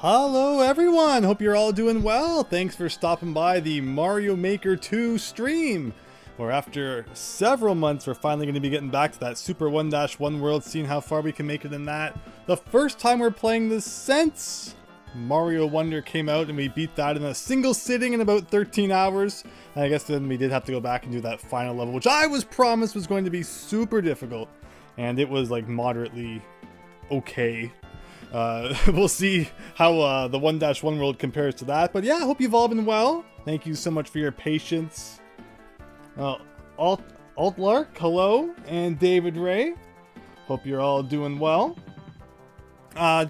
Hello everyone, hope you're all doing well. Thanks for stopping by the Mario Maker 2 stream, where after several months we're finally going to be getting back to that Super 1-1 world, seeing how far we can make it in that. The first time we're playing this since Mario Wonder came out, and we beat that in a single sitting in about 13 hours. And I guess then we did have to go back and do that final level, which I was promised was going to be super difficult, and it was like moderately okay. We'll see how the 1-1 world compares to that. But yeah, I hope you've all been well. Thank you so much for your patience. Altlark, hello, and David Ray. Hope you're all doing well.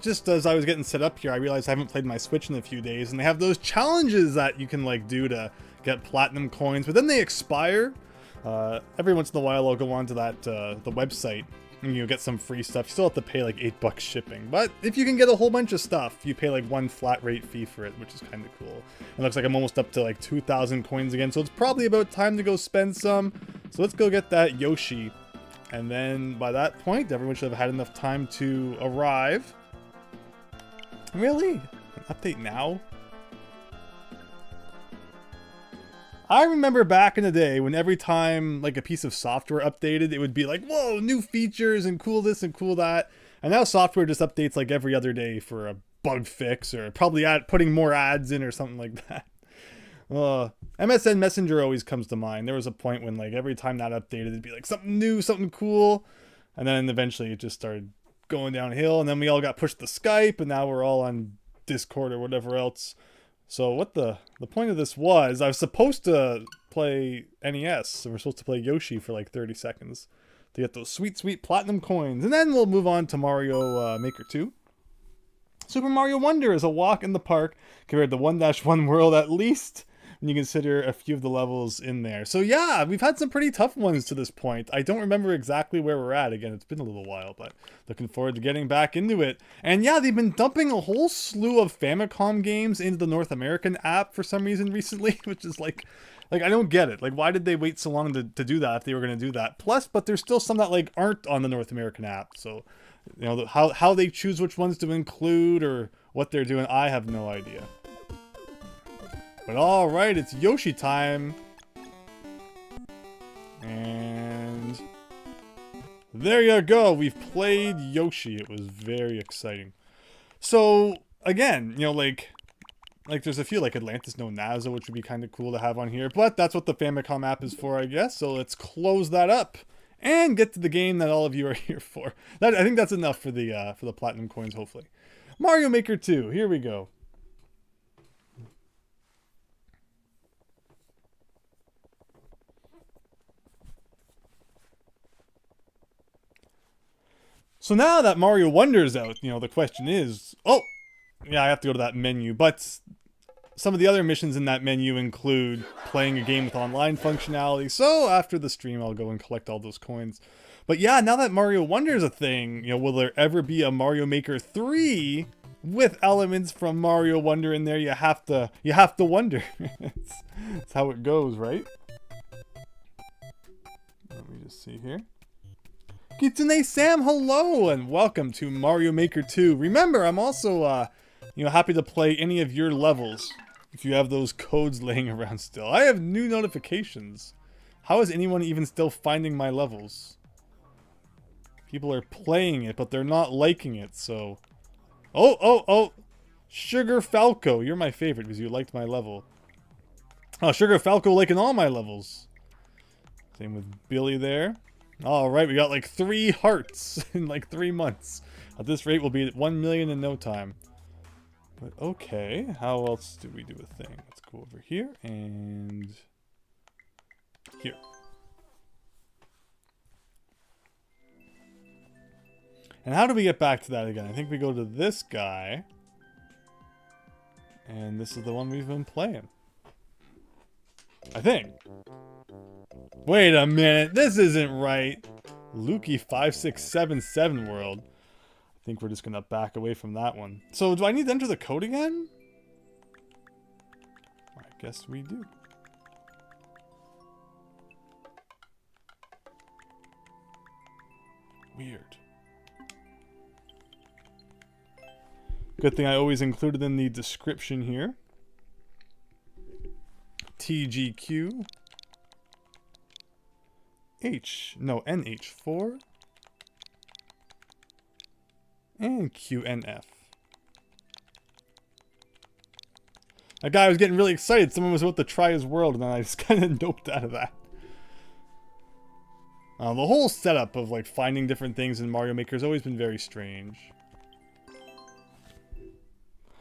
Just as I was getting set up here, I realized I haven't played my Switch in a few days, and they have those challenges that you can like do to get platinum coins, but then they expire. Every once in a while I'll go on to that the website and you get some free stuff. You still have to pay like $8 shipping, but if you can get a whole bunch of stuff, you pay like one flat rate fee for it, which is kind of cool. It looks like I'm almost up to like 2,000 coins again, so it's probably about time to go spend some. So let's go get that Yoshi, and then by that point everyone should have had enough time to arrive. Really? An update now? I remember back in the day when every time like a piece of software updated, it would be like, whoa, new features and cool this and cool that. And now software just updates like every other day for a bug fix, or probably putting more ads in or something like that. MSN Messenger always comes to mind. There was a point when like every time that updated, it'd be like something new, something cool. And then eventually it just started going downhill, and then we all got pushed to Skype, and now we're all on Discord or whatever else. So what the point of this was, I was supposed to play NES, so we're supposed to play Yoshi for like 30 seconds to get those sweet, sweet platinum coins, and then we'll move on to Mario Maker 2. Super Mario Wonder is a walk in the park compared to 1-1 world, at least when you consider a few of the levels in there. So yeah, we've had some pretty tough ones to this point. I don't remember exactly where we're at. Again, it's been a little while, but looking forward to getting back into it. And yeah, they've been dumping a whole slew of Famicom games into the North American app for some reason recently, which is like I don't get it. Like, why did they wait so long to do that if they were going to do that? Plus, but there's still some that like aren't on the North American app. So, you know, how they choose which ones to include or what they're doing, I have no idea. But alright, it's Yoshi time. And there you go, we've played Yoshi. It was very exciting. So, again, you know, like there's a few like Atlantis No Nazo, which would be kind of cool to have on here. But that's what the Famicom app is for, I guess. So let's close that up and get to the game that all of you are here for. I think that's enough for the platinum coins, hopefully. Mario Maker 2, here we go. So now that Mario Wonder's out, you know, the question is, oh, yeah, I have to go to that menu, but some of the other missions in that menu include playing a game with online functionality, so after the stream I'll go and collect all those coins. But yeah, now that Mario Wonder's a thing, you know, will there ever be a Mario Maker 3 with elements from Mario Wonder in there? You have to wonder. That's how it goes, right? Let me just see here. Kitsune Sam, hello, and welcome to Mario Maker 2. Remember, I'm also, you know, happy to play any of your levels if you have those codes laying around still. I have new notifications. How is anyone even still finding my levels? People are playing it, but they're not liking it, so... Oh! Sugar Falco, you're my favorite because you liked my level. Oh, Sugar Falco liking all my levels. Same with Billy there. Alright, we got like 3 hearts in like 3 months. At this rate, we'll be at 1 million in no time. But okay, how else do we do a thing? Let's go over here and here. And how do we get back to that again? I think we go to this guy. And this is the one we've been playing. I think. Wait a minute, this isn't right. Lukey 5677 world. I think we're just gonna back away from that one. So do I need to enter the code again? I guess we do. Weird. Good thing I always included in the description here. TGQ. NH4. And QNF. That guy was getting really excited. Someone was about to try his world, and then I just kind of doped out of that. The whole setup of like finding different things in Mario Maker has always been very strange.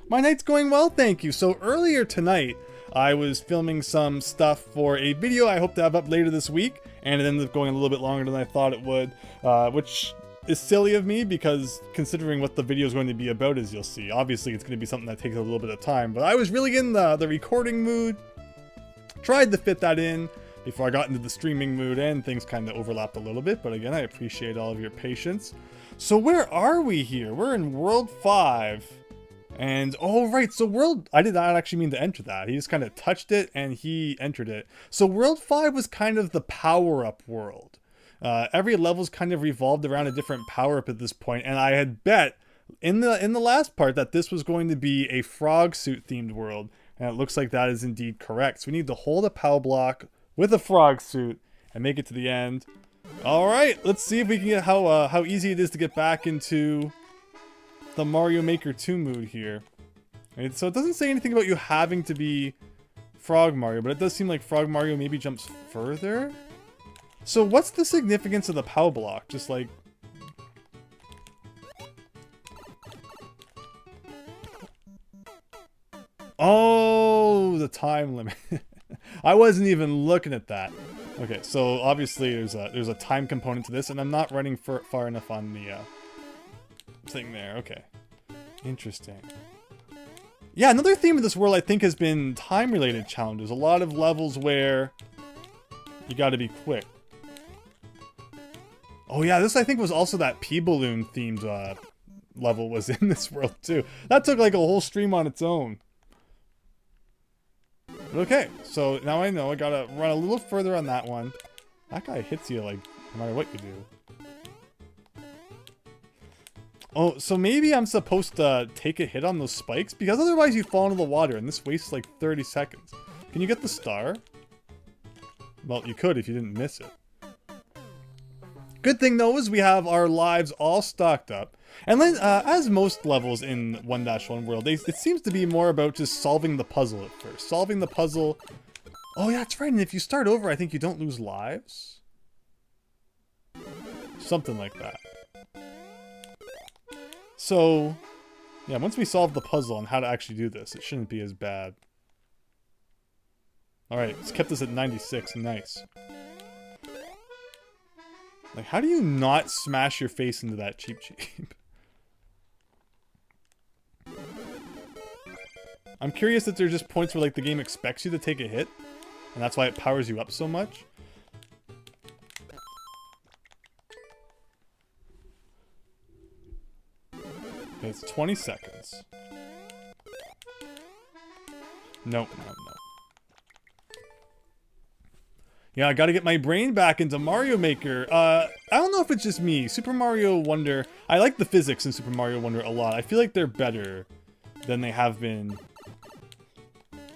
My night's going well, thank you. So earlier tonight, I was filming some stuff for a video I hope to have up later this week, and it ended up going a little bit longer than I thought it would, which is silly of me because considering what the video is going to be about, as you'll see, obviously it's going to be something that takes a little bit of time, but I was really in the recording mood, tried to fit that in before I got into the streaming mood, and things kind of overlapped a little bit, but again, I appreciate all of your patience. So where are we here? We're in World 5. And, oh right, so World, I did not actually mean to enter that. He just kind of touched it and he entered it. So World 5 was kind of the power-up world. Every level's kind of revolved around a different power-up at this point, and I had bet in the last part that this was going to be a frog suit themed world, and it looks like that is indeed correct. So we need to hold a power block with a frog suit and make it to the end. All right, let's see if we can get how easy it is to get back into the Mario Maker 2 mood here. Right, so it doesn't say anything about you having to be Frog Mario, but it does seem like Frog Mario maybe jumps further. So what's the significance of the power block? Just like... Oh, the time limit. I wasn't even looking at that. Okay, so obviously there's a time component to this, and I'm not running far enough on the thing there. Okay, interesting. Yeah, another theme of this world I think has been time-related challenges. A lot of levels where you got to be quick. Oh yeah, this I think was also that P-Balloon themed level was in this world too. That took like a whole stream on its own. But okay, so now I know I gotta run a little further on that one. That guy hits you like no matter what you do. Oh, so maybe I'm supposed to take a hit on those spikes? Because otherwise you fall into the water and this wastes like 30 seconds. Can you get the star? Well, you could if you didn't miss it. Good thing though is we have our lives all stocked up. And then, as most levels in 1-1 world, it seems to be more about just solving the puzzle at first. Solving the puzzle... Oh yeah, that's right, and if you start over, I think you don't lose lives? Something like that. So, yeah, once we solve the puzzle on how to actually do this, it shouldn't be as bad. Alright, it's kept us at 96, nice. Like, how do you not smash your face into that Cheep Cheep? I'm curious if there's just points where, like, the game expects you to take a hit, and that's why it powers you up so much. Okay, it's 20 seconds. No. Yeah, I gotta get my brain back into Mario Maker. I don't know if it's just me. Super Mario Wonder... I like the physics in Super Mario Wonder a lot. I feel like they're better than they have been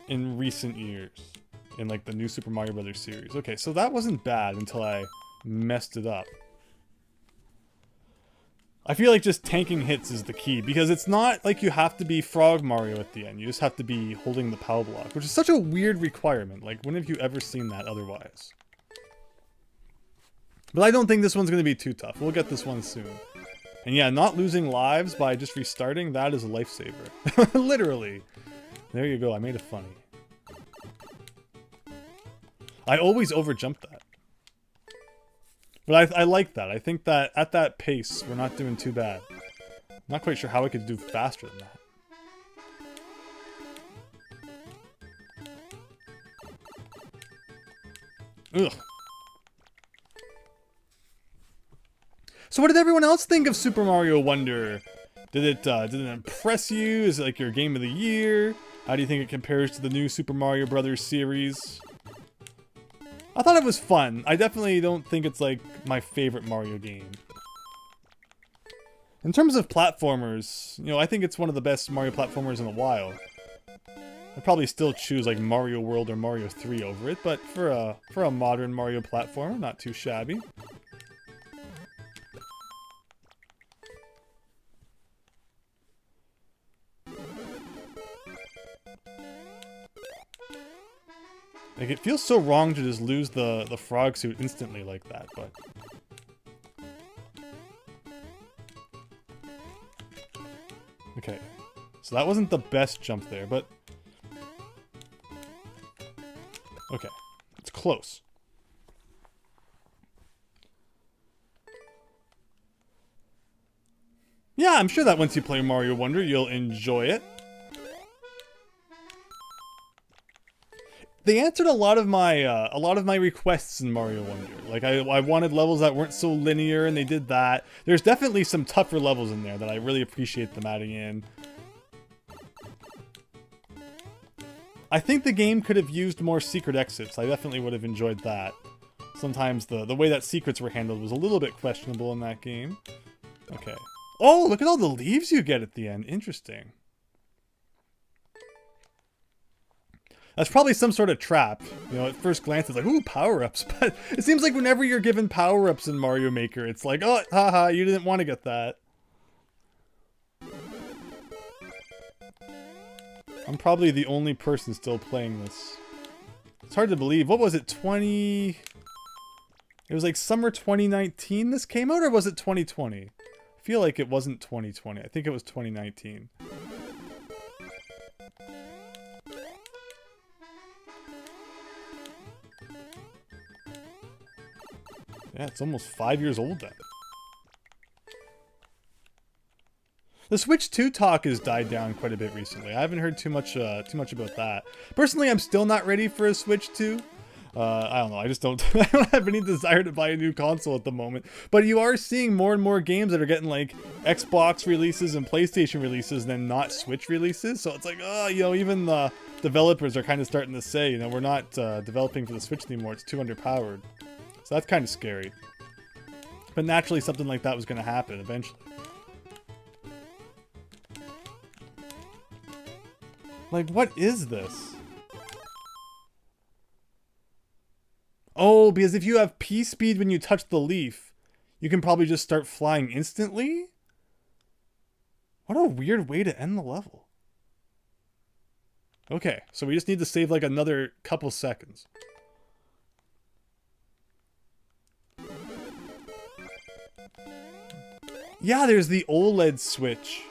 in recent years. In, like, the new Super Mario Brothers series. Okay, so that wasn't bad until I messed it up. I feel like just tanking hits is the key, because it's not like you have to be Frog Mario at the end. You just have to be holding the power block, which is such a weird requirement. Like, when have you ever seen that otherwise? But I don't think this one's going to be too tough. We'll get this one soon. And yeah, not losing lives by just restarting, that is a lifesaver. Literally. There you go, I made it funny. I always overjump that. But I like that. I think that at that pace, we're not doing too bad. I'm not quite sure how I could do faster than that. Ugh. So what did everyone else think of Super Mario Wonder? Did it impress you? Is it like your game of the year? How do you think it compares to the new Super Mario Brothers series? I thought it was fun. I definitely don't think it's like my favorite Mario game. In terms of platformers, you know, I think it's one of the best Mario platformers in a while. I'd probably still choose like Mario World or Mario 3 over it, but for a modern Mario platformer, not too shabby. Like, it feels so wrong to just lose the frog suit instantly like that, but... Okay, so that wasn't the best jump there, but... Okay, it's close. Yeah, I'm sure that once you play Mario Wonder, you'll enjoy it. They answered a lot of my requests in Mario Wonder. Like, I wanted levels that weren't so linear, and they did that. There's definitely some tougher levels in there that I really appreciate them adding in. I think the game could have used more secret exits. I definitely would have enjoyed that. Sometimes the way that secrets were handled was a little bit questionable in that game. Okay. Oh, look at all the leaves you get at the end. Interesting. That's probably some sort of trap. You know, at first glance it's like, ooh, power-ups. But it seems like whenever you're given power-ups in Mario Maker, it's like, oh, haha, you didn't want to get that. I'm probably the only person still playing this. It's hard to believe. What was it, It was like summer 2019 this came out, or was it 2020? I feel like it wasn't 2020. I think it was 2019. Yeah, it's almost 5 years old then. The Switch 2 talk has died down quite a bit recently. I haven't heard too much about that. Personally, I'm still not ready for a Switch 2. I don't know. I just don't. I don't have any desire to buy a new console at the moment. But you are seeing more and more games that are getting like Xbox releases and PlayStation releases, than not Switch releases. So it's like, oh, you know, even the developers are kind of starting to say, you know, we're not developing for the Switch anymore. It's too underpowered. So that's kind of scary. But naturally, something like that was going to happen eventually. Like, what is this? Oh, because if you have P speed when you touch the leaf, you can probably just start flying instantly? What a weird way to end the level. Okay, so we just need to save like another couple seconds. Yeah, there's the OLED Switch.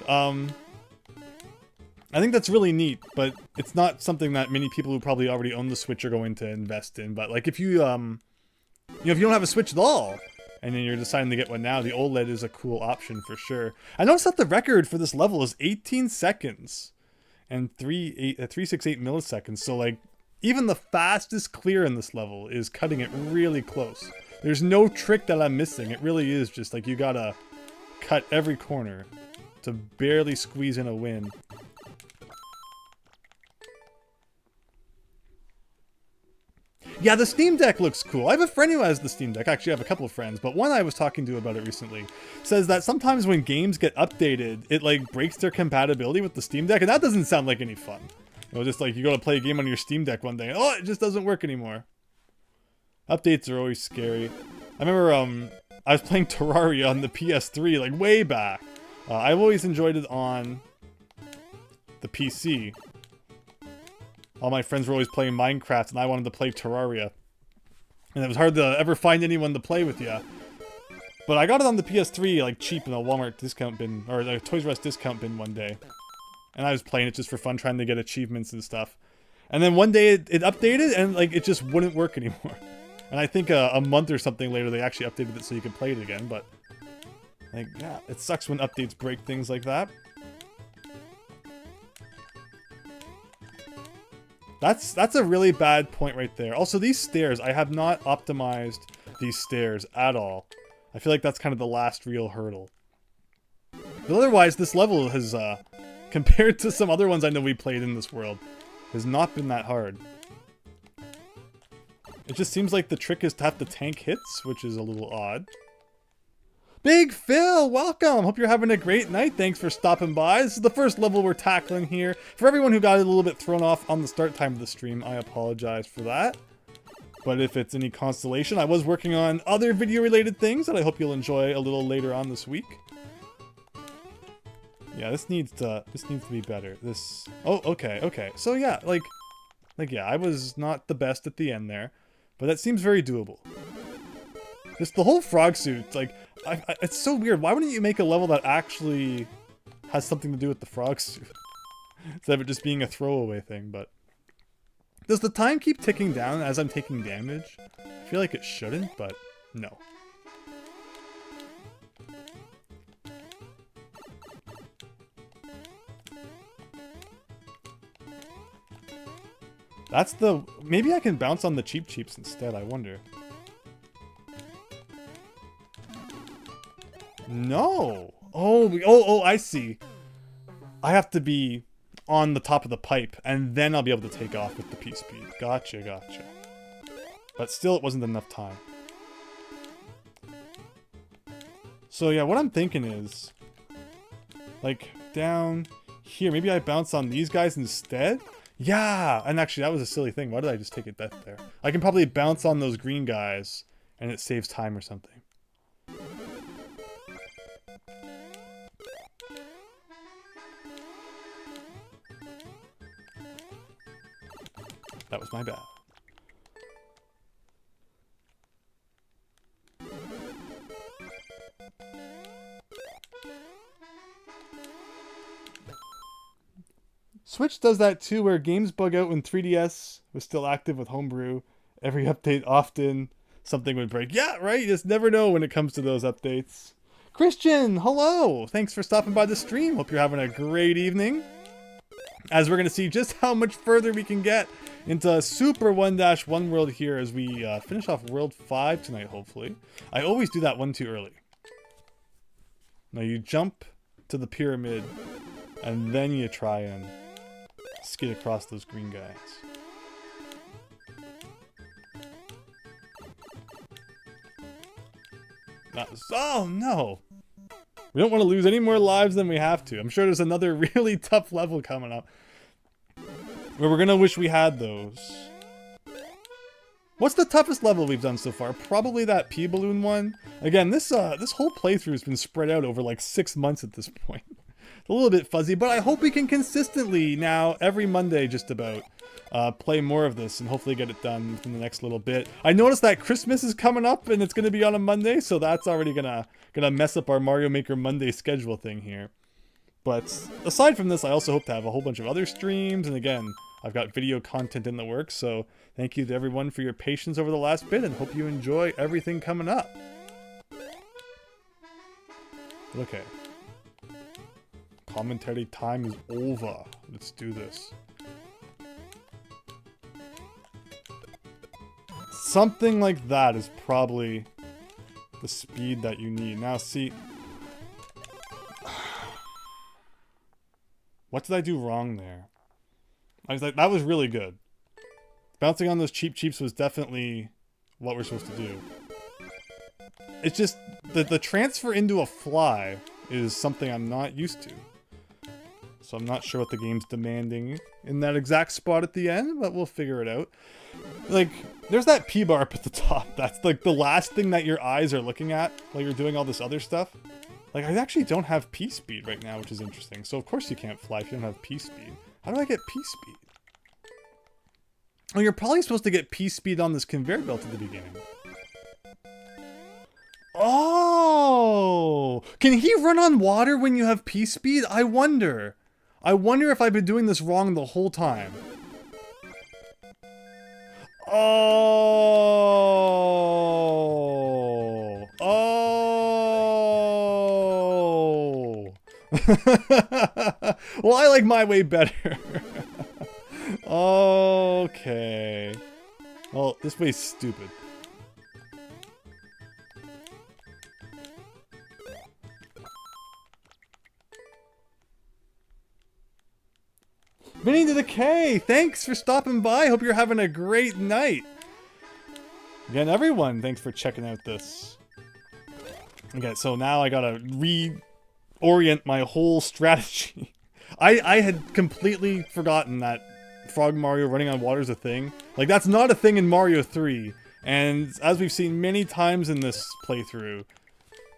I think that's really neat, but it's not something that many people who probably already own the Switch are going to invest in. But like, if you, you know, if you don't have a Switch at all, and then you're deciding to get one now, the OLED is a cool option for sure. I noticed that the record for this level is 18 seconds and 368 milliseconds. So like, even the fastest clear in this level is cutting it really close. There's no trick that I'm missing. It really is just like, you gotta cut every corner to barely squeeze in a win. Yeah, the Steam Deck looks cool. I have a friend who has the Steam Deck. Actually, I have a couple of friends, but one I was talking to about it recently says that sometimes when games get updated, it like breaks their compatibility with the Steam Deck, and that doesn't sound like any fun. You know, just like you go to play a game on your Steam Deck one day, and, oh, it just doesn't work anymore. Updates are always scary. I remember I was playing Terraria on the PS3 like way back. I've always enjoyed it on the PC. All my friends were always playing Minecraft, and I wanted to play Terraria. And it was hard to ever find anyone to play with you. But I got it on the PS3, like, cheap in a Walmart discount bin, or a Toys R Us discount bin one day. And I was playing it just for fun, trying to get achievements and stuff. And then one day it updated, and, like, it just wouldn't work anymore. And I think a month or something later, they actually updated it so you could play it again, but... like, yeah, it sucks when updates break things like that. That's a really bad point right there. Also, these stairs, I have not optimized these stairs at all. I feel like that's kind of the last real hurdle. But otherwise, this level has, compared to some other ones I know we played in this world, has not been that hard. It just seems like the trick is to have to tank hits, which is a little odd. Big Phil, welcome! Hope you're having a great night. Thanks for stopping by. This is the first level we're tackling here. For everyone who got a little bit thrown off on the start time of the stream, I apologize for that. But if it's any consolation, I was working on other video-related things that I hope you'll enjoy a little later on this week. Yeah, this needs to be better. Oh, okay. So yeah, like yeah, I was not the best at the end there, but that seems very doable. Just the whole frog suit, like, it's so weird. Why wouldn't you make a level that actually has something to do with the frog suit? Instead of it just being a throwaway thing, but... Does the time keep ticking down as I'm taking damage? I feel like it shouldn't, but no. That's the... Maybe I can bounce on the cheap cheeps instead, I wonder. No! Oh, I see. I have to be on the top of the pipe, and then I'll be able to take off with the P-speed. Gotcha. But still, it wasn't enough time. So yeah, what I'm thinking is... like, down here. Maybe I bounce on these guys instead? Yeah! And actually, that was a silly thing. Why did I just take a death there? I can probably bounce on those green guys, and it saves time or something. That was my bad. Switch does that too, where games bug out when 3DS was still active with Homebrew. Every update often, something would break. Yeah, right? You just never know when it comes to those updates. Christian, hello! Thanks for stopping by the stream. Hope you're having a great evening. As we're going to see just how much further we can get into Super 1-1 World here as we finish off World 5 tonight, hopefully. I always do that one too early. Now you jump to the pyramid, and then you try and skid across those green guys. That was... Oh, no! We don't want to lose any more lives than we have to. I'm sure there's another really tough level coming up where we're gonna wish we had those. What's the toughest level we've done so far? Probably that P-balloon one. Again, this whole playthrough has been spread out over like 6 months at this point. It's a little bit fuzzy, but I hope we can consistently now, every Monday just about, play more of this and hopefully get it done in the next little bit. I noticed that Christmas is coming up and it's gonna be on a Monday, so that's already gonna mess up our Mario Maker Monday schedule thing here. But aside from this, I also hope to have a whole bunch of other streams, and again, I've got video content in the works, so thank you to everyone for your patience over the last bit, and hope you enjoy everything coming up. Okay. Commentary time is over. Let's do this. Something like that is probably the speed that you need. Now, see... What did I do wrong there? I was like, that was really good. Bouncing on those cheap cheeps was definitely what we're supposed to do. It's just, the transfer into a fly is something I'm not used to. So I'm not sure what the game's demanding in that exact spot at the end, but we'll figure it out. Like, there's that P-bar up at the top. That's like the last thing that your eyes are looking at while you're doing all this other stuff. Like, I actually don't have P-speed right now, which is interesting. So of course you can't fly if you don't have P-speed. How do I get P-speed? Oh, you're probably supposed to get P-speed on this conveyor belt at the beginning. Oh! Can he run on water when you have P-speed? I wonder. I wonder if I've been doing this wrong the whole time. Oh! Oh! Well, I like my way better. Okay. Well, this way's stupid. Vinny to the K, thanks for stopping by. Hope you're having a great night. Again, everyone, thanks for checking out this Okay, so now I gotta reorient my whole strategy. I had completely forgotten that Frog Mario running on water is a thing. Like, that's not a thing in Mario 3. And as we've seen many times in this playthrough,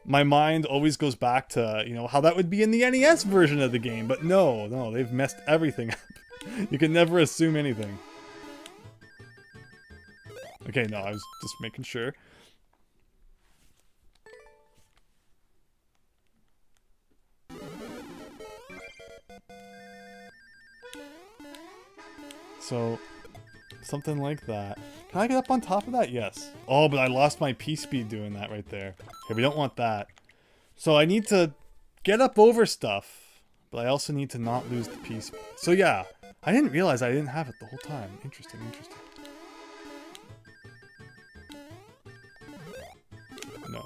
my mind always goes back to, you know, how that would be in the NES version of the game. But no, they've messed everything up. You can never assume anything. Okay, no, I was just making sure. So, something like that. Can I get up on top of that? Yes. Oh, but I lost my P-speed doing that right there. Okay, we don't want that. So I need to get up over stuff, but I also need to not lose the P-speed. So yeah, I didn't realize I didn't have it the whole time. Interesting, interesting. No.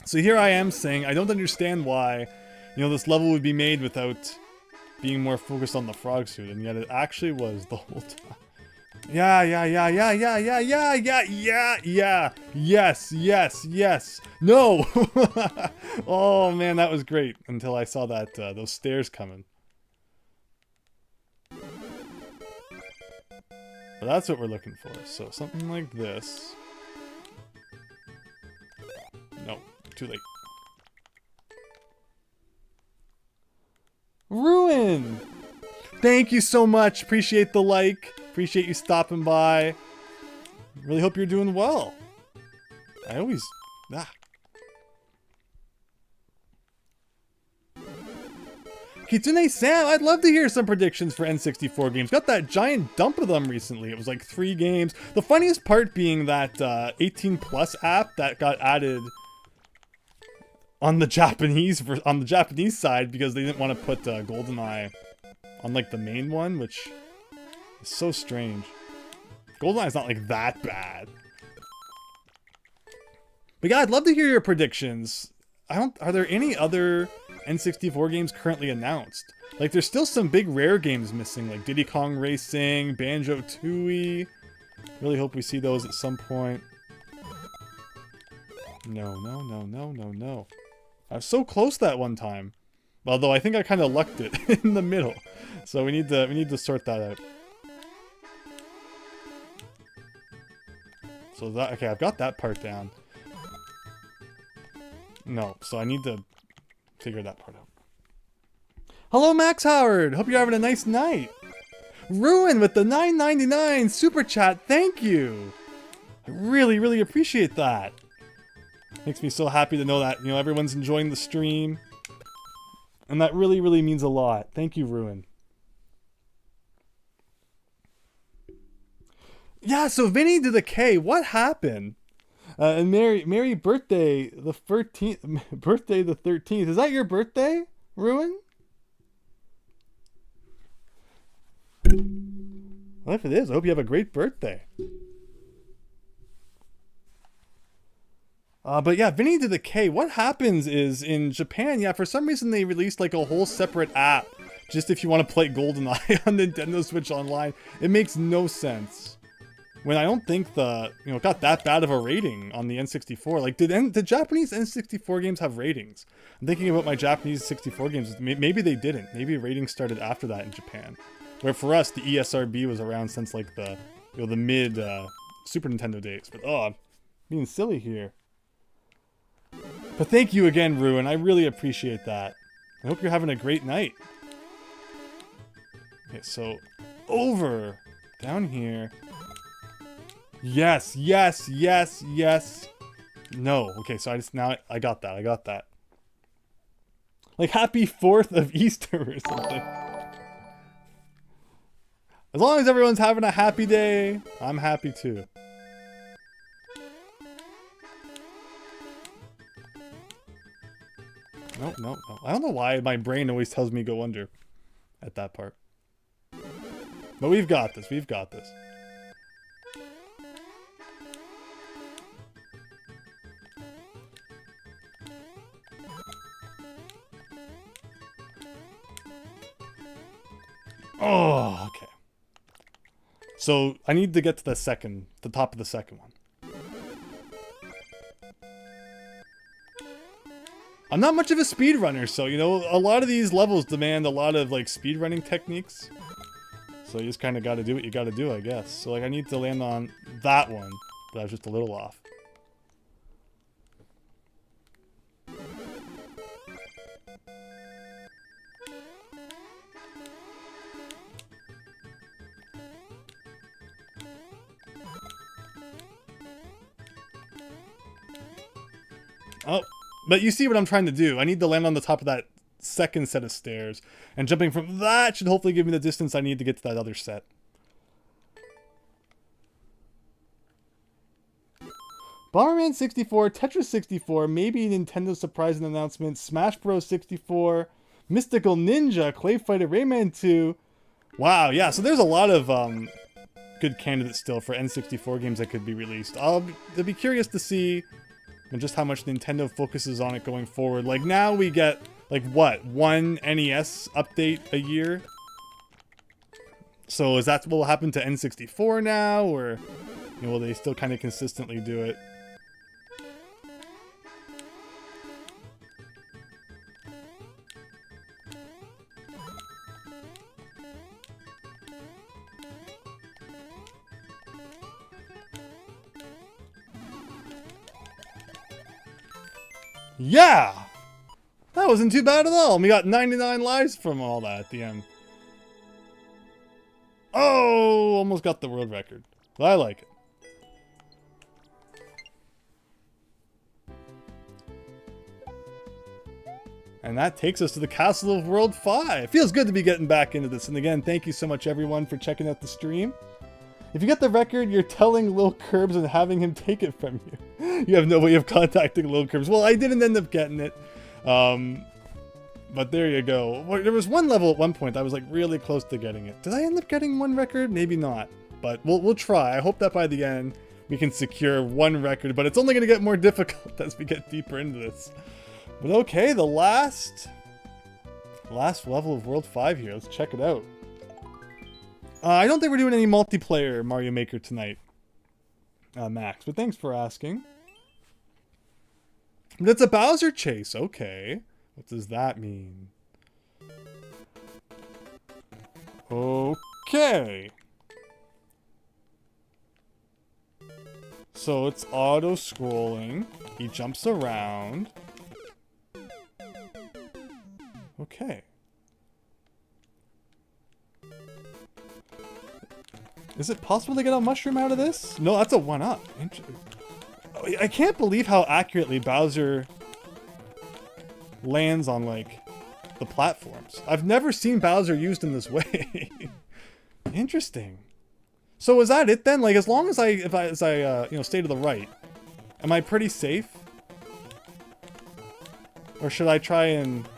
So here I am saying I don't understand why, you know, this level would be made without being more focused on the frog suit, and yet it actually was the whole time. Yeah. Yes. No! Oh man, that was great until I saw that, those stairs coming. But that's what we're looking for. So something like this. No, too late. Ruin! Thank you so much. Appreciate the like. Appreciate you stopping by. Really hope you're doing well. I always... Kitsune Sam, I'd love to hear some predictions for N64 games. Got that giant dump of them recently. It was like 3 games. The funniest part being that 18 Plus app that got added on the Japanese side because they didn't want to put GoldenEye on like the main one, which is so strange. GoldenEye's not like that bad. But yeah, I'd love to hear your predictions. Are there any other N64 games currently announced? Like, there's still some big rare games missing, like Diddy Kong Racing, Banjo-Tooie. Really hope we see those at some point. No. I was so close that one time. Although I think I kind of lucked it in the middle. So we need to sort that out. So that, okay, I've got that part down. No, so I need to figure that part out. Hello, Max Howard! Hope you're having a nice night. Ruin with the $9.99 super chat, thank you! I really, really appreciate that. Makes me so happy to know that, you know, everyone's enjoying the stream. And that really, really means a lot. Thank you, Ruin. Yeah, so Vinny to the K, what happened? And Merry birthday the 13th. Birthday the 13th. Is that your birthday, Ruin? Well, if it is, I hope you have a great birthday. But yeah, Vinny to the K, what happens is in Japan, yeah, for some reason they released like a whole separate app just if you want to play GoldenEye on Nintendo Switch Online. It makes no sense. When I don't think it got that bad of a rating on the N64. Like, did Japanese N64 games have ratings? I'm thinking about my Japanese 64 games. Maybe they didn't. Maybe ratings started after that in Japan. Where for us, the ESRB was around since like the mid Super Nintendo days. But oh, I'm being silly here. But thank you again, Ruin. I really appreciate that. I hope you're having a great night. Okay, so over down here. Yes. No. Okay, so I got that. Like, happy 4th of Easter or something. As long as everyone's having a happy day, I'm happy too. No. I don't know why my brain always tells me go under at that part. But we've got this. Oh, okay. So I need to get to the top of the second one. I'm not much of a speedrunner, so, you know, a lot of these levels demand a lot of, like, speedrunning techniques. So you just kind of got to do what you got to do, I guess. So, like, I need to land on that one, but I was just a little off. Oh, but you see what I'm trying to do. I need to land on the top of that second set of stairs. And jumping from that should hopefully give me the distance I need to get to that other set. Bomberman 64, Tetris 64, maybe Nintendo surprising announcement, Smash Bros 64, Mystical Ninja, Clay Fighter, Rayman 2. Wow, yeah, so there's a lot of good candidates still for N64 games that could be released. I'll be curious to see just how much Nintendo focuses on it going forward. Like, now we get, like, what, one NES update a year? So is that what will happen to N64 now, or, you know, will they still kind of consistently do it? Yeah! That wasn't too bad at all. We got 99 lives from all that at the end. Oh, almost got the world record. But I like it. And that takes us to the Castle of World 5. Feels good to be getting back into this. And again, thank you so much everyone for checking out the stream. If you get the record, you're telling Lil Curbs and having him take it from you. You have no way of contacting Lil Curbs. Well, I didn't end up getting it. But there you go. There was one level at one point I was like really close to getting it. Did I end up getting one record? Maybe not. But we'll try. I hope that by the end we can secure one record. But it's only going to get more difficult as we get deeper into this. But okay, the last level of World 5 here. Let's check it out. I don't think we're doing any multiplayer Mario Maker tonight, Max, but thanks for asking. But it's a Bowser chase, okay. What does that mean? Okay. So it's auto-scrolling. He jumps around. Okay. Is it possible to get a mushroom out of this? No, that's a 1-up. I can't believe how accurately Bowser lands on, like, the platforms. I've never seen Bowser used in this way. Interesting. So is that it then? Like, as long as I you know, stay to the right, am I pretty safe? Or should I try and...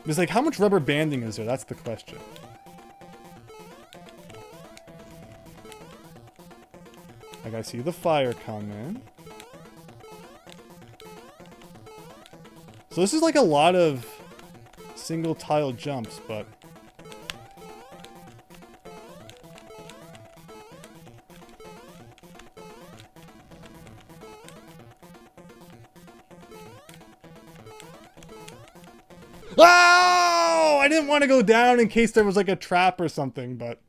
It's like, how much rubber banding is there? That's the question. Like, I see the fire coming. So this is like a lot of single tile jumps, but... Oh! I didn't want to go down in case there was like a trap or something, but...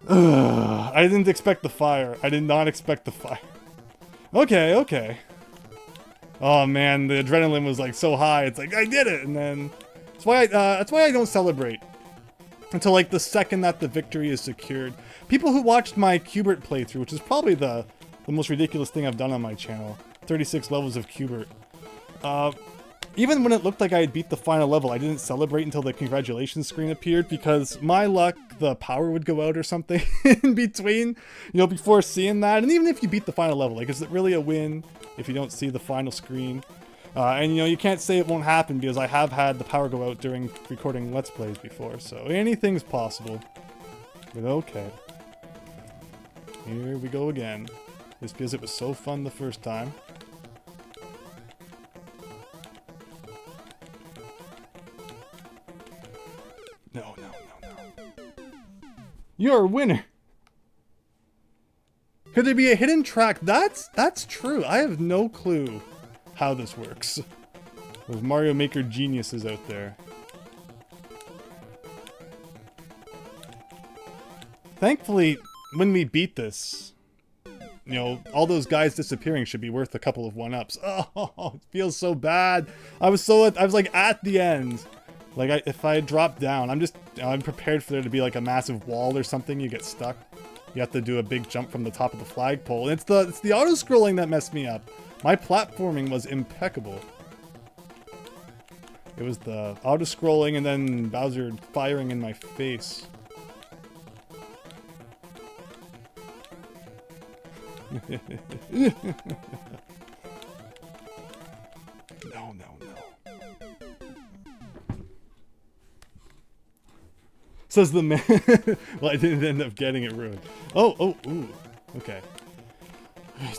I didn't expect the fire. I did not expect the fire. Okay, okay. Oh man, the adrenaline was like so high. It's like, I did it! And then... That's why I don't celebrate. Until like the second that the victory is secured. People who watched my Q*bert playthrough, which is probably the most ridiculous thing I've done on my channel. 36 levels of Q*bert. Even when it looked like I had beat the final level, I didn't celebrate until the congratulations screen appeared because my luck, the power would go out or something in between, you know, before seeing that. And even if you beat the final level, like, is it really a win if you don't see the final screen? And, you know, you can't say it won't happen because I have had the power go out during recording Let's Plays before, so anything's possible. But okay. Here we go again. Just because it was so fun the first time. No. You're a winner. Could there be a hidden track? That's true. I have no clue how this works. Those Mario Maker geniuses out there. Thankfully, when we beat this, you know, all those guys disappearing should be worth a couple of 1-ups. Oh, it feels so bad. I was like at the end. Like if I had dropped down, I'm prepared for there to be like a massive wall or something. You get stuck. You have to do a big jump from the top of the flagpole. And it's the auto-scrolling that messed me up. My platforming was impeccable. It was the auto-scrolling and then Bowser firing in my face. No. Says the man. Well, I didn't end up getting it ruined. Ooh. Okay.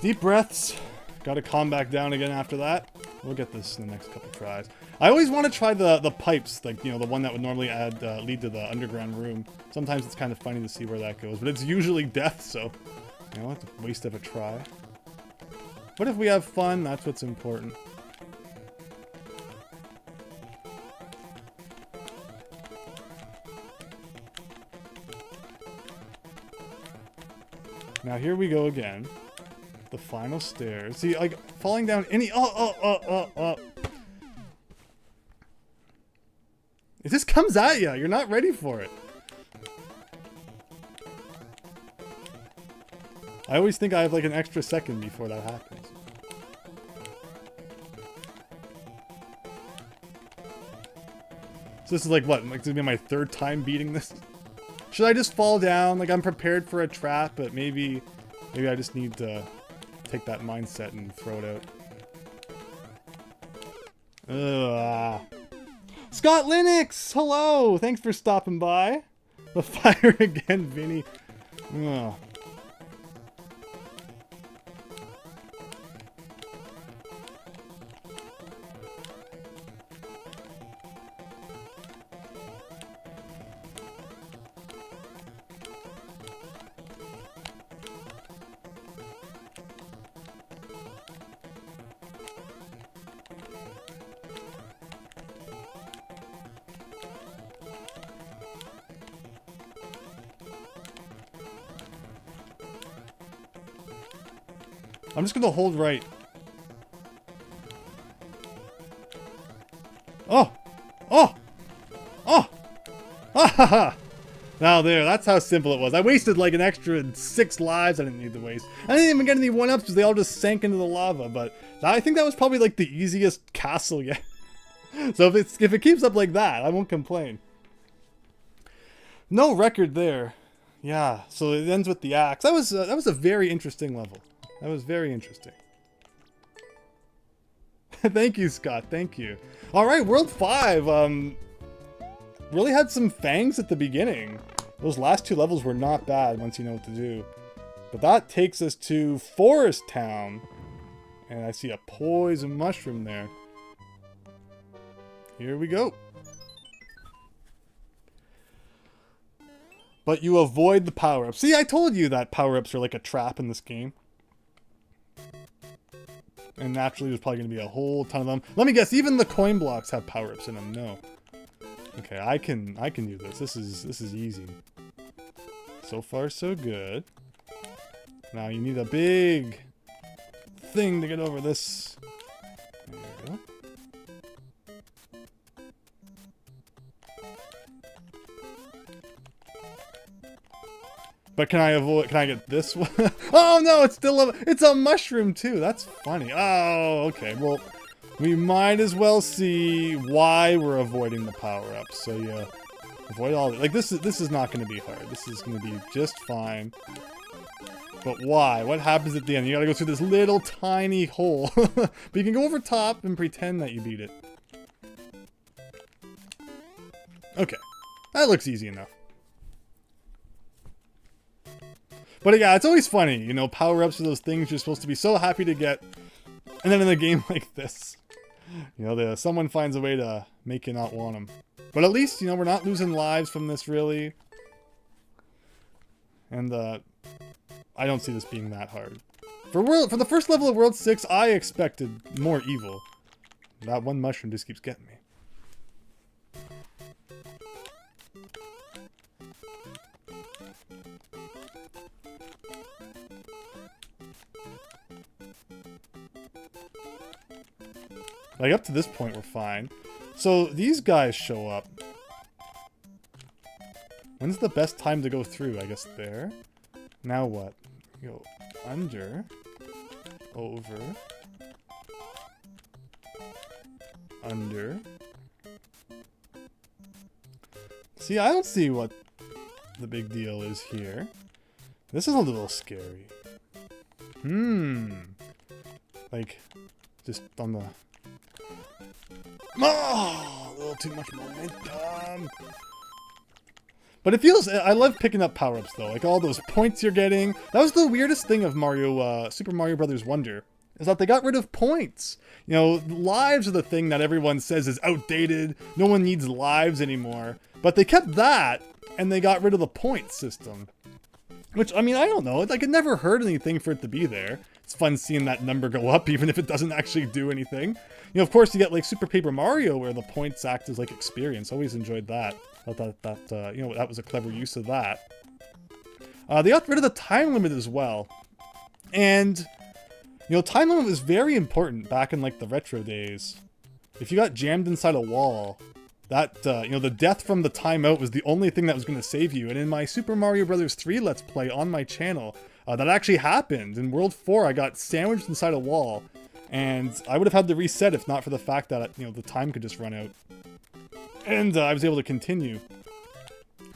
Deep breaths. Gotta calm back down again after that. We'll get this in the next couple tries. I always want to try the pipes, like, you know, the one that would normally lead to the underground room. Sometimes it's kind of funny to see where that goes, but it's usually death, so, you know, it's a waste of a try. What if we have fun? That's what's important. Now here we go again. The final stairs. See, like, falling down any... It just comes at you. You're not ready for it. I always think I have like an extra second before that happens. So this is like what? Like, this is gonna be my third time beating this? Should I just fall down? Like, I'm prepared for a trap, but maybe I just need to take that mindset and throw it out. Ugh. Scott Linux! Hello! Thanks for stopping by. The fire again, Vinny. Ugh. I'm just gonna hold right. Oh! Oh! Oh! Ah ha ha! Now there, that's how simple it was. I wasted like an extra 6 lives I didn't need to waste. I didn't even get any 1-ups because they all just sank into the lava, but I think that was probably like the easiest castle yet. So if it keeps up like that, I won't complain. No record there. Yeah, so it ends with the axe. That was a very interesting level. That was very interesting. Thank you, Scott. Thank you. All right, World 5. Really had some fangs at the beginning. Those last 2 levels were not bad once you know what to do. But that takes us to Forest Town. And I see a poison mushroom there. Here we go. But you avoid the power-ups. See, I told you that power-ups are like a trap in this game. And naturally, there's probably going to be a whole ton of them. Let me guess, even the coin blocks have power-ups in them. No. Okay, I can do this. This is easy. So far, so good. Now you need a big thing to get over this. There you go. But can I get this one? Oh no, it's a mushroom too. That's funny. Oh, okay. Well, we might as well see why we're avoiding the power-ups. So yeah, avoid all like this is not going to be hard. This is going to be just fine. But why? What happens at the end? You got to go through this little tiny hole. But you can go over top and pretend that you beat it. Okay. That looks easy enough. But yeah, it's always funny, you know, power-ups are those things you're supposed to be so happy to get. And then in a game like this, you know, someone finds a way to make you not want them. But at least, you know, we're not losing lives from this, really. And I don't see this being that hard. For the first level of World 6, I expected more evil. That one mushroom just keeps getting me. Like, up to this point, we're fine. So, these guys show up. When's the best time to go through? I guess there. Now what? Go under. Over. Under. See, I don't see what the big deal is here. This is a little scary. Like, just on the... Oh, a little too much momentum. But it feels... I love picking up power-ups, though. Like, all those points you're getting. That was the weirdest thing of Mario, Super Mario Bros. Wonder. Is that they got rid of points. You know, lives are the thing that everyone says is outdated. No one needs lives anymore. But they kept that, and they got rid of the point system. Which, I mean, I don't know. Like, it never hurt anything for it to be there. It's fun seeing that number go up, even if it doesn't actually do anything. You know, of course, you get, like, Super Paper Mario, where the points act as, like, experience. Always enjoyed that. Thought that, you know, that was a clever use of that. They got rid of the time limit as well. And, you know, time limit was very important back in, like, the retro days. If you got jammed inside a wall, that, you know, the death from the timeout was the only thing that was going to save you. And in my Super Mario Bros. 3 Let's Play on my channel, that actually happened. In World 4, I got sandwiched inside a wall. And I would have had to reset if not for the fact that, you know, the time could just run out. And I was able to continue.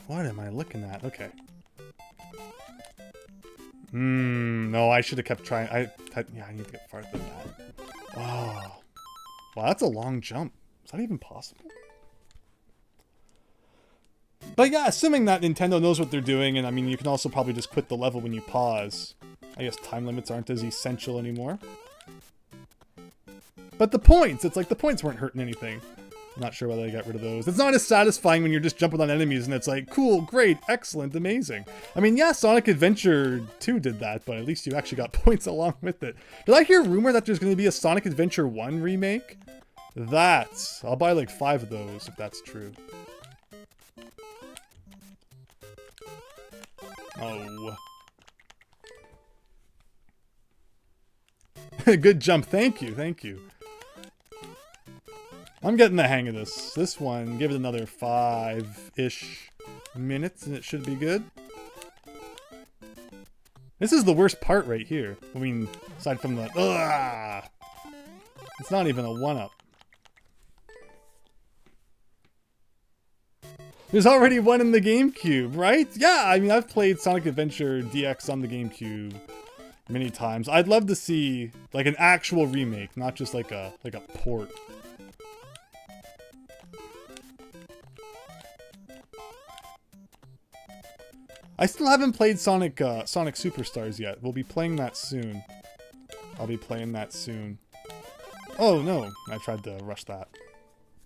What am I looking at? Okay. No, I should have kept trying. Yeah, I need to get farther than that. Oh. Wow, that's a long jump. Is that even possible? But yeah, assuming that Nintendo knows what they're doing, and I mean, you can also probably just quit the level when you pause. I guess time limits aren't as essential anymore. But the points, it's like the points weren't hurting anything. I'm not sure whether they got rid of those. It's not as satisfying when you're just jumping on enemies and it's like, cool, great, excellent, amazing. I mean, yeah, Sonic Adventure 2 did that, but at least you actually got points along with it. Did I hear a rumor that there's going to be a Sonic Adventure 1 remake? I'll buy like 5 of those if that's true. Oh. Good jump. Thank you. Thank you. I'm getting the hang of this. This one, give it another 5-ish minutes and it should be good. This is the worst part right here. I mean, aside from the... Ugh, it's not even a 1-up. There's already one in the GameCube, right? Yeah, I mean, I've played Sonic Adventure DX on the GameCube many times. I'd love to see, like, an actual remake, not just like a port. I still haven't played Sonic Superstars yet. We'll be playing that soon. I'll be playing that soon. Oh, no. I tried to rush that.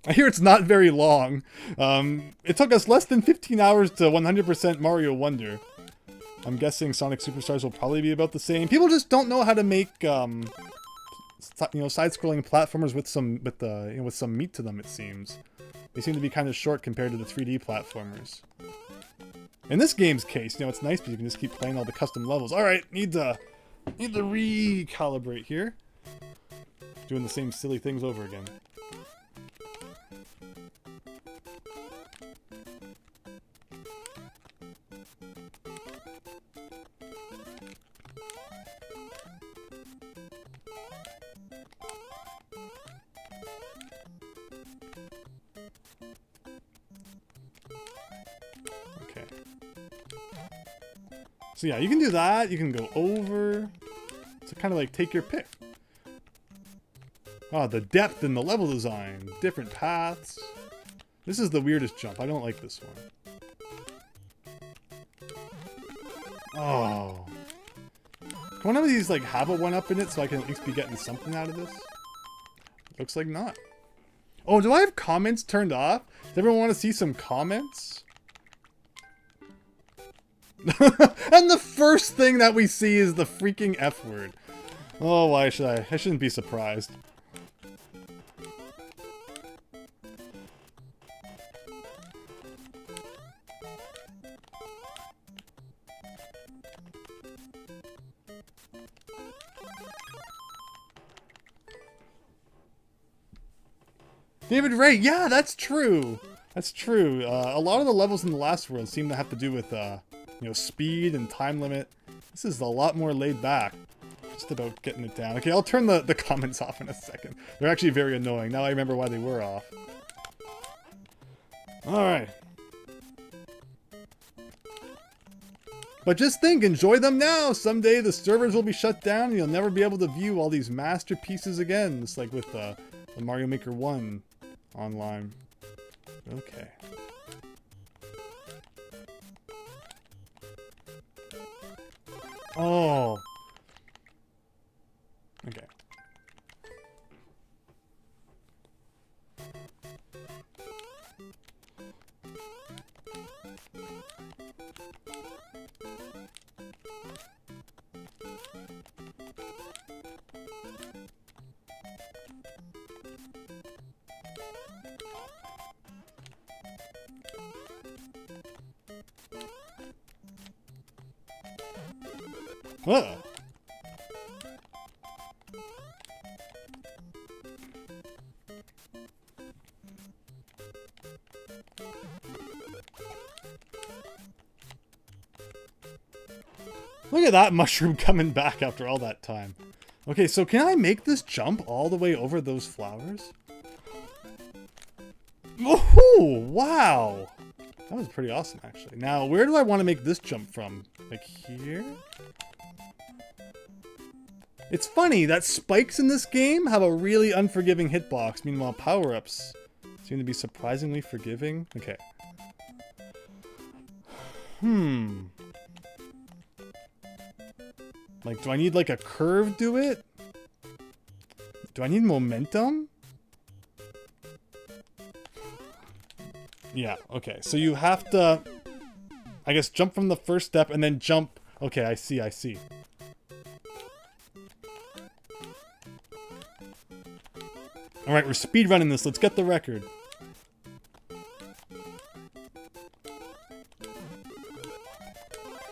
I hear it's not very long. It took us less than 15 hours to 100% Mario Wonder. I'm guessing Sonic Superstars will probably be about the same. People just don't know how to make, you know, side-scrolling platformers with some meat to them, it seems. They seem to be kind of short compared to the 3D platformers. In this game's case, you know, it's nice because you can just keep playing all the custom levels. Alright, need to recalibrate here. Doing the same silly things over again. So yeah, you can do that, you can go over, so kind of like take your pick. Oh, the depth in the level design, different paths. This is the weirdest jump, I don't like this one. Oh. Can one of these like have a 1-up in it so I can at least be getting something out of this? Looks like not. Oh, do I have comments turned off? Does everyone want to see some comments? And the first thing that we see is the freaking F word. Oh, why should I? I shouldn't be surprised. David Ray, yeah, that's true. That's true. A lot of the levels in the last world seem to have to do with, you know, speed and time limit. This is a lot more laid back. Just about getting it down. Okay, I'll turn the comments off in a second. They're actually very annoying. Now I remember why they were off. Alright. But just think, enjoy them now! Someday the servers will be shut down and you'll never be able to view all these masterpieces again. Just like with the Mario Maker 1 online. Okay. Oh. Okay. Whoa. Look at that mushroom coming back after all that time. Okay, so can I make this jump all the way over those flowers? Oh, wow! That was pretty awesome, actually. Now, where do I want to make this jump from? Like here? It's funny that spikes in this game have a really unforgiving hitbox. Meanwhile, power-ups seem to be surprisingly forgiving. Okay. Like, do I need like a curve to it? Do I need momentum? Yeah, okay. So you have to, I guess, jump from the first step and then jump. Okay, I see, I see. Alright, we're speedrunning this. Let's get the record.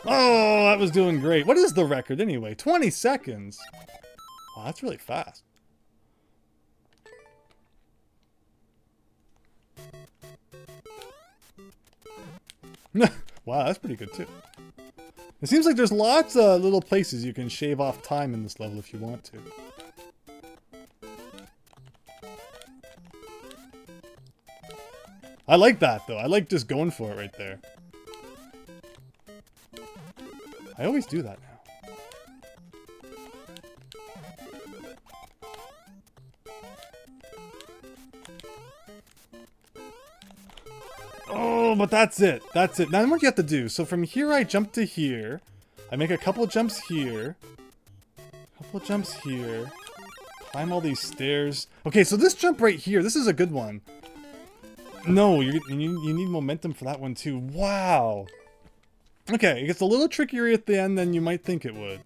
Oh, that was doing great. What is the record anyway? 20 seconds. Wow, that's really fast. Wow, that's pretty good too. It seems like there's lots of little places you can shave off time in this level if you want to. I like that though. I like just going for it right there. I always do that now. Oh, but that's it. That's it. Now what you have to do. So from here I jump to here. I make a couple jumps here. Couple jumps here. Climb all these stairs. Okay, so this jump right here, this is a good one. No, you need momentum for that one too. Wow. Okay, it gets a little trickier at the end than you might think it would.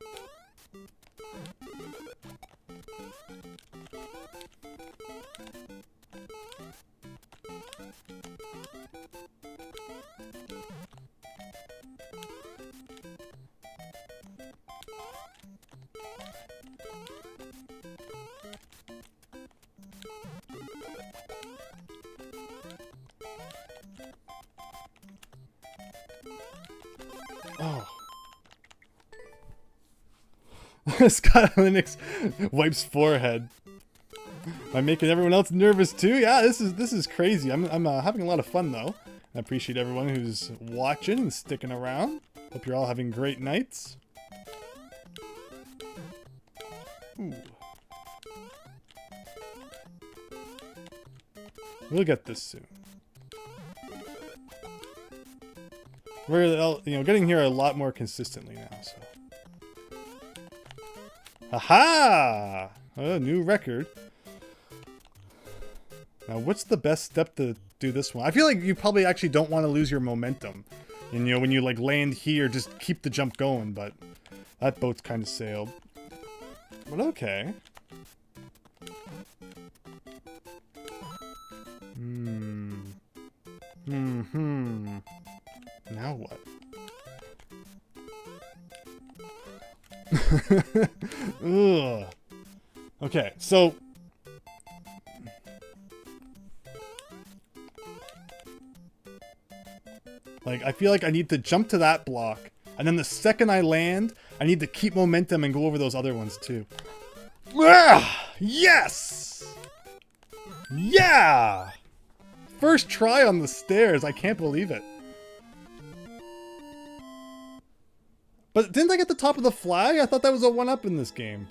Oh. Scott Linux wipes forehead. By making everyone else nervous too? Yeah, this is crazy. I'm having a lot of fun though. I appreciate everyone who's watching and sticking around. Hope you're all having great nights. Ooh. We'll get this soon. We're, you know, getting here a lot more consistently now, so. Aha! A new record. Now, what's the best step to do this one? I feel like you probably actually don't want to lose your momentum. And, you know, when you, like, land here, just keep the jump going, but that boat's kind of sailed. But okay. Now what? Ugh. Okay, so Like, I feel like I need to jump to that block, and then the second I land, I need to keep momentum and go over those other ones too. Ah, yes! Yeah! First try on the stairs, I can't believe it. But didn't I get the top of the flag? I thought that was a 1-up in this game.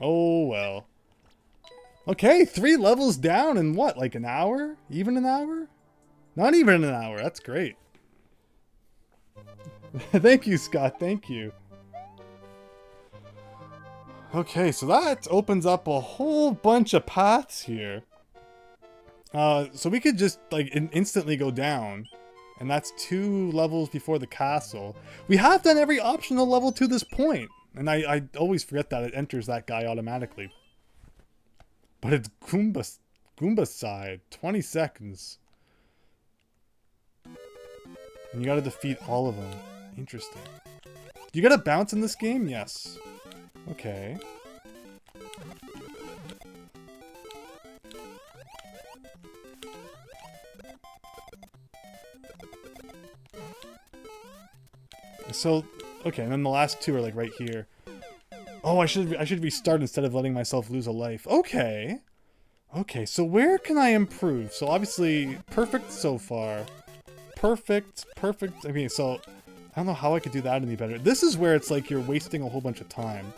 Oh well. Okay, 3 levels down in what, like an hour? Even an hour? Not even an hour, that's great. Thank you, Scott, thank you. Okay, so that opens up a whole bunch of paths here. So we could just, like, instantly go down. And that's 2 levels before the castle. We have done every optional level to this point. And I always forget that it enters that guy automatically. But it's Goomba's side. 20 seconds. And you gotta defeat all of them. Interesting. You gotta bounce in this game? Yes. Okay. So, okay, and then the last 2 are like right here. Oh, I should restart instead of letting myself lose a life. Okay. Okay, so where can I improve? So obviously, perfect so far. Perfect. Okay, so I don't know how I could do that any better. This is where it's like you're wasting a whole bunch of time.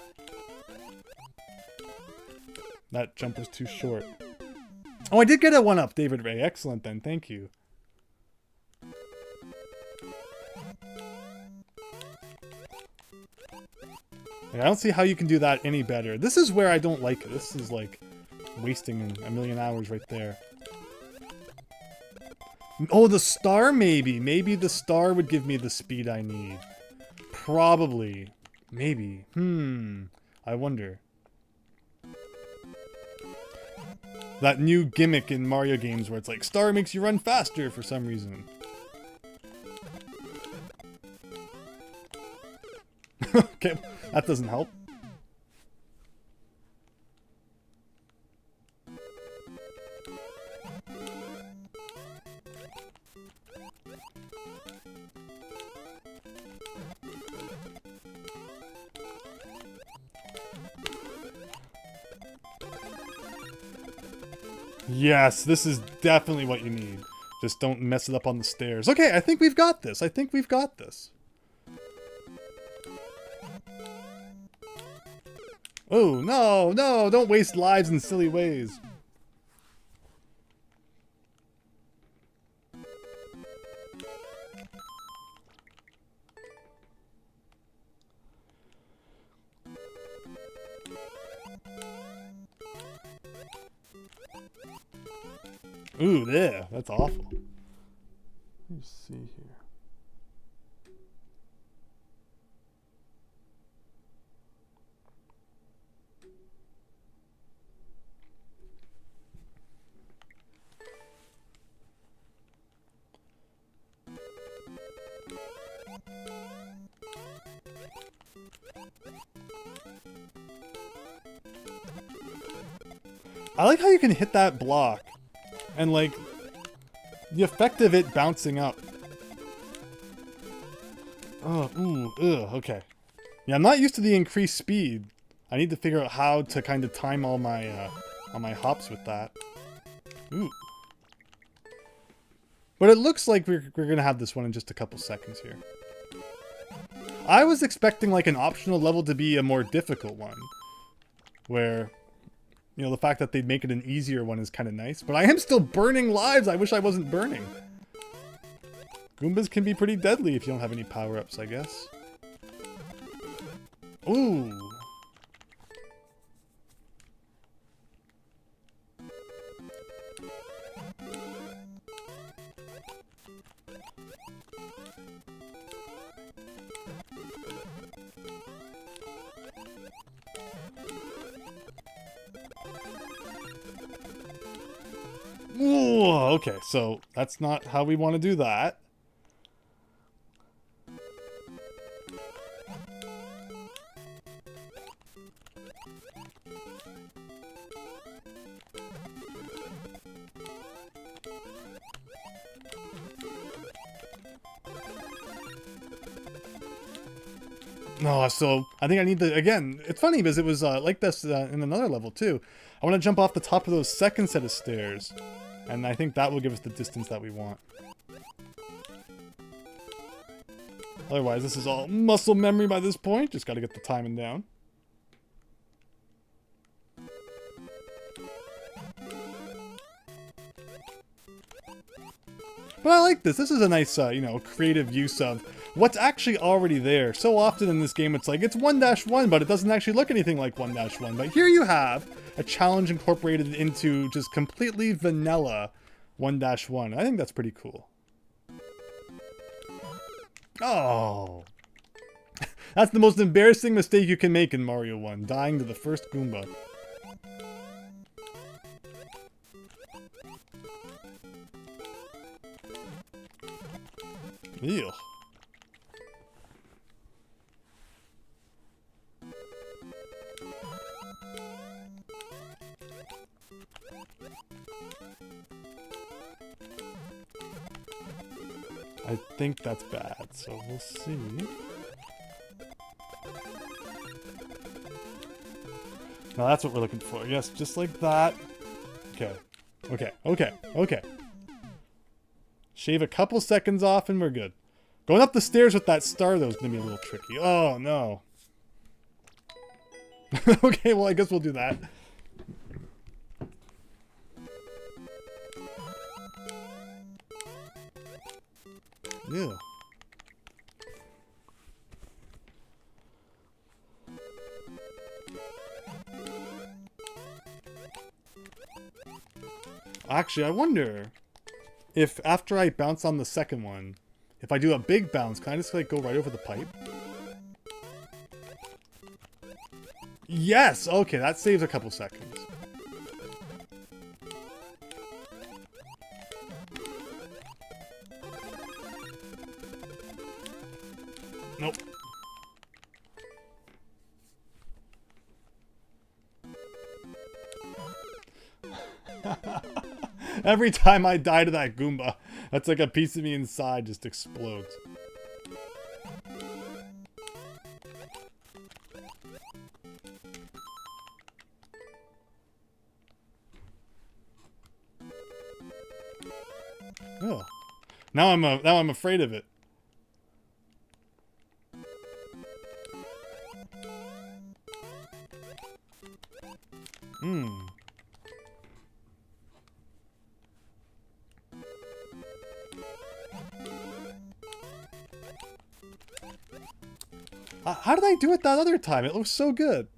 That jump was too short. Oh, I did get a 1-up, David Ray. Excellent then, thank you. I don't see how you can do that any better. This is where I don't like it. This is like wasting a million hours right there. Oh, the star maybe. Maybe the star would give me the speed I need. Probably. Maybe. I wonder. That new gimmick in Mario games where it's like, star makes you run faster for some reason. Okay, that doesn't help. Yes, this is definitely what you need. Just don't mess it up on the stairs. Okay, I think we've got this. I think we've got this. Oh, no, no, don't waste lives in silly ways. Ooh, there, that's awful. Let me see here. I like how you can hit that block and like the effect of it bouncing up. Oh, ooh, ugh, okay. Yeah, I'm not used to the increased speed. I need to figure out how to kind of time all my hops with that. Ooh. But it looks like we're gonna have this one in just a couple seconds here. I was expecting like an optional level to be a more difficult one, where, you know, the fact that they'd make it an easier one is kind of nice. But I am still burning lives. I wish I wasn't burning. Goombas can be pretty deadly if you don't have any power-ups, I guess. Ooh. Ooh, okay, so that's not how we want to do that. No, so I think I need to, again, it's funny because it was like this in another level too. I want to jump off the top of those second set of stairs. And I think that will give us the distance that we want. Otherwise, this is all muscle memory by this point. Just got to get the timing down. But I like this. This is a nice, you know, creative use of what's actually already there. So often in this game, it's like, it's 1-1, but it doesn't actually look anything like 1-1. But here you have a challenge incorporated into just completely vanilla 1-1. I think that's pretty cool. Oh. That's the most embarrassing mistake you can make in Mario 1, dying to the first Goomba. Ew. I think that's bad, so we'll see. Now that's what we're looking for. Yes, just like that. Okay. Okay. Okay. Okay. Shave a couple seconds off and we're good. Going up the stairs with that star, though, is going to be a little tricky. Oh, no. Okay, well, I guess we'll do that. Ew. Actually, I wonder if after I bounce on the second one, if I do a big bounce, can I just like go right over the pipe? Yes! Okay, that saves a couple seconds. Nope. Every time I die to that Goomba, that's like a piece of me inside just explodes. Oh. Now I'm afraid of it. How did I do it that other time? It looks so good.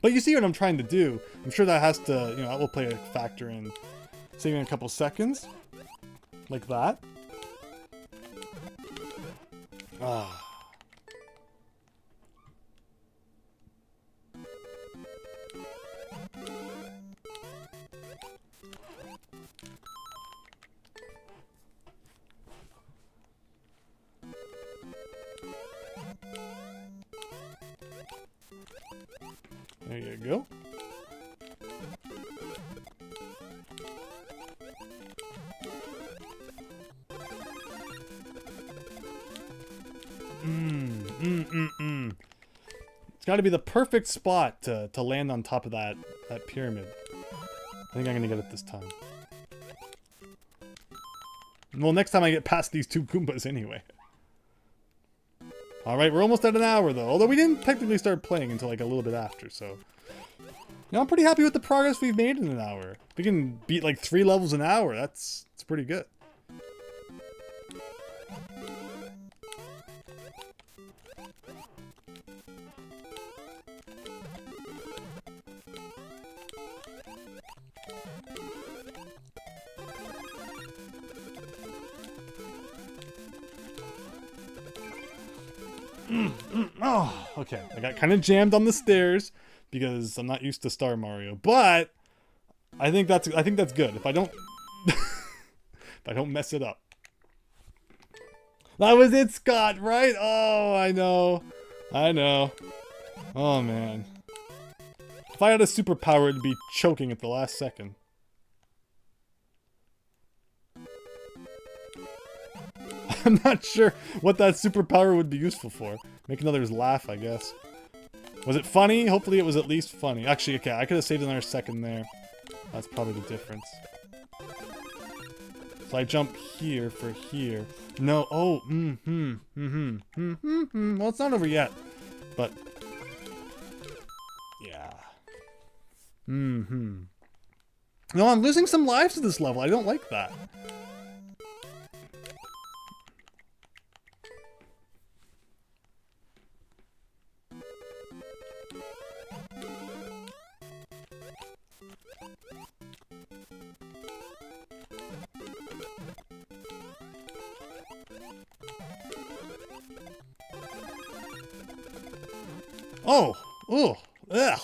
But you see what I'm trying to do. I'm sure that has to, you know, that will play a factor in saving a couple seconds. Like that. Ah. There you go. It's got to be the perfect spot to land on top of that pyramid. I think I'm gonna get it this time. Well, next time I get past these two Goombas anyway. Alright, we're almost at an hour though. Although we didn't technically start playing until like a little bit after, so... You know, I'm pretty happy with the progress we've made in an hour. If we can beat like 3 levels an hour, that's pretty good. Oh, okay. I got kind of jammed on the stairs because I'm not used to Star Mario, but I think that's good. If I don't If I don't mess it up. That was it, Scott, right? Oh, I know. I know. Oh, man. If I had a superpower, it'd be choking at the last second. I'm not sure what that superpower would be useful for. Making others laugh, I guess. Was it funny? Hopefully it was at least funny. Actually, okay, I could have saved another second there. That's probably the difference. So I jump here for here. No, oh, Well, it's not over yet. But, yeah. No, I'm losing some lives to this level. I don't like that. Oh, ugh.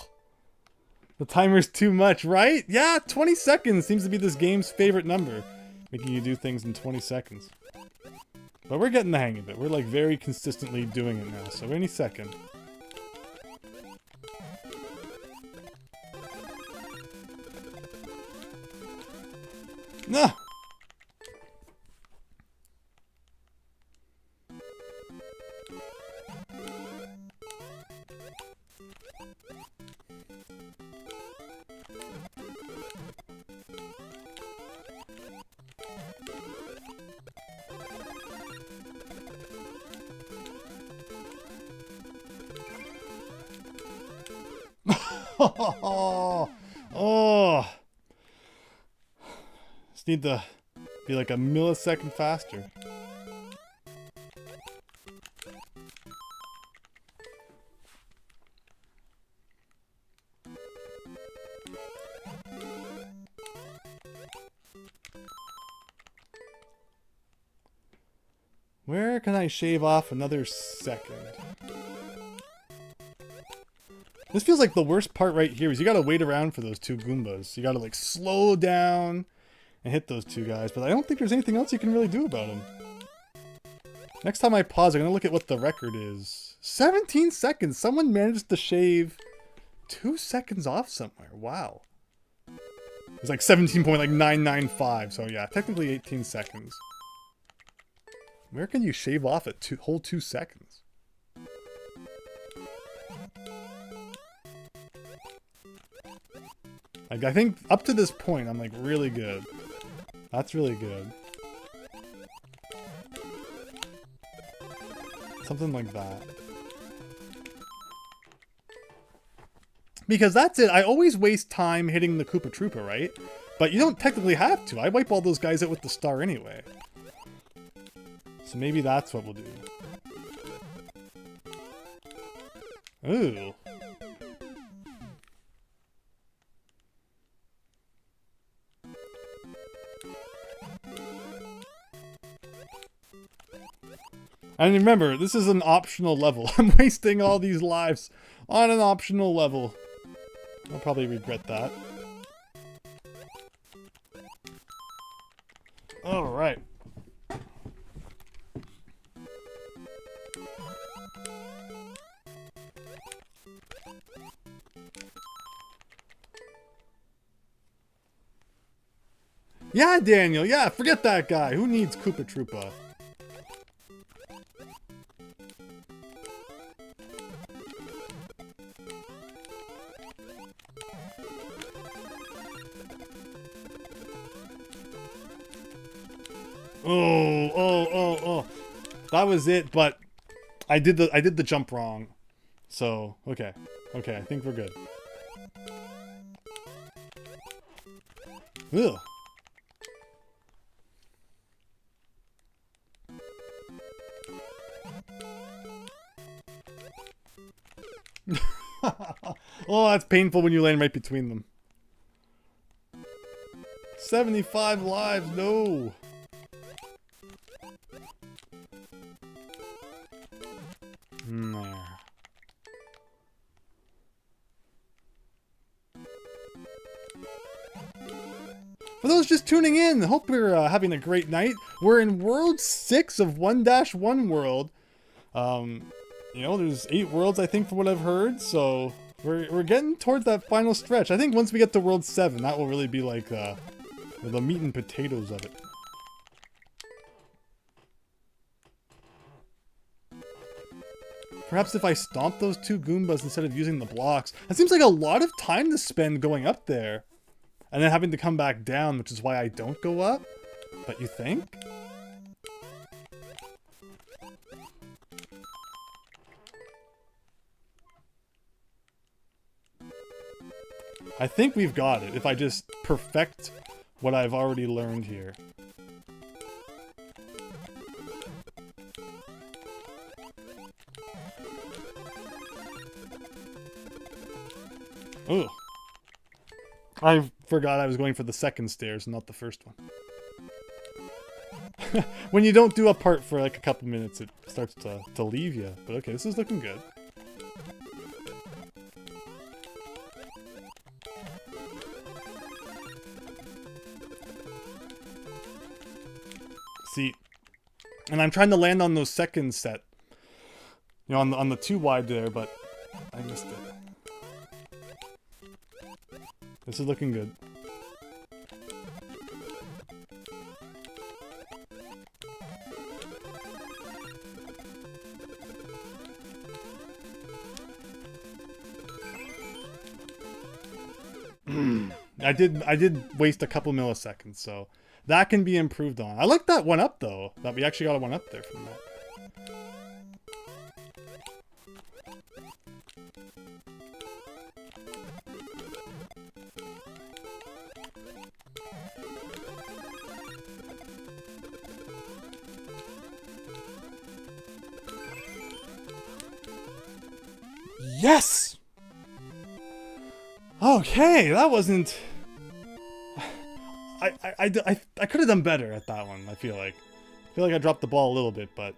The timer's too much, right? Yeah, 20 seconds seems to be this game's favorite number. Making you do things in 20 seconds. But we're getting the hang of it. We're like very consistently doing it now, so any second. No! Oh. Just need to be like a millisecond faster. Where can I shave off another second? This feels like the worst part right here is you gotta wait around for those two Goombas. You gotta like slow down and hit those two guys, but I don't think there's anything else you can really do about them. Next time I pause, I'm gonna look at what the record is. 17 seconds! Someone managed to shave 2 seconds off somewhere. Wow. It's like 17.995, so yeah, technically 18 seconds. Where can you shave off a whole 2 seconds? Like, I think up to this point, I'm like really good. That's really good. Something like that. Because that's it. I always waste time hitting the Koopa Troopa, right? But you don't technically have to. I wipe all those guys out with the star anyway. So maybe that's what we'll do. Ooh. And remember, this is an optional level. I'm wasting all these lives on an optional level. I'll probably regret that. Alright. Yeah, Daniel, yeah, forget that guy. Who needs Koopa Troopa? Oh. That was it, but I did the jump wrong. So, okay. Okay, I think we're good. Ugh. Oh, that's painful when you land right between them. 75 lives, no. For For those just tuning in, hope you're having a great night. We're in World 6 of 1-1 World. You know, there's 8 worlds, I think, from what I've heard, so we're getting towards that final stretch. I think once we get to World 7, that will really be like the meat and potatoes of it. Perhaps if I stomp those 2 Goombas instead of using the blocks. That seems like a lot of time to spend going up there. And then having to come back down, which is why I don't go up. But you think? I think we've got it, if I just perfect what I've already learned here. Ooh. I forgot I was going for the second stairs, not the first one. When you don't do a part for like a couple minutes, it starts to leave you. But okay, this is looking good. See, and I'm trying to land on those second set, you know, on the 2 wide there, but I missed it. This is looking good. I did waste a couple milliseconds, so that can be improved on. I like that one up though, that we actually got a one up there from that. Yes! Okay, that wasn't... I could have done better at that one, I feel like. I feel like I dropped the ball a little bit, but...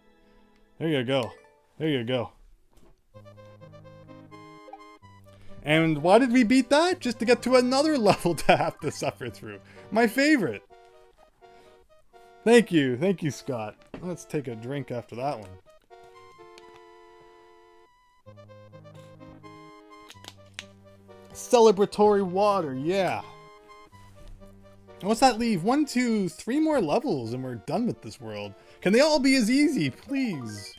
There you go. There you go. And why did we beat that? Just to get to another level to have to suffer through. My favorite. Thank you, Scott. Let's take a drink after that one. Celebratory water, yeah. What's that leave? 1, 2, 3 more levels and we're done with this world. Can they all be as easy, please?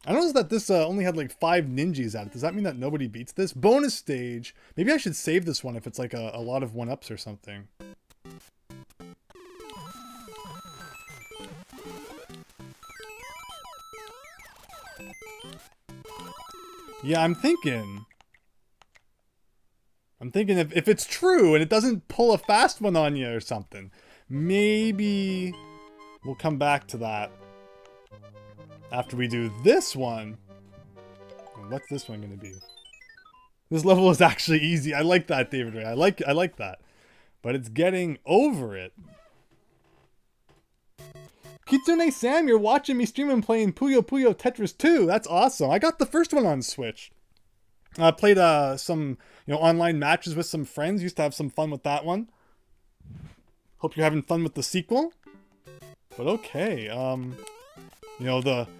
I noticed that this only had like 5 ninjas at it. Does that mean that nobody beats this? Bonus stage. Maybe I should save this one if it's like a lot of 1-ups or something. Yeah, I'm thinking if it's true and it doesn't pull a fast one on you or something, maybe we'll come back to that after we do this one. What's this one gonna be? This level is actually easy. I like that, David Ray. I like that. But it's getting over it. Kitsune Sam, you're watching me stream and playing Puyo Puyo Tetris 2. That's awesome. I got the first one on Switch. I played some online matches with some friends. Used to have some fun with that one. Hope you're having fun with the sequel. But okay,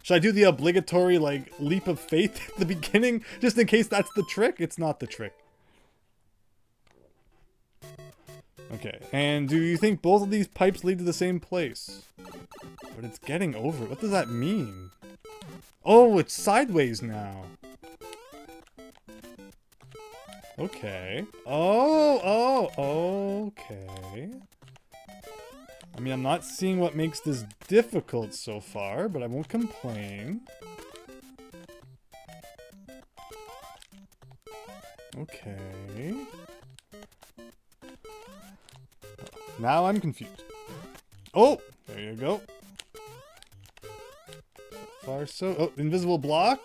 should I do the obligatory like leap of faith at the beginning just in case that's the trick? It's not the trick. Okay, and do you think both of these pipes lead to the same place? But it's getting over it. What does that mean? Oh, it's sideways now. Okay. Oh, okay. I mean, I'm not seeing what makes this difficult so far, but I won't complain. Okay. Now I'm confused. Oh, there you go. So far so... Oh, invisible block?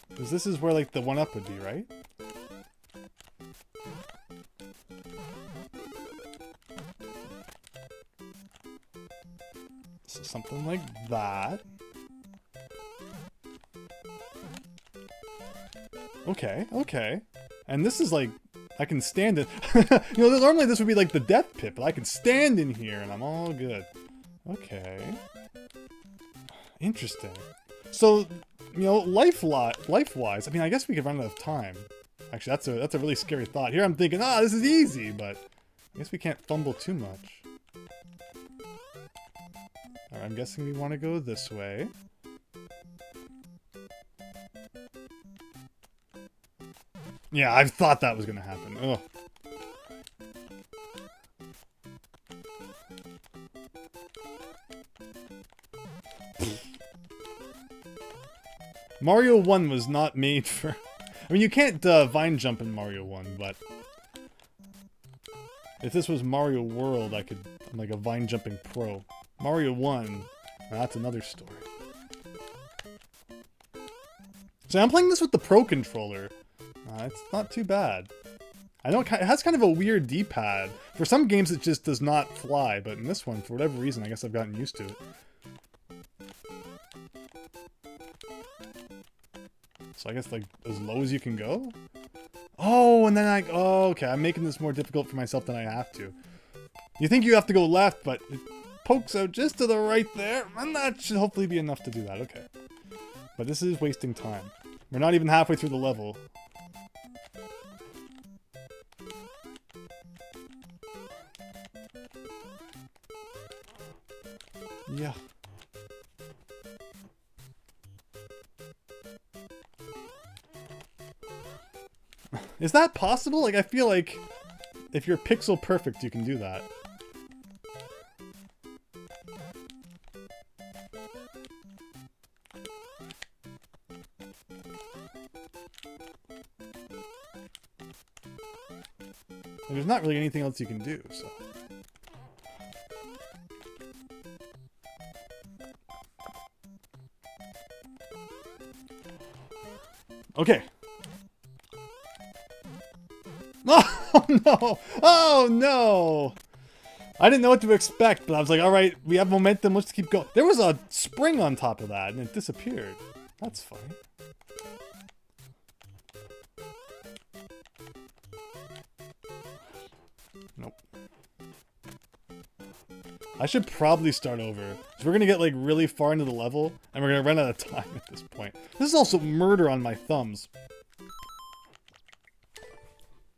Because this is where, like, the 1-up would be, right? So something like that. Okay, okay. And this is, like, I can stand it. You know, normally this would be like the death pit, but I can stand in here and I'm all good. Okay. Interesting. So, you know, life-wise, I mean, I guess we could run out of time. Actually, that's a really scary thought. Here I'm thinking, this is easy, but I guess we can't fumble too much. Alright, I'm guessing we want to go this way. Yeah, I thought that was going to happen. Ugh. Mario 1 was not made for... I mean, you can't vine jump in Mario 1, but... If this was Mario World, I'm like a vine jumping pro. Mario 1, that's another story. So I'm playing this with the Pro Controller. It's not too bad. I know it has kind of a weird D-pad. For some games it just does not fly, but in this one, for whatever reason, I guess I've gotten used to it. So I guess, like, as low as you can go? Oh, and then oh, okay, I'm making this more difficult for myself than I have to. You think you have to go left, but it pokes out just to the right there, and that should hopefully be enough to do that, okay. But this is wasting time. We're not even halfway through the level. Yeah. Is that possible? Like, I feel like if you're pixel perfect, you can do that. And there's not really anything else you can do, so... Okay. Oh no! Oh no! I didn't know what to expect, but I was like, alright, we have momentum, let's keep going. There was a spring on top of that, and it disappeared. That's funny. Nope. I should probably start over. So we're gonna get like really far into the level, and we're gonna run out of time at this point. This is also murder on my thumbs.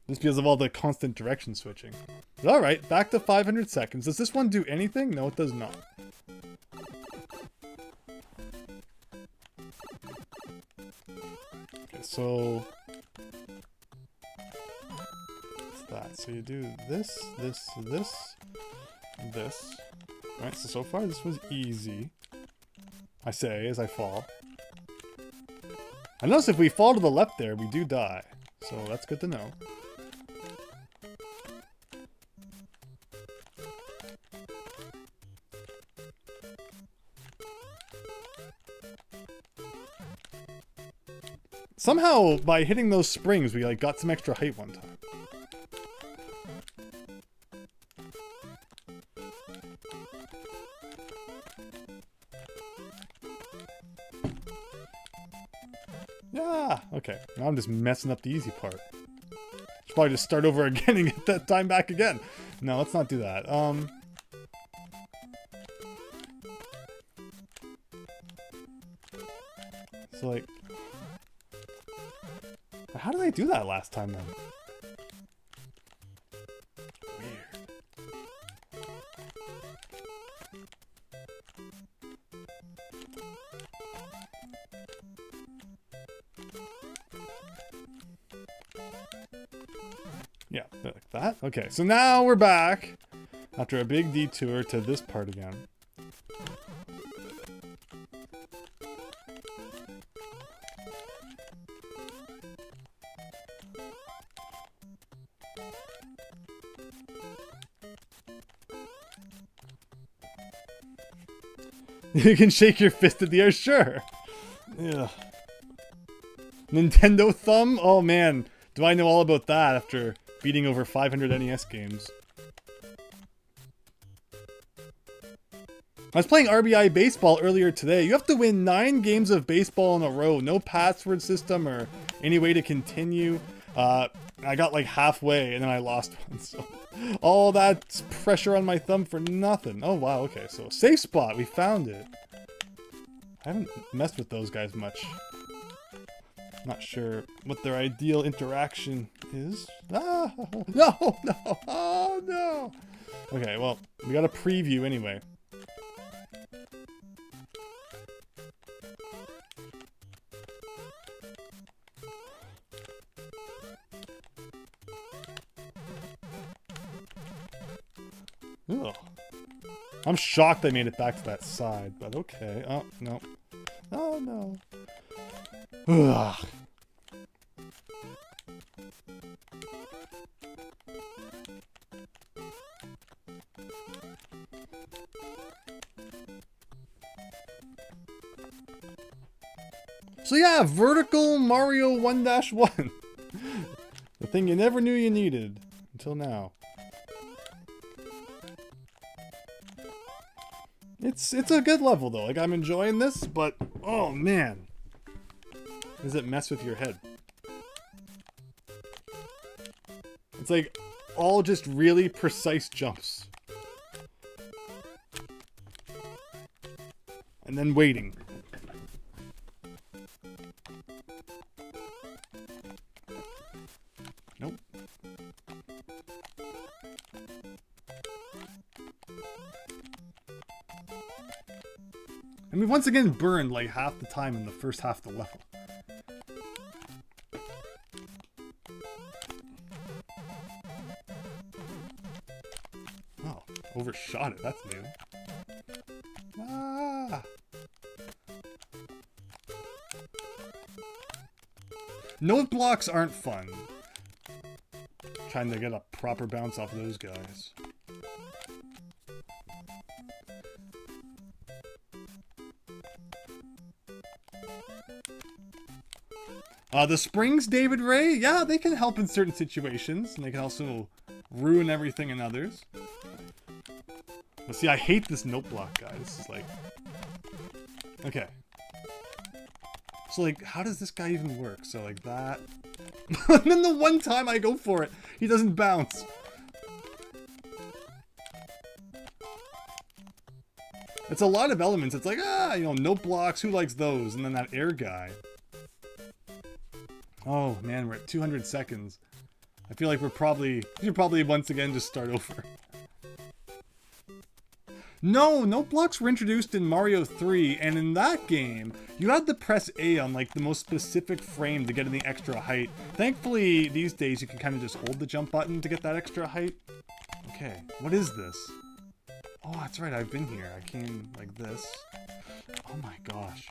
Just because of all the constant direction switching. But alright, back to 500 seconds. Does this one do anything? No, it does not. Okay, so... what's that? So you do this, this, this, this. Alright, so far this was easy. I say, as I fall. I notice if we fall to the left there, we do die. So that's good to know. Somehow, by hitting those springs, we like got some extra height one time. Yeah, okay. Now I'm just messing up the easy part. Should probably just start over again and get that time back again. No, let's not do that. So like... how did I do that last time then? Weird. Yeah, like that. Okay, so now we're back after a big detour to this part again. You can shake your fist at the air, sure. Ugh. Nintendo thumb? Oh man, do I know all about that after beating over 500 NES games. I was playing RBI Baseball earlier today. You have to win 9 games of baseball in a row. No password system or any way to continue. I got like halfway and then I lost one, so all that pressure on my thumb for nothing. Oh wow, okay, so safe spot, we found it. I haven't messed with those guys much. Not sure what their ideal interaction is. Ah, no, no, oh no. Okay, well, we got a preview anyway. Ugh. I'm shocked I made it back to that side, but okay. Oh, no. Oh, no. Ugh. So yeah, vertical Mario 1-1. The thing you never knew you needed until now. It's a good level though. Like, I'm enjoying this, but oh man, does it mess with your head? It's like all just really precise jumps. And then waiting. Nope. And we once again burned like half the time in the first half of the level. Oh, overshot it, that's new. Ah! Note blocks aren't fun. Trying to get a proper bounce off those guys. The springs, David Ray, yeah, they can help in certain situations, and they can also ruin everything in others. But see, I hate this note block guy. This is like... Okay. So, like, how does this guy even work? So, like, that... And then the one time I go for it, he doesn't bounce. It's a lot of elements. It's like, you know, note blocks, who likes those? And then that air guy. Oh man, we're at 200 seconds. I feel like we should probably once again just start over. No, note blocks were introduced in Mario 3, and in that game, you had to press A on like the most specific frame to get any extra height. Thankfully, these days you can kind of just hold the jump button to get that extra height. Okay, what is this? Oh, that's right, I've been here. I came like this. Oh my gosh.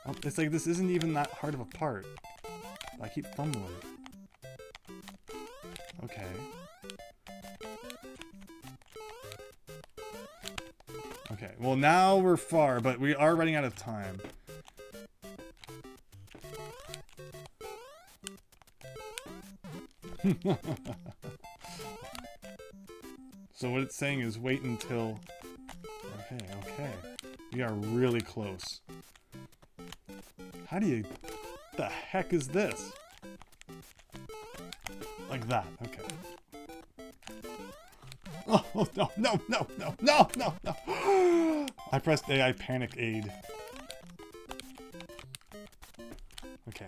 Oh, it's like this isn't even that hard of a part. I keep fumbling. Okay. Okay, well now we're far, but we are running out of time. So what it's saying is wait until... Okay, okay. We are really close. How do you... What the heck is this? Like that, okay. Oh, no, no, no, no, no, no, no! I pressed A, I panic aid. Okay.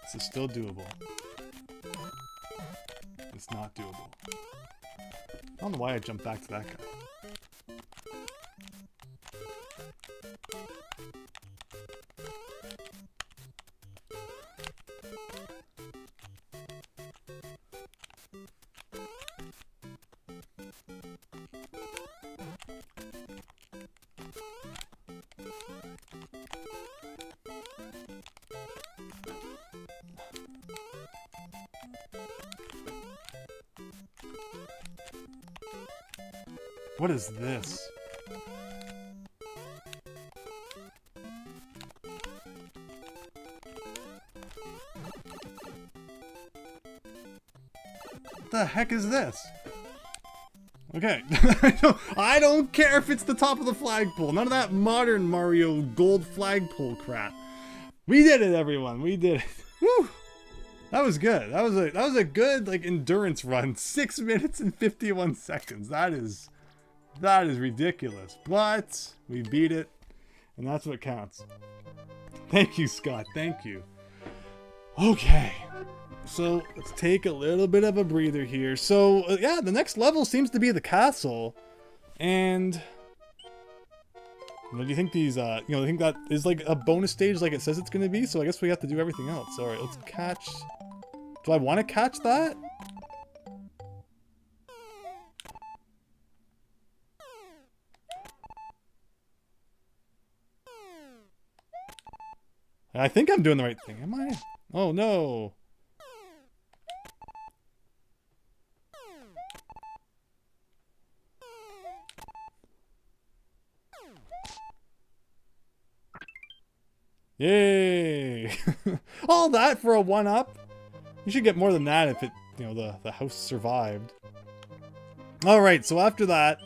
This is still doable. It's not doable. I don't know why I jumped back to that guy. What is this? What the heck is this? Okay, I don't care if it's the top of the flagpole. None of that modern Mario gold flagpole crap. We did it, everyone. We did it. Woo! That was good. That was a good like endurance run. 6 minutes and 51 seconds. That is ridiculous. But we beat it, and that's what counts. Thank you, Scott. Thank you. Okay. So let's take a little bit of a breather here. So yeah, the next level seems to be the castle, and do you think these I think that is like a bonus stage like it says it's gonna be? So I guess we have to do everything else. All right, let's catch. Do I want to catch that? I think I'm doing the right thing. Am I? Oh no. Yay! All that for a 1-up? You should get more than that if it, the house survived. Alright, so after that,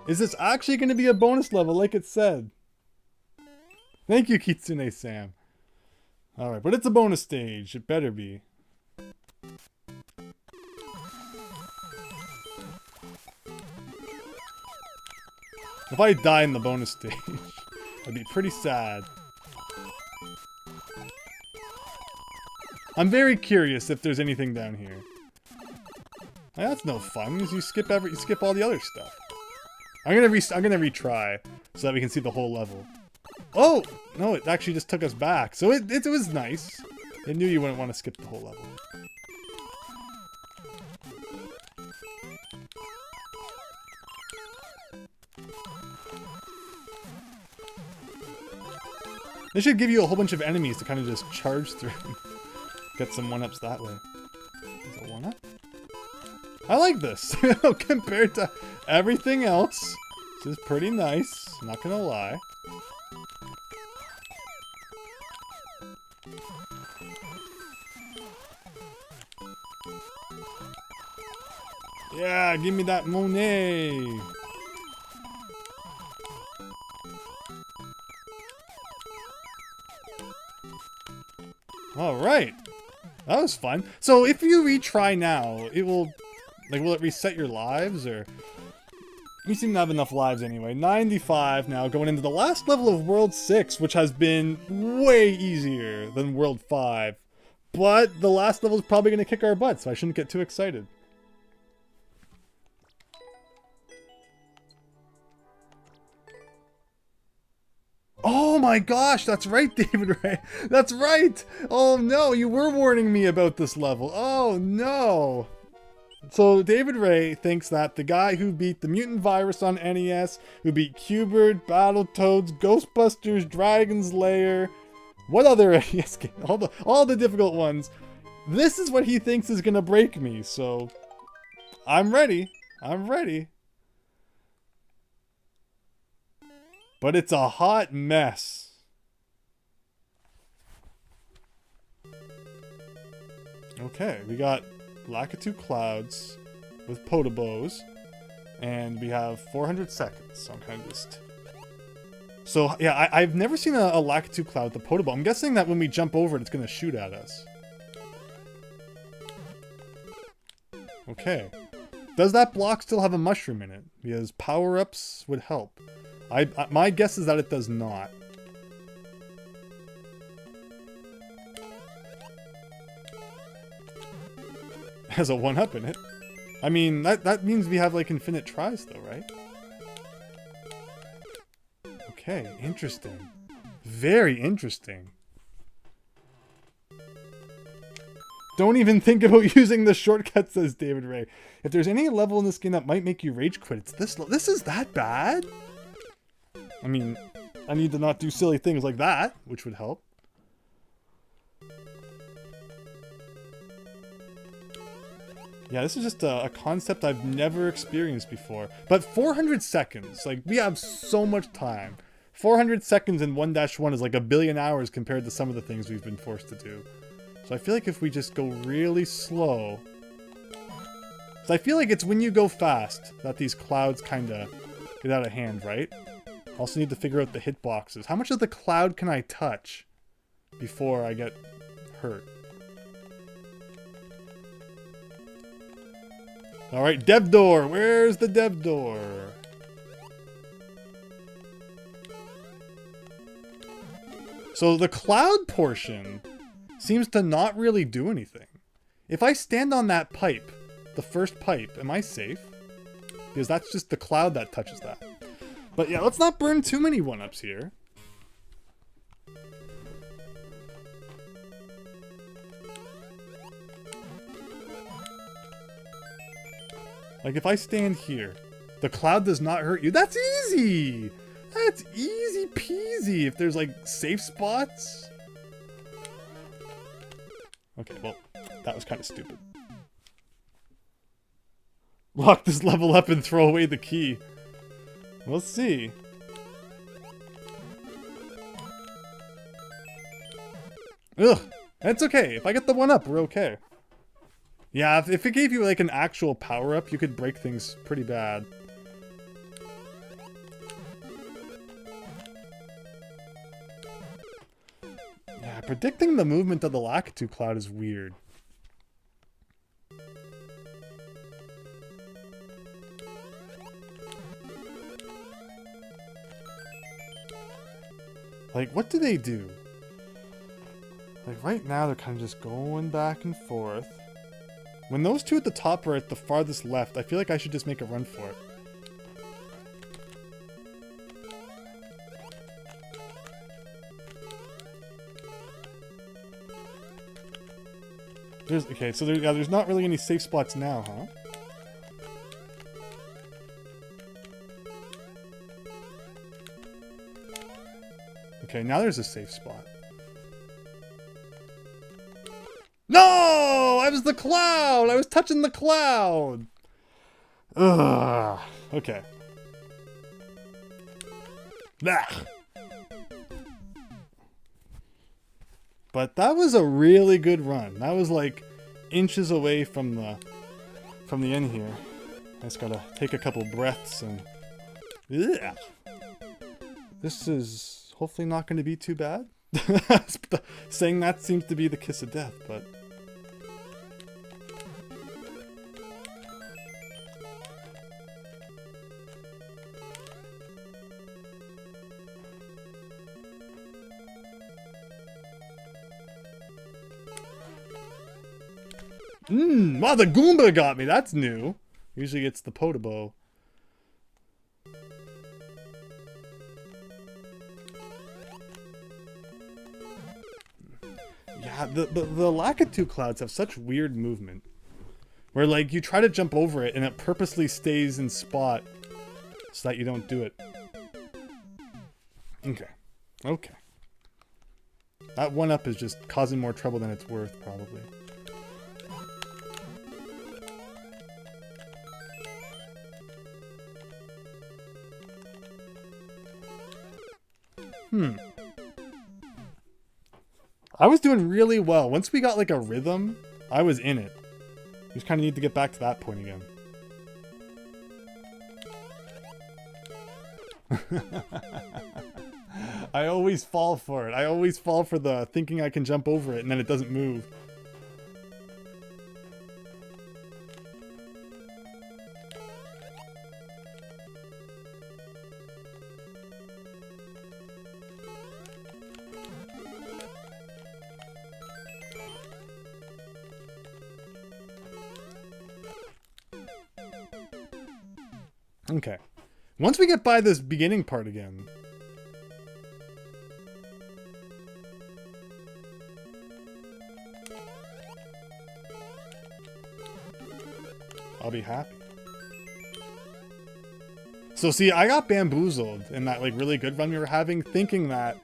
is this actually going to be a bonus level like it said? Thank you, Kitsune Sam. Alright, but it's a bonus stage. It better be. If I die in the bonus stage, I'd be pretty sad. I'm very curious if there's anything down here. That's no fun, because you skip all the other stuff. I'm gonna retry so that we can see the whole level. Oh no, it actually just took us back, so it was nice. It knew you wouldn't want to skip the whole level. They should give you a whole bunch of enemies to kind of just charge through. Get some 1-ups that way. Is it 1-up? I like this. Compared to everything else, this is pretty nice. I'm not gonna lie. Yeah, give me that Monet. All right. That was fun. So if you retry now, it will, will it reset your lives, or? You seem to have enough lives anyway. 95 now, going into the last level of World 6, which has been way easier than World 5. But the last level is probably going to kick our butt, so I shouldn't get too excited. Oh my gosh, that's right, David Ray. That's right. Oh no, you were warning me about this level. Oh no. So David Ray thinks that the guy who beat the mutant virus on NES, who beat Q*bert, Battletoads, Ghostbusters, Dragon's Lair, what other NES game? All the difficult ones. This is what he thinks is gonna break me, so I'm ready. I'm ready. But it's a hot mess. Okay, we got Lakitu Clouds with Potobos, and we have 400 seconds, so I'm kind of just... So, yeah, I've never seen a Lakitu Cloud with a Podobo. I'm guessing that when we jump over it, it's going to shoot at us. Okay. Does that block still have a mushroom in it? Because power-ups would help. My guess is that it does not. It has a 1-up in it. I mean, that means we have like infinite tries though, right? Okay, interesting. Very interesting. Don't even think about using the shortcut, says David Ray. If there's any level in this game that might make you rage quit, it's this. This is that bad? I mean, I need to not do silly things like that, which would help. Yeah, this is just a concept I've never experienced before. But 400 seconds, like, we have so much time. 400 seconds in 1-1 is like a billion hours compared to some of the things we've been forced to do. So I feel like if we just go really slow... So I feel like it's when you go fast that these clouds kind of get out of hand, right? Also need to figure out the hitboxes. How much of the cloud can I touch before I get hurt? Alright, dev door. Where's the dev door? So the cloud portion seems to not really do anything. If I stand on that pipe, the first pipe, am I safe? Because that's just the cloud that touches that. But yeah, let's not burn too many one-ups here. Like if I stand here, the cloud does not hurt you. That's easy! That's easy peasy if there's like safe spots. Okay, well, that was kind of stupid. Lock this level up and throw away the key. We'll see. Ugh, that's okay. If I get the one up, we're okay. Yeah, if it gave you like an actual power-up, you could break things pretty bad. Yeah, predicting the movement of the Lakitu cloud is weird. Like, what do they do? Like, right now they're kind of just going back and forth. When those two at the top are at the farthest left, I feel like I should just make a run for it. Okay, so there's not really any safe spots now, huh? Okay, now there's a safe spot. No! I was the cloud! I was touching the cloud! Ugh. Okay. Bah. But that was a really good run. That was like inches away from the end here. I just gotta take a couple breaths and... Ugh. This is hopefully not going to be too bad. Saying that seems to be the kiss of death, but... Wow, the Goomba got me. That's new. Usually it's the Podobo. Yeah, the Lakitu clouds have such weird movement. Where, like, you try to jump over it and it purposely stays in spot so that you don't do it. Okay. Okay. That one-up is just causing more trouble than it's worth, probably. I was doing really well. Once we got like a rhythm, I was in it. We just kind of need to get back to that point again. I always fall for it. I always fall for the thinking I can jump over it and then it doesn't move. Okay. Once we get by this beginning part again... I'll be happy. So see, I got bamboozled in that like really good run we were having, thinking that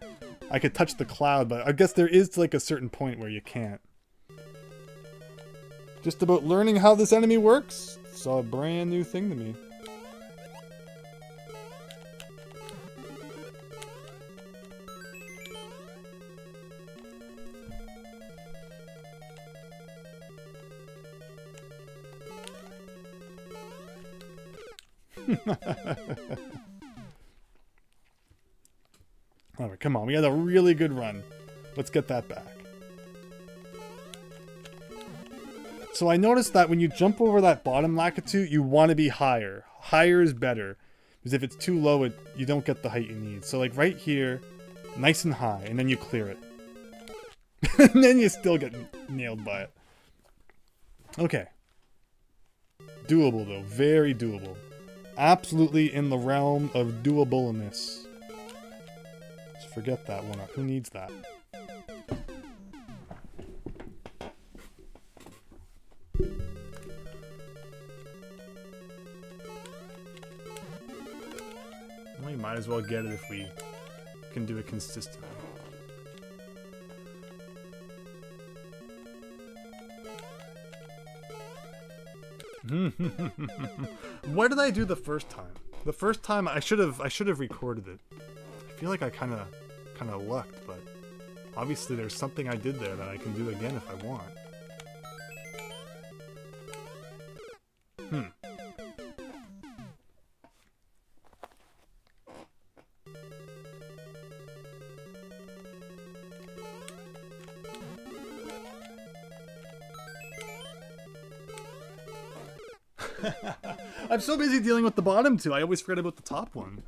I could touch the cloud, but I guess there is like a certain point where you can't. Just about learning how this enemy works, it's a brand new thing to me. Alright, come on. We had a really good run. Let's get that back. So I noticed that when you jump over that bottom Lakitu, you want to be higher. Higher is better. Because if it's too low, you don't get the height you need. So like right here, nice and high, and then you clear it. And then you still get nailed by it. Okay. Doable though, very doable. Absolutely in the realm of doableness. Just forget that one. Who needs that? We might as well get it if we can do it consistently. What did I do the first time? The first time I should have recorded it. I feel like I kind of lucked, but obviously there's something I did there that I can do again if I want. I'm so busy dealing with the bottom two, I always forget about the top one.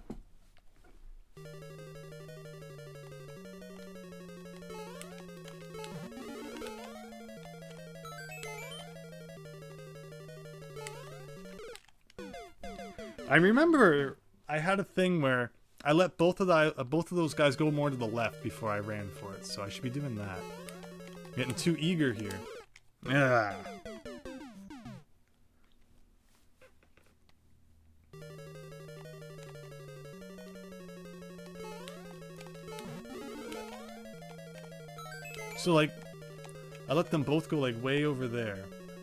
I remember I had a thing where I let both of those guys go more to the left before I ran for it, so I should be doing that. I'm getting too eager here. Yeah. So like, I let them both go like way over there,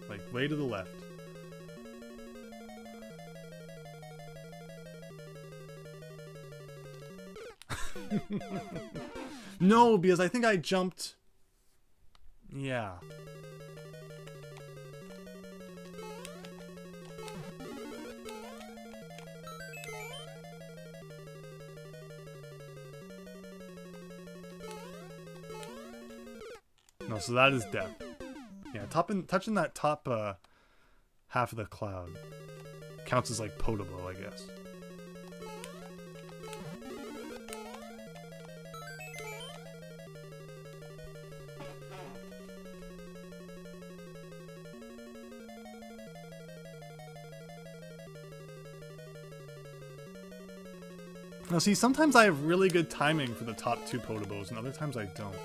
like way to the left. No, because I think I jumped. Yeah. No, so that is death. Yeah, touching that top half of the cloud counts as like potable, I guess. Now see, sometimes I have really good timing for the top two potobos, and other times I don't.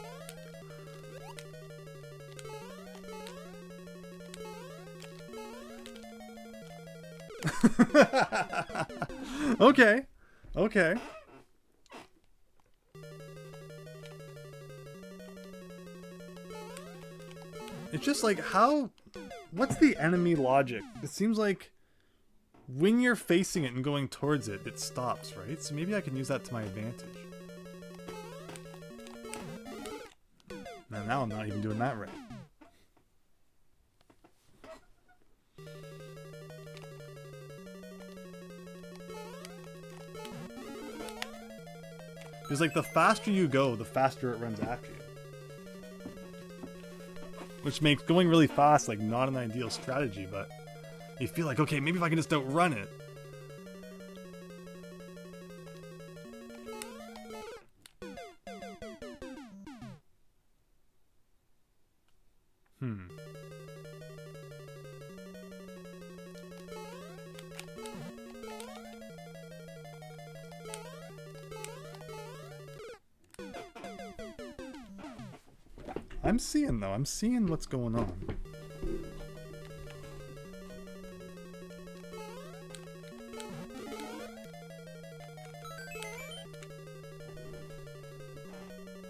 Okay. Okay. It's just like, how... What's the enemy logic? It seems like when you're facing it and going towards it, it stops, right? So maybe I can use that to my advantage. Now I'm not even doing that right. Because like the faster you go, the faster it runs after you. Which makes going really fast like not an ideal strategy, but you feel like, okay, maybe if I can just outrun it. I'm seeing what's going on.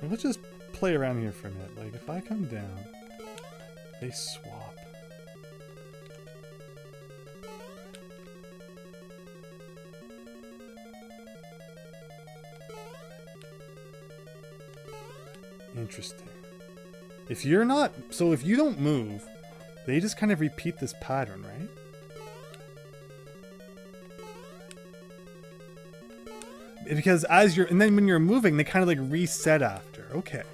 Let's just play around here for a minute. Like, if I come down, they swap. Interesting. If you're not... So if you don't move, they just kind of repeat this pattern, right? Because as you're... And then when you're moving, they kind of like reset after. Okay.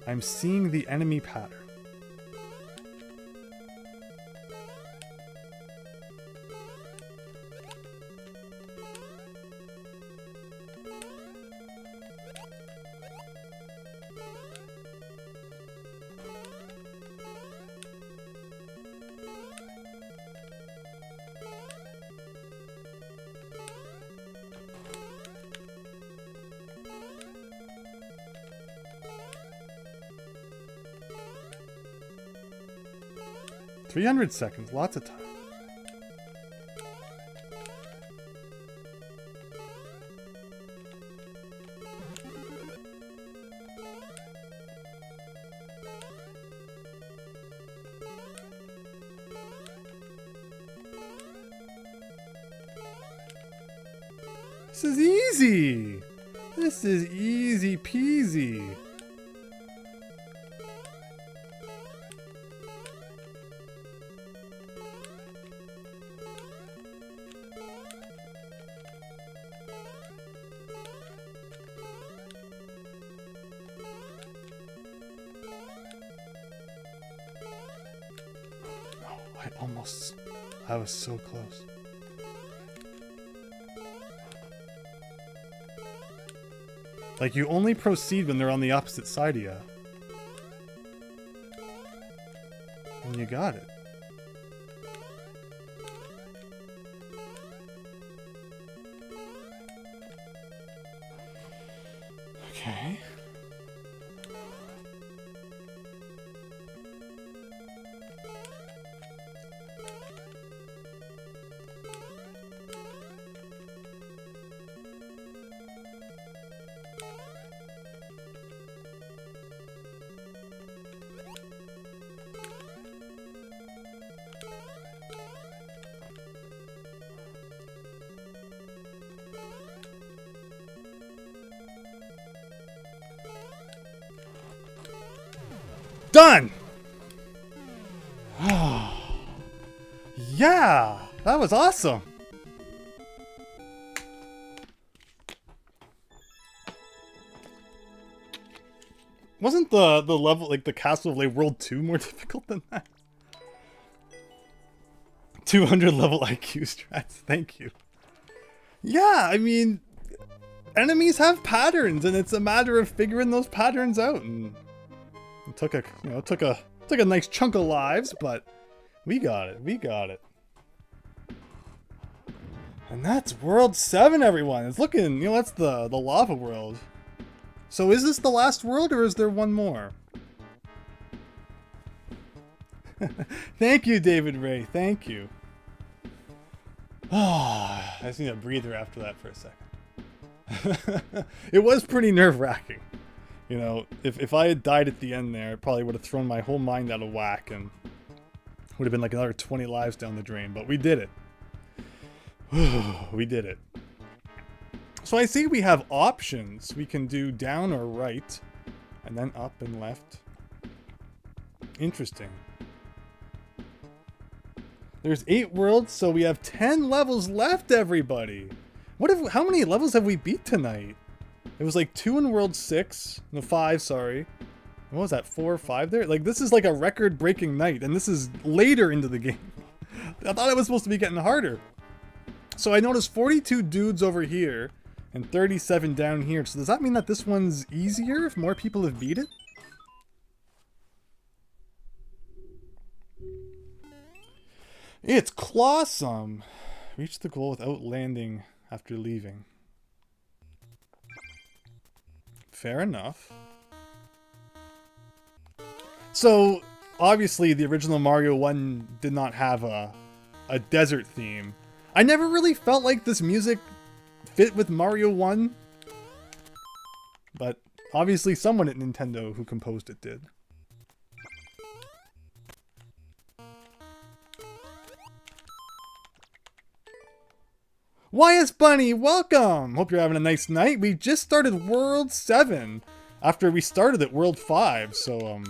I'm seeing the enemy pattern. 300 seconds, lots of time. This is easy. This is easy peasy. I was so close. Like, you only proceed when they're on the opposite side of you. And you got it. Okay. Done! Yeah! That was awesome! Wasn't the level, like the Castle of Lay World 2 more difficult than that? 200 level IQ strats, thank you. Yeah, I mean, enemies have patterns, and it's a matter of figuring those patterns out. And it took a, you know, took a nice chunk of lives, but we got it. We got it. And that's World 7, everyone. It's looking, you know, that's the lava world. So is this the last world, or is there one more? Thank you, David Ray. Thank you. I just need a breather after that for a second. It was pretty nerve-wracking. You know, if I had died at the end there, it probably would have thrown my whole mind out of whack and would have been like another 20 lives down the drain. But we did it. We did it. So I see we have options. We can do down or right, and then up and left. Interesting. There's 8 worlds, so we have 10 levels left, everybody. How many levels have we beat tonight? It was like 2 in World 6. No, 5, sorry. What was that, 4 or 5 there? Like, this is like a record-breaking night, and this is later into the game. I thought it was supposed to be getting harder. So I noticed 42 dudes over here, and 37 down here. So does that mean that this one's easier if more people have beat it? It's clawsome. Reach the goal without landing after leaving. Fair enough. So, obviously the original Mario 1 did not have a desert theme. I never really felt like this music fit with Mario 1. But obviously someone at Nintendo who composed it did. YS Bunny, welcome! Hope you're having a nice night. We just started World 7 after we started at World 5, so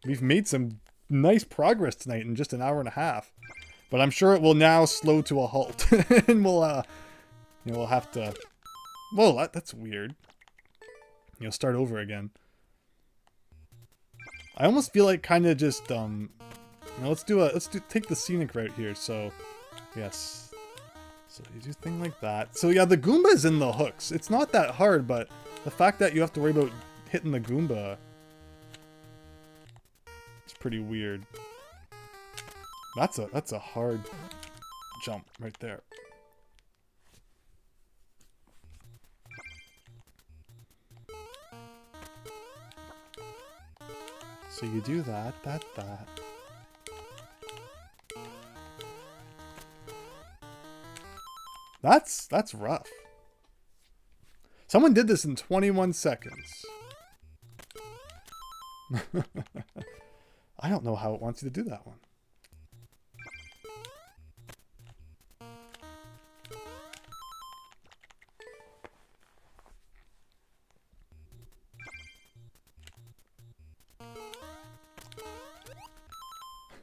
we've made some nice progress tonight in just an hour and a half. But I'm sure it will now slow to a halt, and we'll we'll have to. Whoa, that's weird. You know, start over again. I almost feel like kind of just you know, let's take the scenic route here. So, yes. So you do things like that. So yeah, the Goomba's in the hooks. It's not that hard, but the fact that you have to worry about hitting the Goomba, it's pretty weird. That's a hard jump right there. So you do that. That's rough. Someone did this in 21 seconds. I don't know how it wants you to do that one.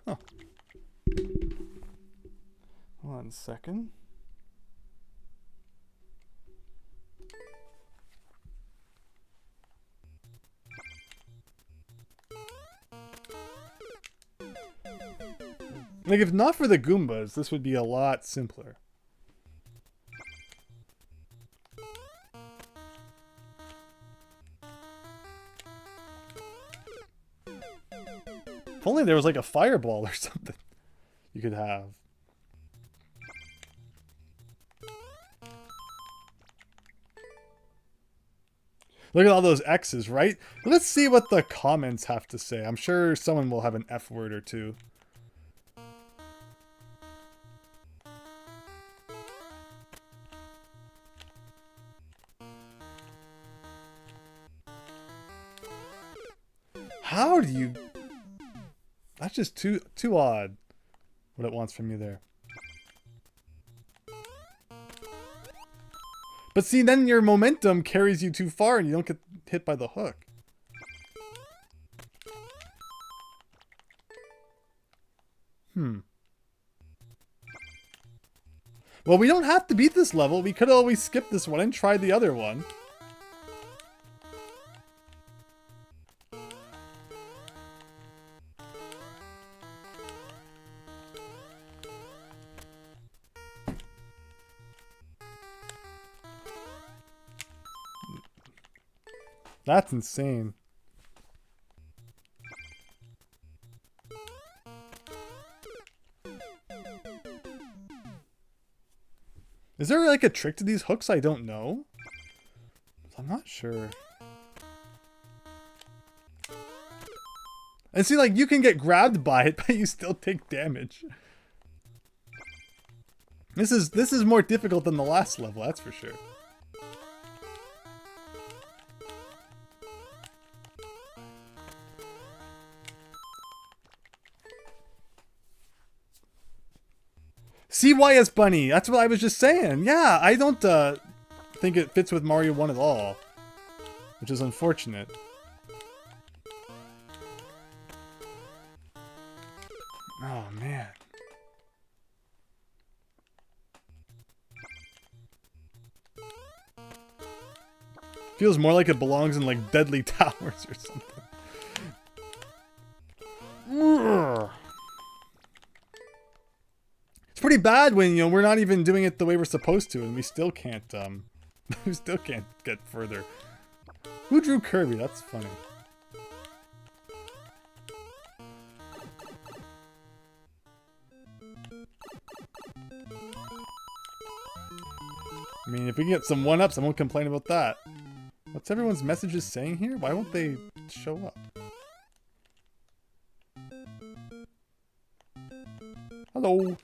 Huh. 1 second. Like, if not for the Goombas, this would be a lot simpler. If only there was like a fireball or something you could have. Look at all those X's, right? Let's see what the comments have to say. I'm sure someone will have an F word or two. How do you... That's just too odd, what it wants from you there. But see, then your momentum carries you too far and you don't get hit by the hook. Well, we don't have to beat this level. We could always skip this one and try the other one. That's insane. Is there like a trick to these hooks I don't know? I'm not sure. And see, like, you can get grabbed by it, but you still take damage. This is more difficult than the last level, that's for sure. CYS Bunny, that's what I was just saying. Yeah, I don't think it fits with Mario 1 at all, which is unfortunate. Oh, man. Feels more like it belongs in, like, Deadly Towers or something. It's pretty bad when, you know, we're not even doing it the way we're supposed to, and we still can't, we still can't get further. Who drew Kirby? That's funny. I mean, if we can get some 1-ups, I won't complain about that. What's everyone's messages saying here? Why won't they show up? Hello.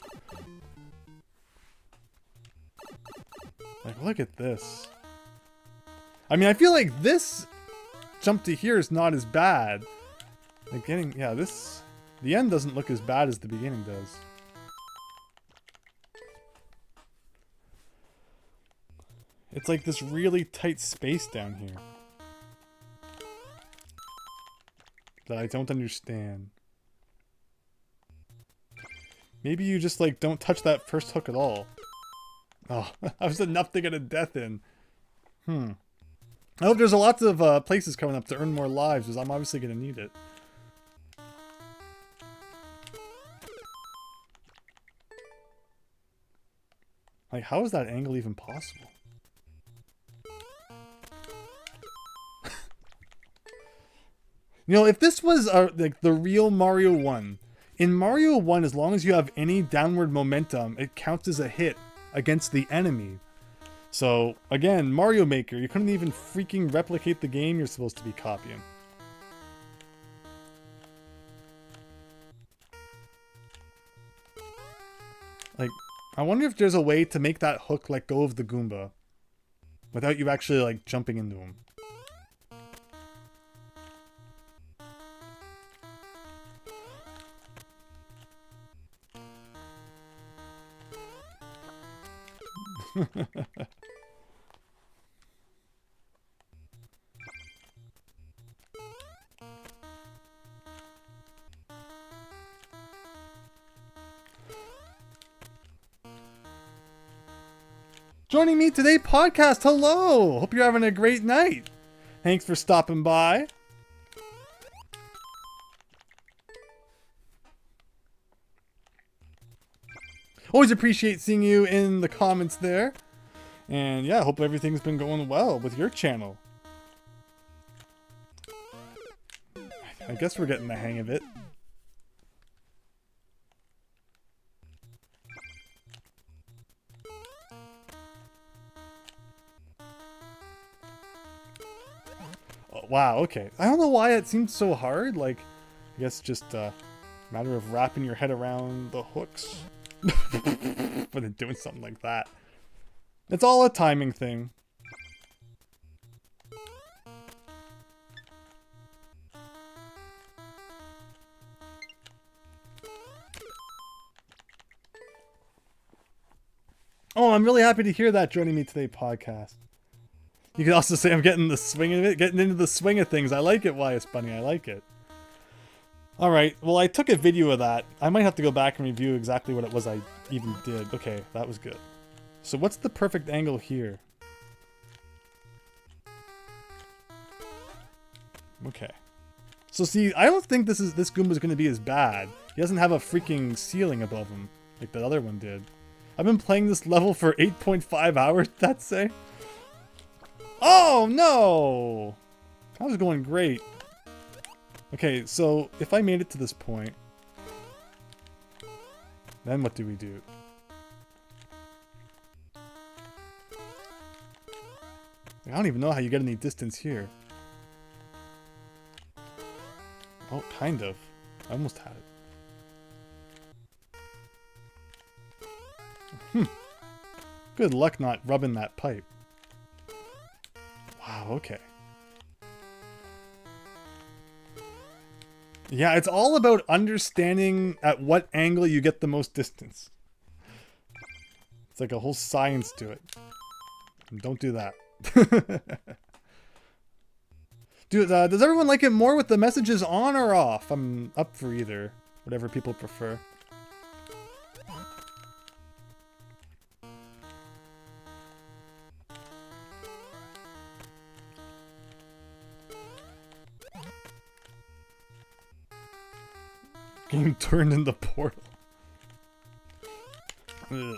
Like, look at this. I mean, I feel like this jump to here is not as bad. Like getting, yeah, this, the end doesn't look as bad as the beginning does. It's like this really tight space down here that I don't understand. Maybe you just, like, don't touch that first hook at all. Oh, that was enough to get a death in. I hope there's a lot of places coming up to earn more lives, because I'm obviously going to need it. Like, how is that angle even possible? You know, if this was like the real Mario 1, in Mario 1, as long as you have any downward momentum, it counts as a hit against the enemy. So, again, Mario Maker, you couldn't even freaking replicate the game you're supposed to be copying. Like, I wonder if there's a way to make that hook let go of the Goomba without you actually, like, jumping into him. Joining me today, podcast. Hello. Hope you're having a great night. Thanks for stopping by. Always appreciate seeing you in the comments there. And yeah, hope everything's been going well with your channel. I guess we're getting the hang of it. Oh, wow, okay. I don't know why it seems so hard. Like, I guess just a matter of wrapping your head around the hooks. When they're doing something like that. It's all a timing thing. Oh, I'm really happy to hear that joining me today, podcast. You could also say I'm getting the swing of it, getting into the swing of things. I like it, YS Bunny. I like it. Alright, well, I took a video of that. I might have to go back and review exactly what it was I even did. Okay, that was good. So what's the perfect angle here? Okay. So see, I don't think this Goomba's going to be as bad. He doesn't have a freaking ceiling above him like that other one did. I've been playing this level for 8.5 hours, did that say? Oh, no! That was going great. Okay, so if I made it to this point, then what do we do? I don't even know how you get any distance here. Oh, kind of. I almost had it. Good luck not rubbing that pipe. Wow, okay. Yeah, it's all about understanding at what angle you get the most distance. It's like a whole science to it. Don't do that. Dude, does everyone like it more with the messages on or off? I'm up for either. Whatever people prefer. Game turned into Portal. Ugh.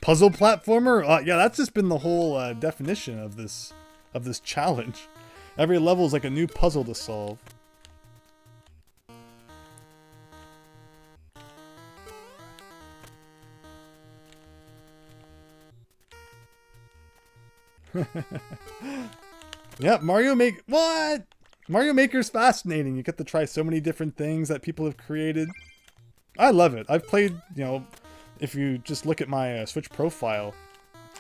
Puzzle platformer? Yeah, that's just been the whole definition of this challenge. Every level is like a new puzzle to solve. Yeah, what? Mario Maker's fascinating. You get to try so many different things that people have created. I love it. I've played, you know, if you just look at my Switch profile,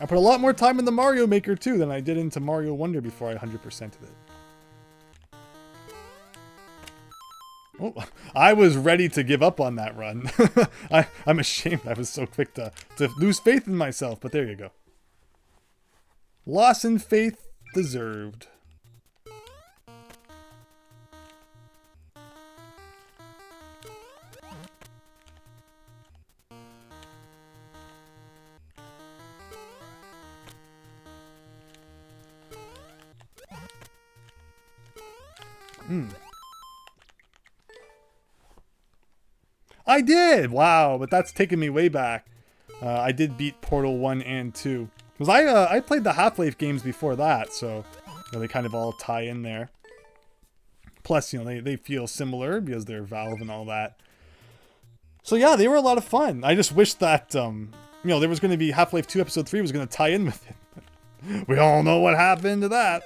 I put a lot more time in the Mario Maker 2 than I did into Mario Wonder before I 100%'d it. Oh, I was ready to give up on that run. I'm ashamed I was so quick to lose faith in myself, but there you go. Loss in faith deserved. I did! Wow, but that's taken me way back. I did beat Portal 1 and 2. Because I played the Half-Life games before that, so you know, they kind of all tie in there. Plus, you know, they feel similar because they're Valve and all that. So yeah, they were a lot of fun. I just wish that, you know, there was going to be Half-Life 2 Episode 3 was going to tie in with it. We all know what happened to that.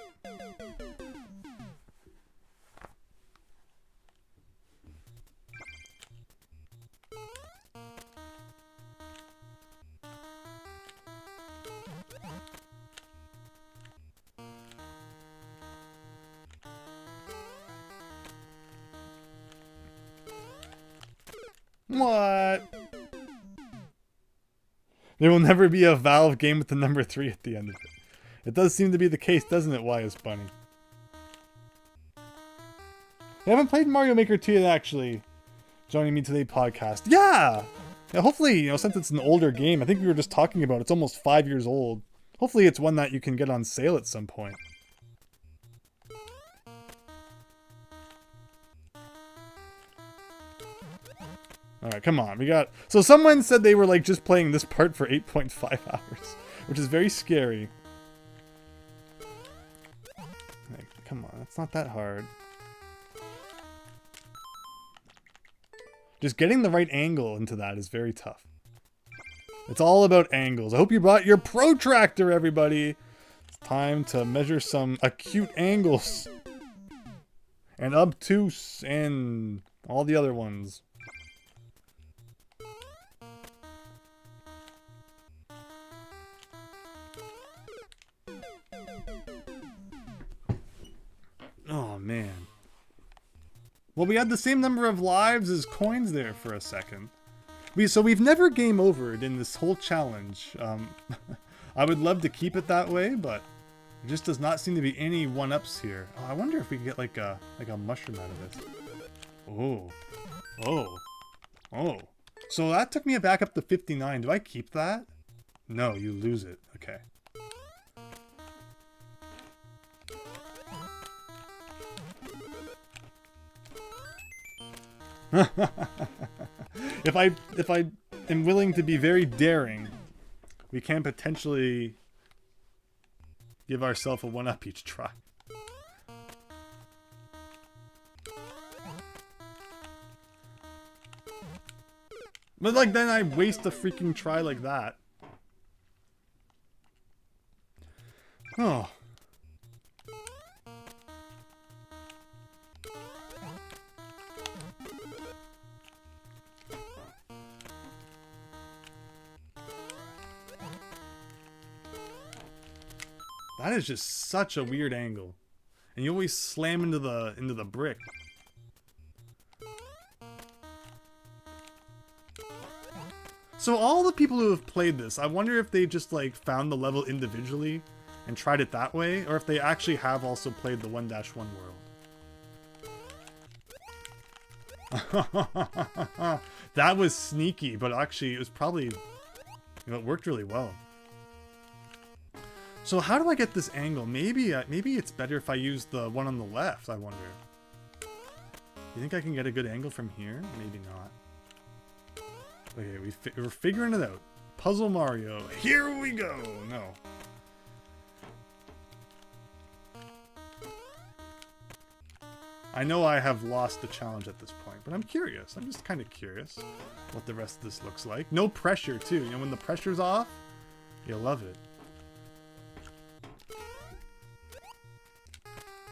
What? There will never be a Valve game with the number 3 at the end of it. It does seem to be the case, doesn't it, Wise Bunny? I haven't played Mario Maker 2 yet, actually. Joining me today podcast. Yeah! Hopefully, you know, since it's an older game, I think we were just talking about it's almost 5 years old. Hopefully it's one that you can get on sale at some point. Alright, come on. We got... So someone said they were like just playing this part for 8.5 hours, which is very scary. Like, come on, it's not that hard. Just getting the right angle into that is very tough. It's all about angles. I hope you brought your protractor, everybody. It's time to measure some acute angles. And obtuse and all the other ones. Oh, man. Well, we had the same number of lives as coins there for a second. So we've never game overed in this whole challenge. I would love to keep it that way, but there just does not seem to be any one-ups here. Oh, I wonder if we can get like a mushroom out of this. Oh. Oh. Oh. So that took me back up to 59. Do I keep that? No, you lose it. Okay. If I am willing to be very daring, we can potentially give ourselves a 1-up each try. But like then I waste a freaking try like that. Oh. That is just such a weird angle. And you always slam into the brick. So all the people who have played this, I wonder if they just like found the level individually and tried it that way, or if they actually have also played the 1-1 world. That was sneaky, but actually it was probably, you know, it worked really well. So how do I get this angle? Maybe it's better if I use the one on the left, I wonder. You think I can get a good angle from here? Maybe not. Okay, we're figuring it out. Puzzle Mario. Here we go! No. I know I have lost the challenge at this point, but I'm curious. I'm just kind of curious what the rest of this looks like. No pressure, too. You know, when the pressure's off, you'll love it.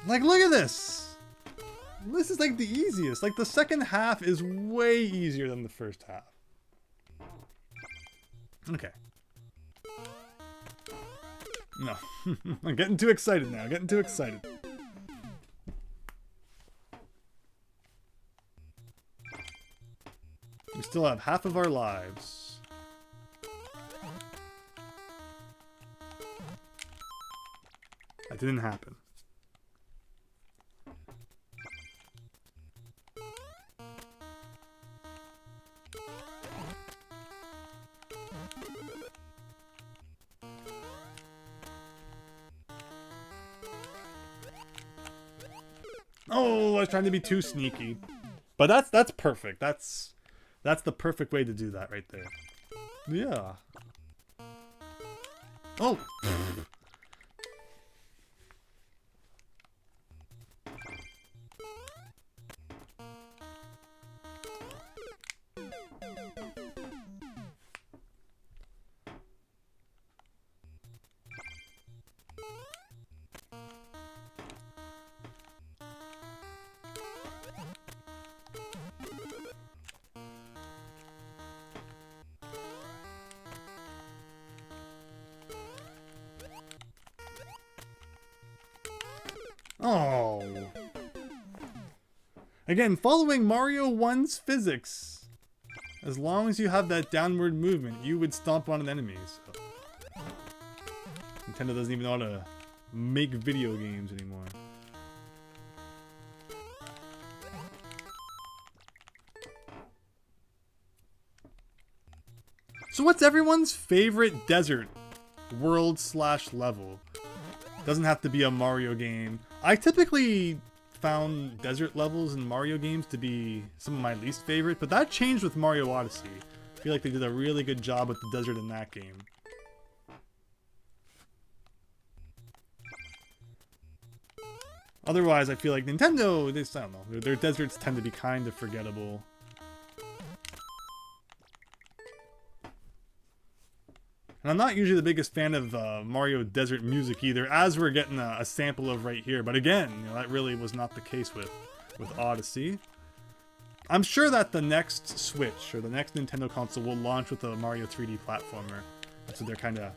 Like, look at this! This is like the easiest. Like, the second half is way easier than the first half. Okay. No. I'm getting too excited now. Getting too excited. We still have half of our lives. That didn't happen. Oh, I was trying to be too sneaky. But that's perfect. That's the perfect way to do that right there. Yeah. Oh. Oh. Again, following Mario 1's physics. As long as you have that downward movement, you would stomp on an enemy. So. Nintendo doesn't even know how to make video games anymore. So what's everyone's favorite desert world / level? Doesn't have to be a Mario game. I typically found desert levels in Mario games to be some of my least favorite, but that changed with Mario Odyssey. I feel like they did a really good job with the desert in that game. Otherwise, I feel like Nintendo, I don't know, their deserts tend to be kind of forgettable. And I'm not usually the biggest fan of Mario Desert music either, as we're getting a sample of right here. But again, you know, that really was not the case with Odyssey. I'm sure that the next Switch or the next Nintendo console will launch with a Mario 3D platformer. That's what they're kind of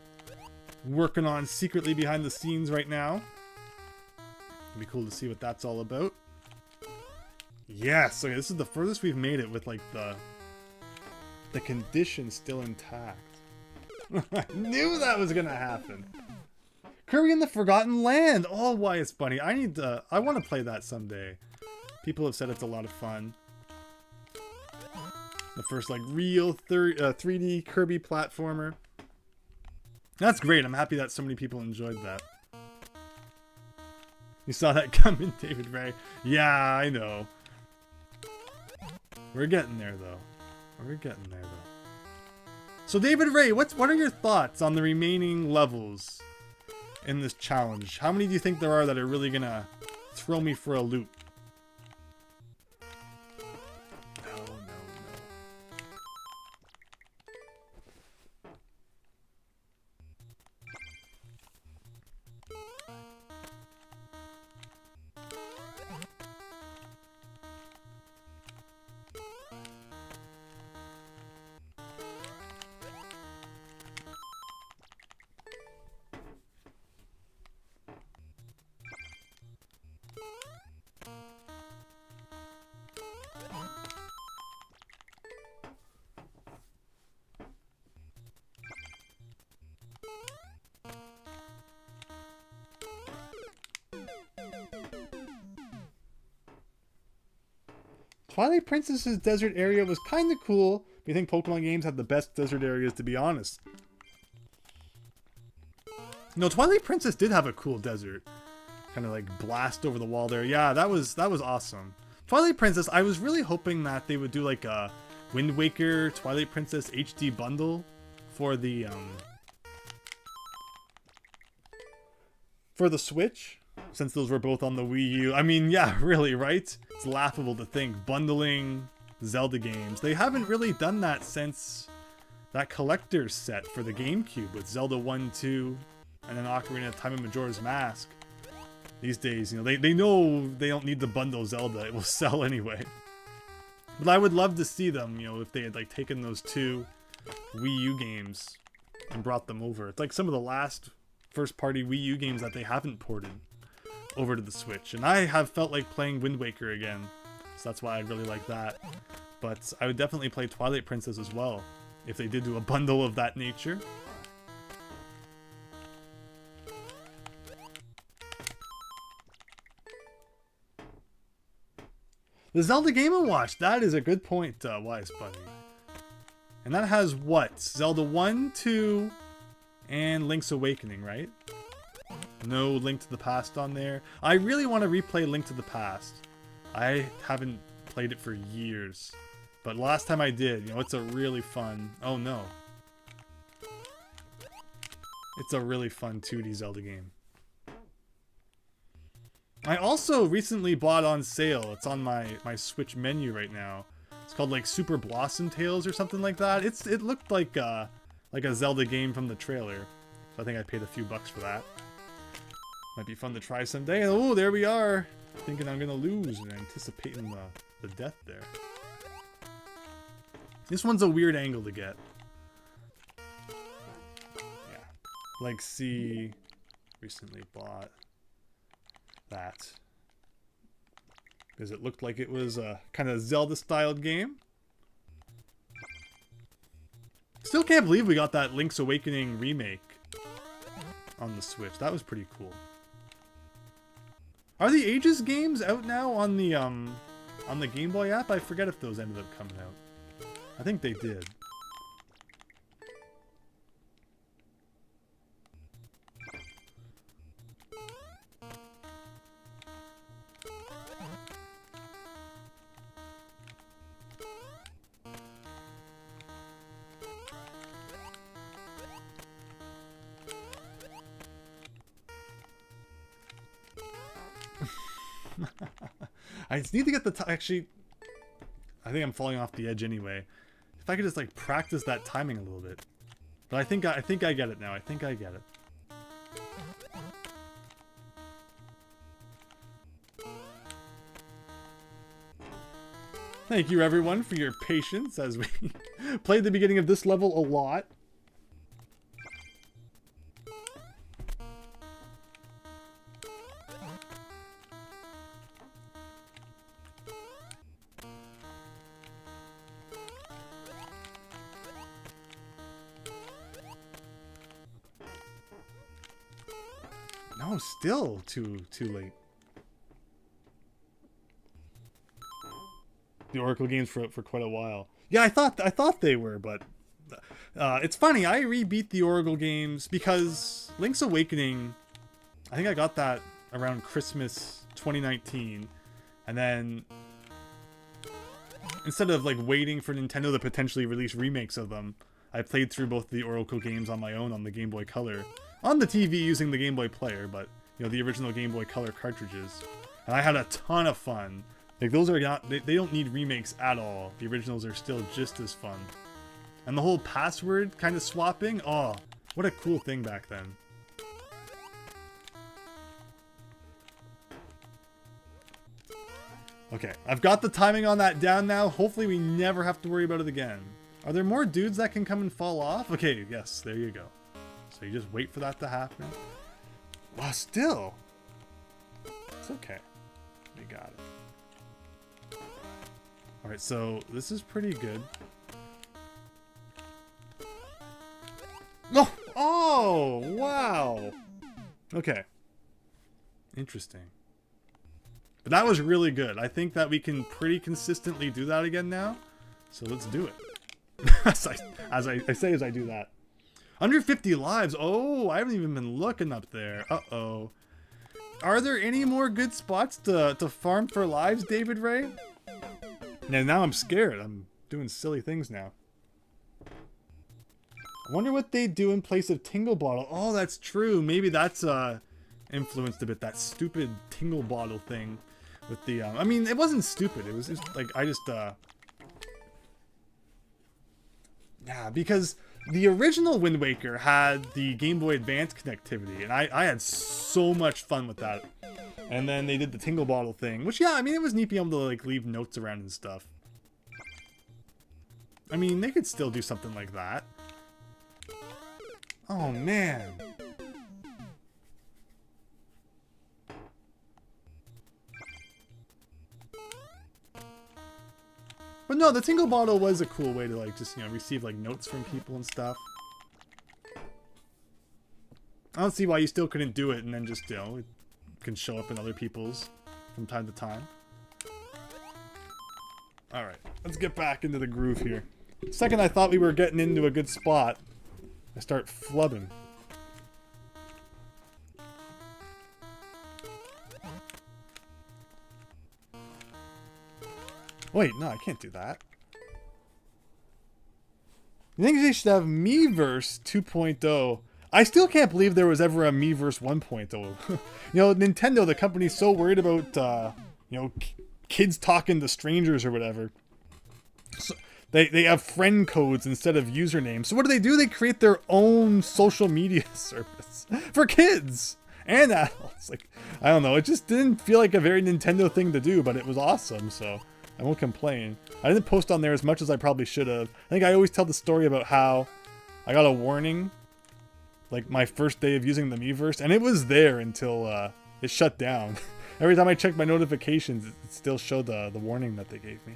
working on secretly behind the scenes right now. It'd be cool to see what that's all about. Yes, okay, this is the furthest we've made it with like the condition still intact. I knew that was gonna happen. Kirby and the Forgotten Land. Oh, why it's funny. I want to play that someday. People have said it's a lot of fun. The first like real 3D Kirby platformer. That's great. I'm happy that so many people enjoyed that. You saw that coming, David Ray. Yeah, I know. We're getting there though. We're getting there though. So David Ray, what are your thoughts on the remaining levels in this challenge? How many do you think there are that are really gonna throw me for a loop? No. Twilight Princess's desert area was kind of cool. I think Pokemon games have the best desert areas, to be honest. No, Twilight Princess did have a cool desert. Kind of like blast over the wall there. Yeah, that was awesome. Twilight Princess, I was really hoping that they would do like a Wind Waker Twilight Princess HD bundle for the Switch. Since those were both on the Wii U. I mean, yeah, really, right? It's laughable to think bundling Zelda games. They haven't really done that since that collector's set for the GameCube with Zelda 1, 2, and then Ocarina of Time and Majora's Mask. These days, you know, they know they don't need to bundle Zelda. It will sell anyway. But I would love to see them, you know, if they had like taken those two Wii U games and brought them over. It's like some of the last first-party Wii U games that they haven't ported over to the Switch, and I have felt like playing Wind Waker again, so that's why I really like that. But I would definitely play Twilight Princess as well if they did do a bundle of that nature. The Zelda Game & Watch, that is a good point, Wise Bunny. And that has what? Zelda 1, 2, and Link's Awakening, right? No Link to the Past on there. I really want to replay Link to the Past. I haven't played it for years. But last time I did, you know, it's a really fun... Oh no. It's a really fun 2D Zelda game. I also recently bought on sale. It's on my Switch menu right now. It's called like Super Blossom Tales or something like that. It looked like a Zelda game from the trailer. So I think I paid a few bucks for that. Might be fun to try someday. Oh, there we are. Thinking I'm gonna lose and anticipating the death there. This one's a weird angle to get. Yeah. Like, see, recently bought that. Because it looked like it was a kind of Zelda-styled game. Still can't believe we got that Link's Awakening remake on the Switch. That was pretty cool. Are the Ages games out now on the Game Boy app? I forget if those ended up coming out. I think they did. I just need to get the actually, I think I'm falling off the edge anyway. If I could just like practice that timing a little bit. But I think I get it now. I think I get it. Thank you everyone for your patience as we played the beginning of this level a lot. No, still too late. The Oracle games for quite a while. Yeah, I thought they were, but it's funny. I rebeat the Oracle games because Link's Awakening, I think I got that around Christmas 2019, and then instead of like waiting for Nintendo to potentially release remakes of them, I played through both the Oracle games on my own on the Game Boy Color, on the TV using the Game Boy Player, but you know, the original Game Boy Color cartridges, and I had a ton of fun. Like, those are not, they don't need remakes at all. The originals are still just as fun. And the whole password kind of swapping, oh, what a cool thing back then. Okay, I've got the timing on that down now. Hopefully we never have to worry about it again. Are there more dudes that can come and fall off? Okay, yes, there you go. So you just wait for that to happen. Wow, still. It's okay. We got it. Alright, so this is pretty good. Oh! Oh! Wow! Okay. Interesting. But that was really good. I think that we can pretty consistently do that again now. So let's do it. as I do that. Under 50 lives. Oh, I haven't even been looking up there. Uh-oh. Are there any more good spots to farm for lives, David Ray? Now I'm scared. I'm doing silly things now. I wonder what they do in place of Tingle Bottle. Oh, that's true. Maybe that's influenced a bit. That stupid Tingle Bottle thing with the... I mean, it wasn't stupid. It was just like, I just... Yeah, because the original Wind Waker had the Game Boy Advance connectivity, and I had so much fun with that. And then they did the Tingle Bottle thing, which, yeah, I mean, it was neat being able to, like, leave notes around and stuff. I mean, they could still do something like that. Oh, man. But no, the Tingle Bottle was a cool way to, like, just, you know, receive, like, notes from people and stuff. I don't see why you still couldn't do it and then just, you know... can show up in other people's from time to time. Alright, let's get back into the groove here. The second I thought we were getting into a good spot, I start flubbing. Wait, no, I can't do that. I think they should have Miiverse 2.0. I still can't believe there was ever a Miiverse 1.0. You know, Nintendo, the company's so worried about, you know, kids talking to strangers or whatever. So they have friend codes instead of usernames. So what do? They create their own social media service for kids and adults. Like, I don't know. It just didn't feel like a very Nintendo thing to do, but it was awesome, so I won't complain. I didn't post on there as much as I probably should have. I think I always tell the story about how I got a warning like my first day of using the Miiverse, and it was there until it shut down. Every time I checked my notifications, it still showed the warning that they gave me.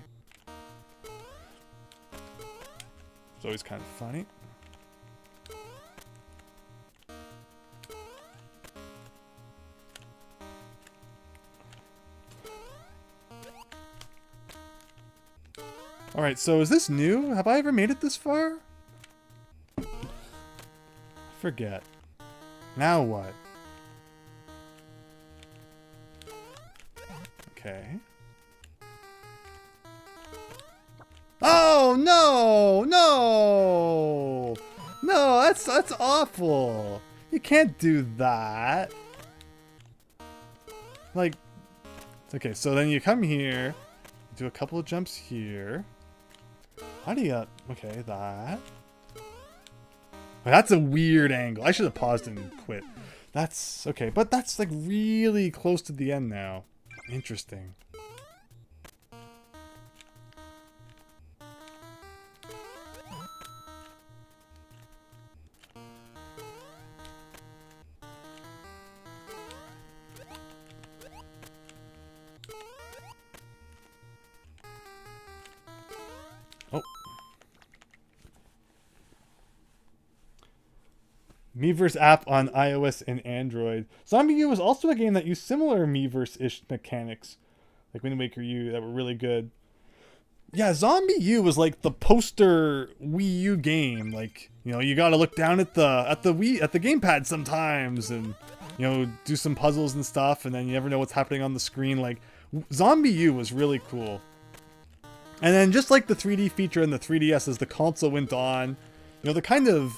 It's always kind of funny. Alright, so is this new? Have I ever made it this far? I forget. Now what? Okay. Oh no! No! No, that's awful. You can't do that. Like, okay, so then you come here, do a couple of jumps here. How do you, okay, that. That's a weird angle. I should have paused and quit. That's, okay, but that's like really close to the end now. Interesting. Oh. Miiverse app on iOS and Android. Zombie U was also a game that used similar Miiverse-ish mechanics, like Wind Waker U, that were really good. Yeah, Zombie U was like the poster Wii U game. Like, you know, you gotta look down at the gamepad sometimes, and you know, do some puzzles and stuff, and then you never know what's happening on the screen. Like, Zombie U was really cool. And then just like the 3D feature in the 3DS, as the console went on, you know, the kind of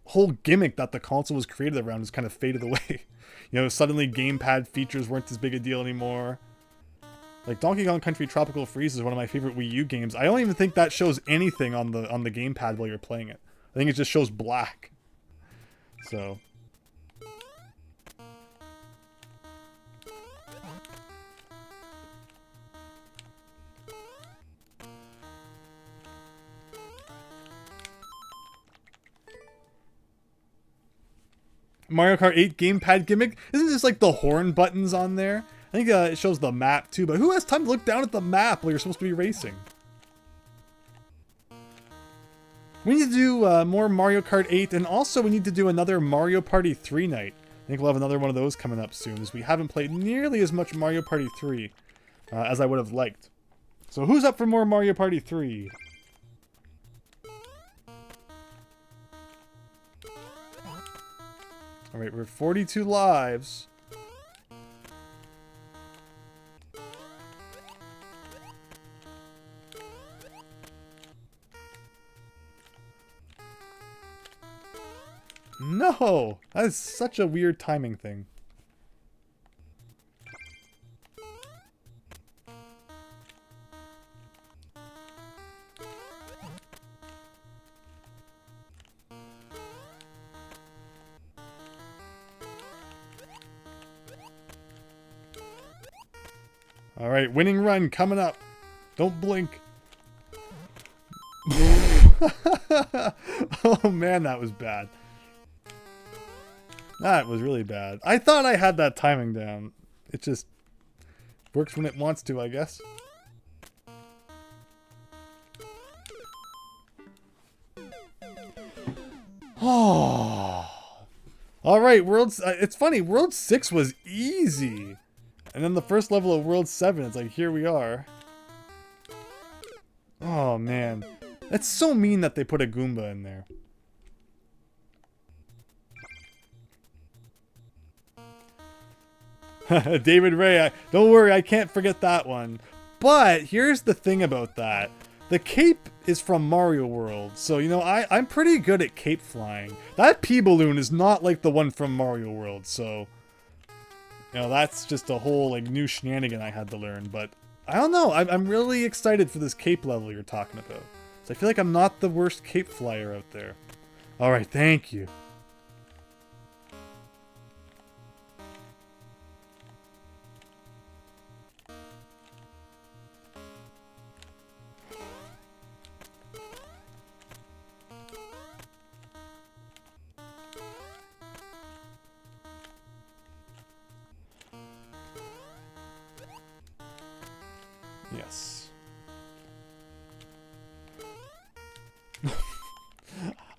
whole gimmick that the console was created around was kind of faded away. You know, suddenly gamepad features weren't as big a deal anymore. Like Donkey Kong Country Tropical Freeze is one of my favorite Wii U games. I don't even think that shows anything on the gamepad while you're playing it. I think it just shows black. So Mario Kart 8 gamepad gimmick? Isn't this like the horn buttons on there? I think it shows the map too, but who has time to look down at the map while you're supposed to be racing? We need to do more Mario Kart 8, and also we need to do another Mario Party 3 night. I think we'll have another one of those coming up soon, as we haven't played nearly as much Mario Party 3 as I would have liked. So who's up for more Mario Party 3? Alright, we're 42 lives. No! That is such a weird timing thing. Alright, winning run coming up. Don't blink. Oh man, that was bad. That was really bad. I thought I had that timing down. It just works when it wants to, I guess. Oh. Alright, it's funny, World 6 was easy. And then the first level of World 7, it's like, here we are. Oh, man. That's so mean that they put a Goomba in there. David Ray, don't worry, I can't forget that one. But here's the thing about that. The cape is from Mario World, so, you know, I'm pretty good at cape flying. That P-balloon is not like the one from Mario World, so... You know, that's just a whole, like, new shenanigan I had to learn, but... I don't know, I'm really excited for this cape level you're talking about. So I feel like I'm not the worst cape flyer out there. Alright, thank you. Yes.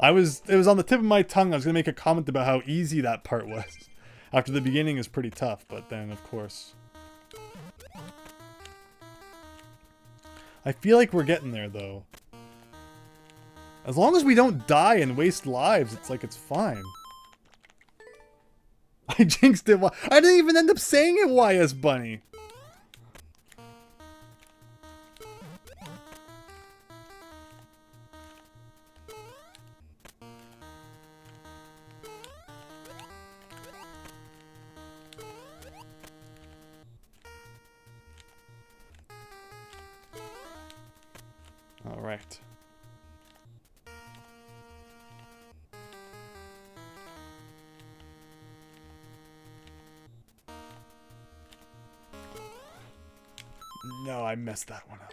It was on the tip of my tongue. I was going to make a comment about how easy that part was. After the beginning is pretty tough, but then, of course... I feel like we're getting there, though. As long as we don't die and waste lives, it's like it's fine. I jinxed it. I didn't even end up saying it, YS Bunny. All right. No, I messed that one up.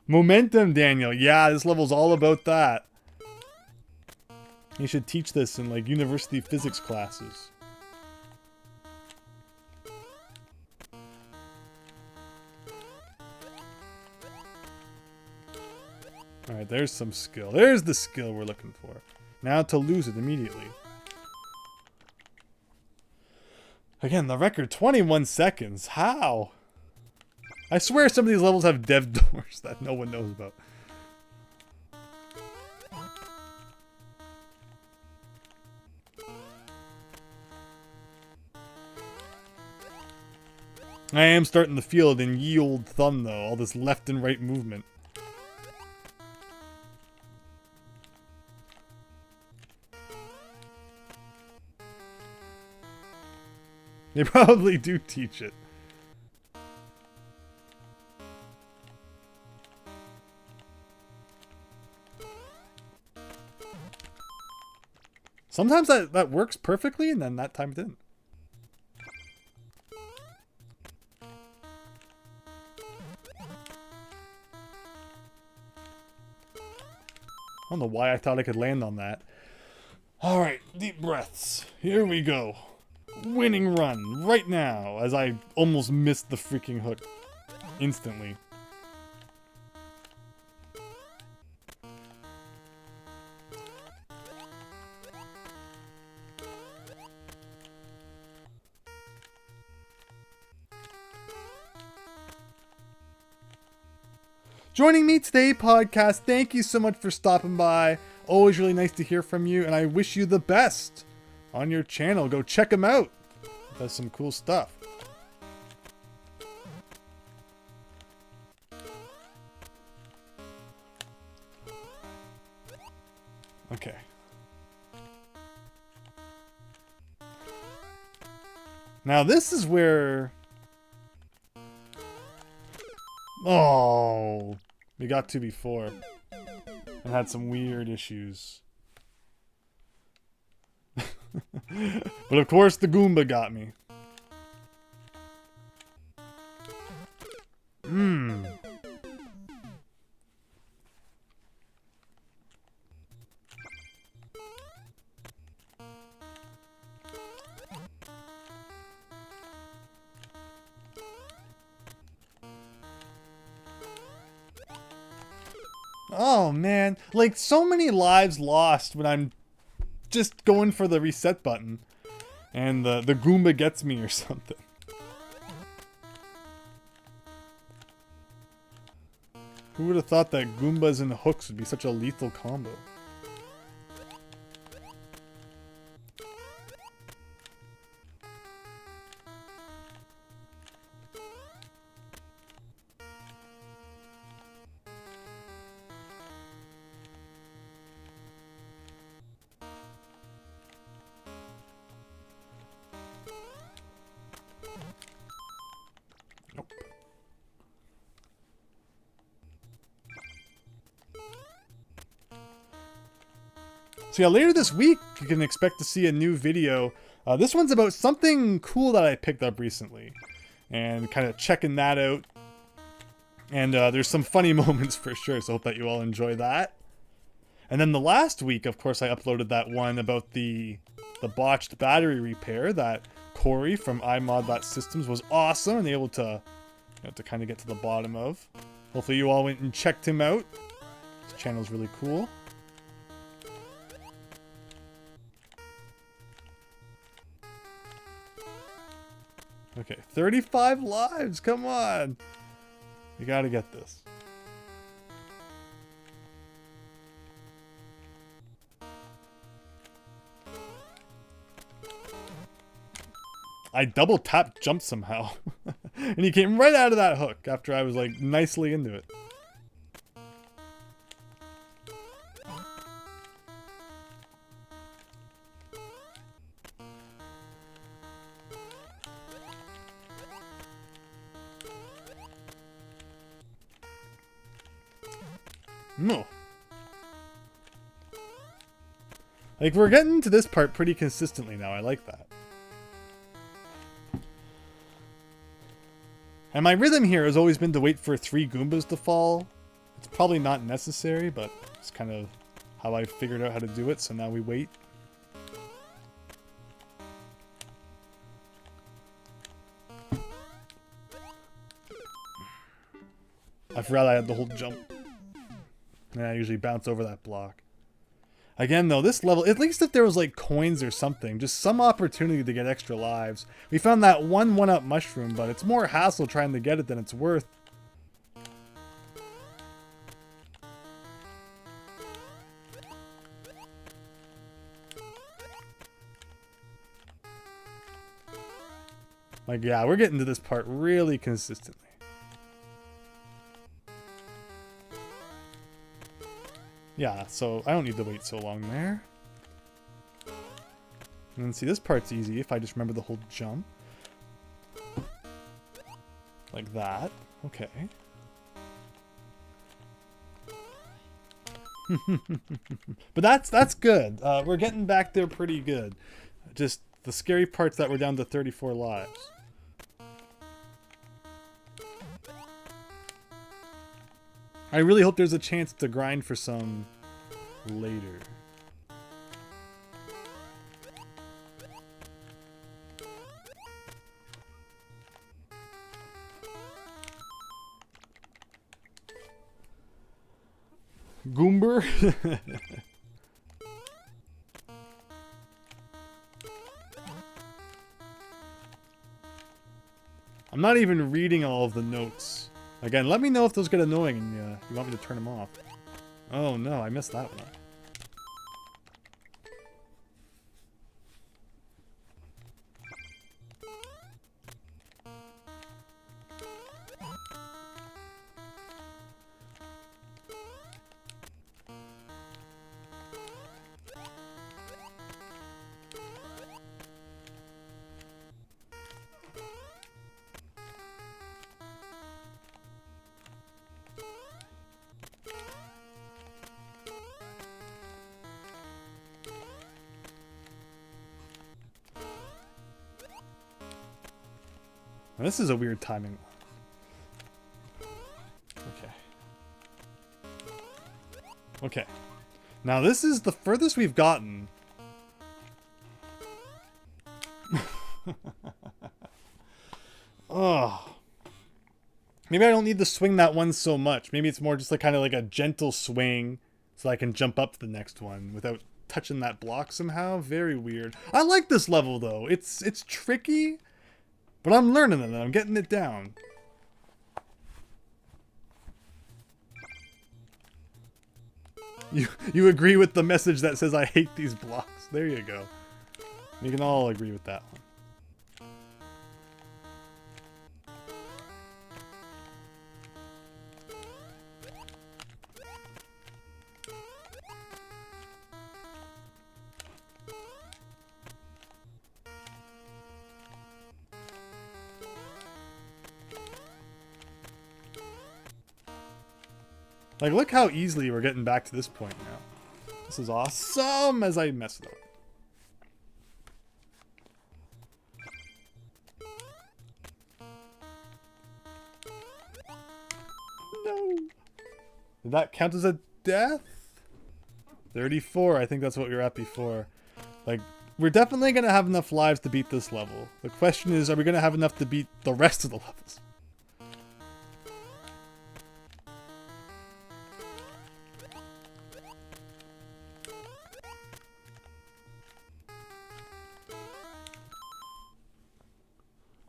Momentum, Daniel. Yeah, this level's all about that. You should teach this in, like, university physics classes. Alright, there's some skill. There's the skill we're looking for. Now to lose it immediately. Again, the record, 21 seconds. How? I swear some of these levels have dev doors that no one knows about. I am starting to feel it in ye old thumb, though. All this left and right movement. They probably do teach it. Sometimes that works perfectly, and then that time it didn't. I don't know why I thought I could land on that. Alright, deep breaths. Here we go. Winning run, right now, as I almost missed the freaking hook instantly. Joining me today, podcast, thank you so much for stopping by. Always really nice to hear from you, and I wish you the best on your channel. Go check him out. He does some cool stuff. Okay. Now this is where... Oh, we got to before and had some weird issues. But of course the Goomba got me. Oh man, like so many lives lost when I'm just going for the reset button and the Goomba gets me or something. Who would have thought that Goombas and hooks would be such a lethal combo? So yeah, later this week, you can expect to see a new video. This one's about something cool that I picked up recently. And kind of checking that out. And there's some funny moments for sure, so I hope that you all enjoy that. And then the last week, of course, I uploaded that one about the botched battery repair that Corey from iMod.systems was awesome and able to, to kind of get to the bottom of. Hopefully you all went and checked him out. His channel's really cool. 35 lives, come on. You gotta get this. I double tap jumped somehow. And he came right out of that hook after I was like nicely into it. No. Like, we're getting to this part pretty consistently now. I like that. And my rhythm here has always been to wait for 3 Goombas to fall. It's probably not necessary, but it's kind of how I figured out how to do it, so now we wait. I forgot I had the whole jump. And I usually bounce over that block. Again, though, this level, at least if there was like coins or something, just some opportunity to get extra lives. We found that one-up mushroom, but it's more hassle trying to get it than it's worth. Like, yeah, we're getting to this part really consistently. Yeah, so I don't need to wait so long there. And then see, this part's easy if I just remember the whole jump. Like that. Okay. But that's good. We're getting back there pretty good. Just the scary part's that we're down to 34 lives. I really hope there's a chance to grind for some later. Goomber? I'm not even reading all of the notes. Again, let me know if those get annoying and you want me to turn them off. Oh no, I missed that one. This is a weird timing. Okay. Okay. Now this is the furthest we've gotten. Oh. Maybe I don't need to swing that one so much. Maybe it's more just like kind of like a gentle swing so I can jump up to the next one without touching that block somehow. Very weird. I like this level though. It's tricky. But I'm learning it and I'm getting it down. You agree with the message that says I hate these blocks. There you go. We can all agree with that one. Like, look how easily we're getting back to this point now. This is awesome as I mess it up. No. Did that count as a death? 34, I think that's what we were at before. Like, we're definitely going to have enough lives to beat this level. The question is, are we going to have enough to beat the rest of the levels?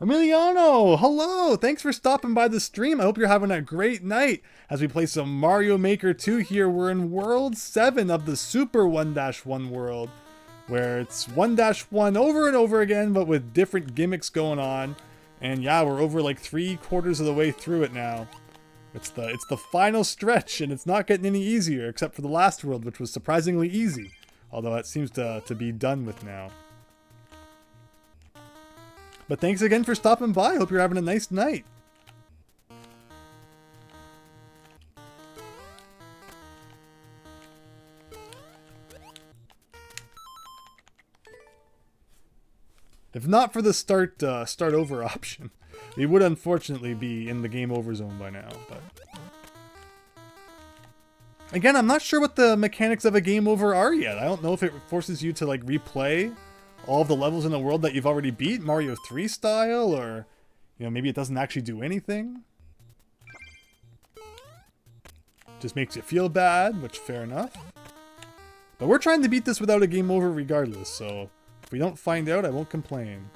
Emiliano, hello! Thanks for stopping by the stream. I hope you're having a great night as we play some Mario Maker 2 here. We're in World 7 of the Super 1-1 world, where it's 1-1 over and over again, but with different gimmicks going on. And yeah, we're over like 3/4 of the way through it now. It's the final stretch, and it's not getting any easier, except for the last world, which was surprisingly easy. Although it seems to be done with now. But thanks again for stopping by. Hope you're having a nice night. If not for the start over option, we would unfortunately be in the game over zone by now. But again, I'm not sure what the mechanics of a game over are yet. I don't know if it forces you to like replay all of the levels in the world that you've already beat, Mario 3 style, or you know, maybe it doesn't actually do anything. Just makes you feel bad, which fair enough. But we're trying to beat this without a game over regardless, so if we don't find out, I won't complain.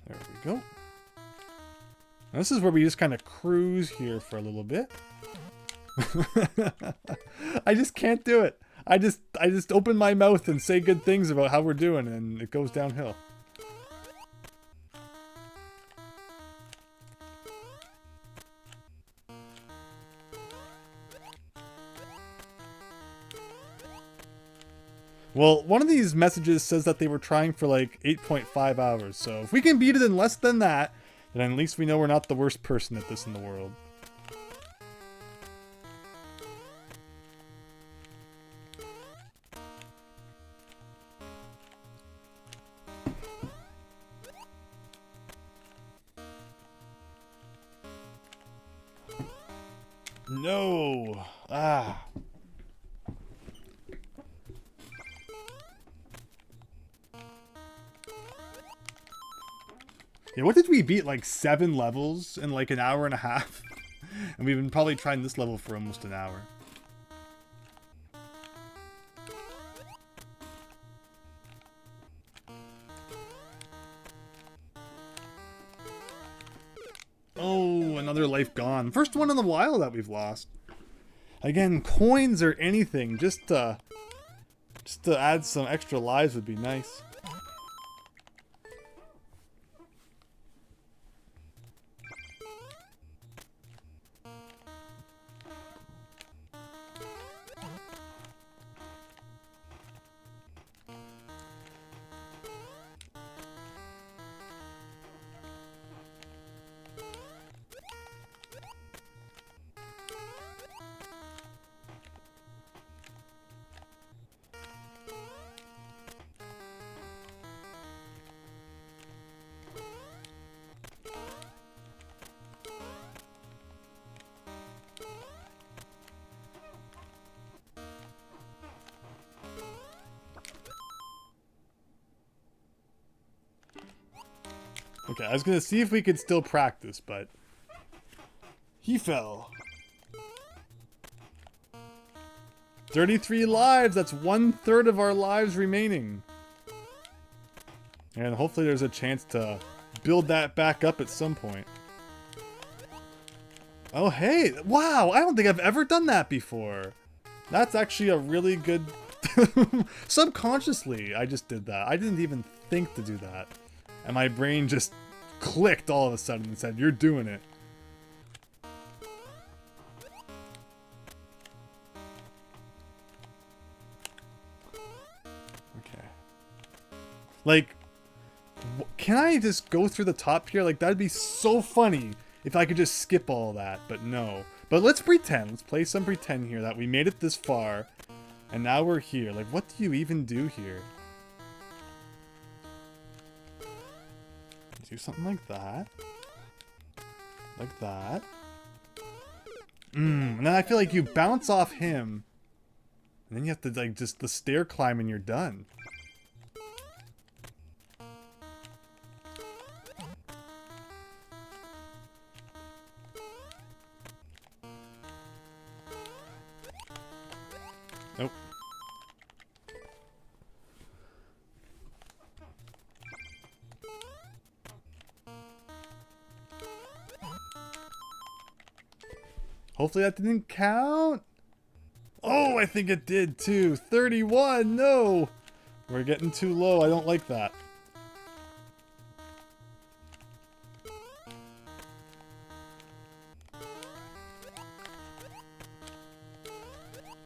There we go. Now this is where we just kind of cruise here for a little bit. I just can't do it. I just open my mouth and say good things about how we're doing, and it goes downhill. Well, one of these messages says that they were trying for like 8.5 hours, so if we can beat it in less than that, then at least we know we're not the worst person at this in the world. No! Ah. Yeah, what did we beat? Like 7 levels in like an hour and a half? And we've been probably trying this level for almost an hour. Oh, another life gone. First one in a while that we've lost. Again, coins or anything, just to add some extra lives would be nice. Okay, I was gonna see if we could still practice, but he fell. 33 lives, that's 1/3 of our lives remaining. And hopefully there's a chance to build that back up at some point. Oh hey, wow, I don't think I've ever done that before. That's actually a really good... Subconsciously, I just did that. I didn't even think to do that. And my brain just clicked all of a sudden and said, you're doing it. Okay. Like, can I just go through the top here? Like, that'd be so funny if I could just skip all that, but no. But let's pretend. Let's play some pretend here that we made it this far, and now we're here. Like, what do you even do here? Do something like that. Like that. And then I feel like you bounce off him, and then you have to, like, just the stair climb and you're done. Nope. Hopefully that didn't count. Oh, I think it did too. 31. No. We're getting too low. I don't like that.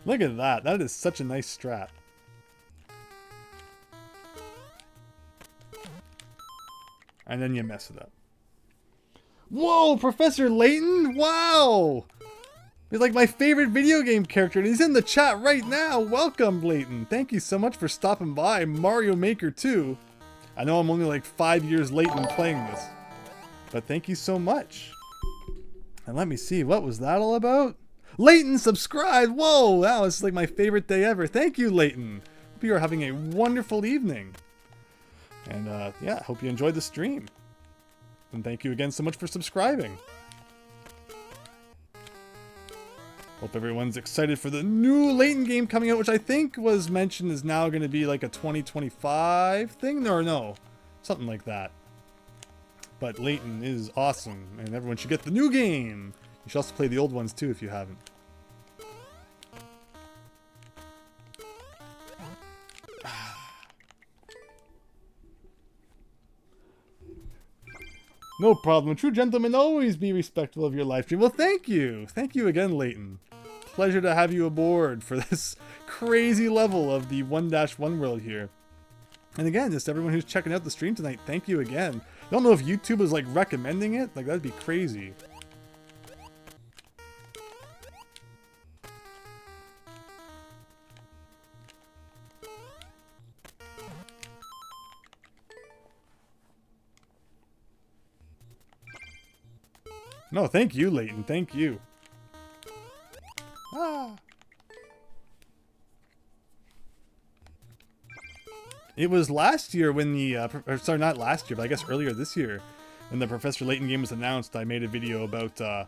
Look at that. That is such a nice strat. And then you mess it up. Whoa, Professor Layton? Wow! He's like my favorite video game character, and he's in the chat right now. Welcome, Layton. Thank you so much for stopping by Mario Maker 2. I know I'm only like 5 years late in playing this, but thank you so much. And let me see, what was that all about? Layton subscribed! Whoa, wow, this is like my favorite day ever. Thank you, Layton. Hope you are having a wonderful evening. And yeah, hope you enjoyed the stream. And thank you again so much for subscribing. Hope everyone's excited for the new Layton game coming out, which I think was mentioned is now going to be like a 2025 thing, or no, something like that. But Layton is awesome, and everyone should get the new game. You should also play the old ones too if you haven't. No problem. A true gentleman always be respectful of your live stream. Well, thank you. Thank you again, Layton. Pleasure to have you aboard for this crazy level of the 1-1 world here. And again, just everyone who's checking out the stream tonight, thank you again. I don't know if YouTube is like recommending it. Like, that'd be crazy. No, thank you, Layton. Thank you. Ah. It was last year when the, sorry, not last year, but I guess earlier this year, when the Professor Layton game was announced, I made a video about, you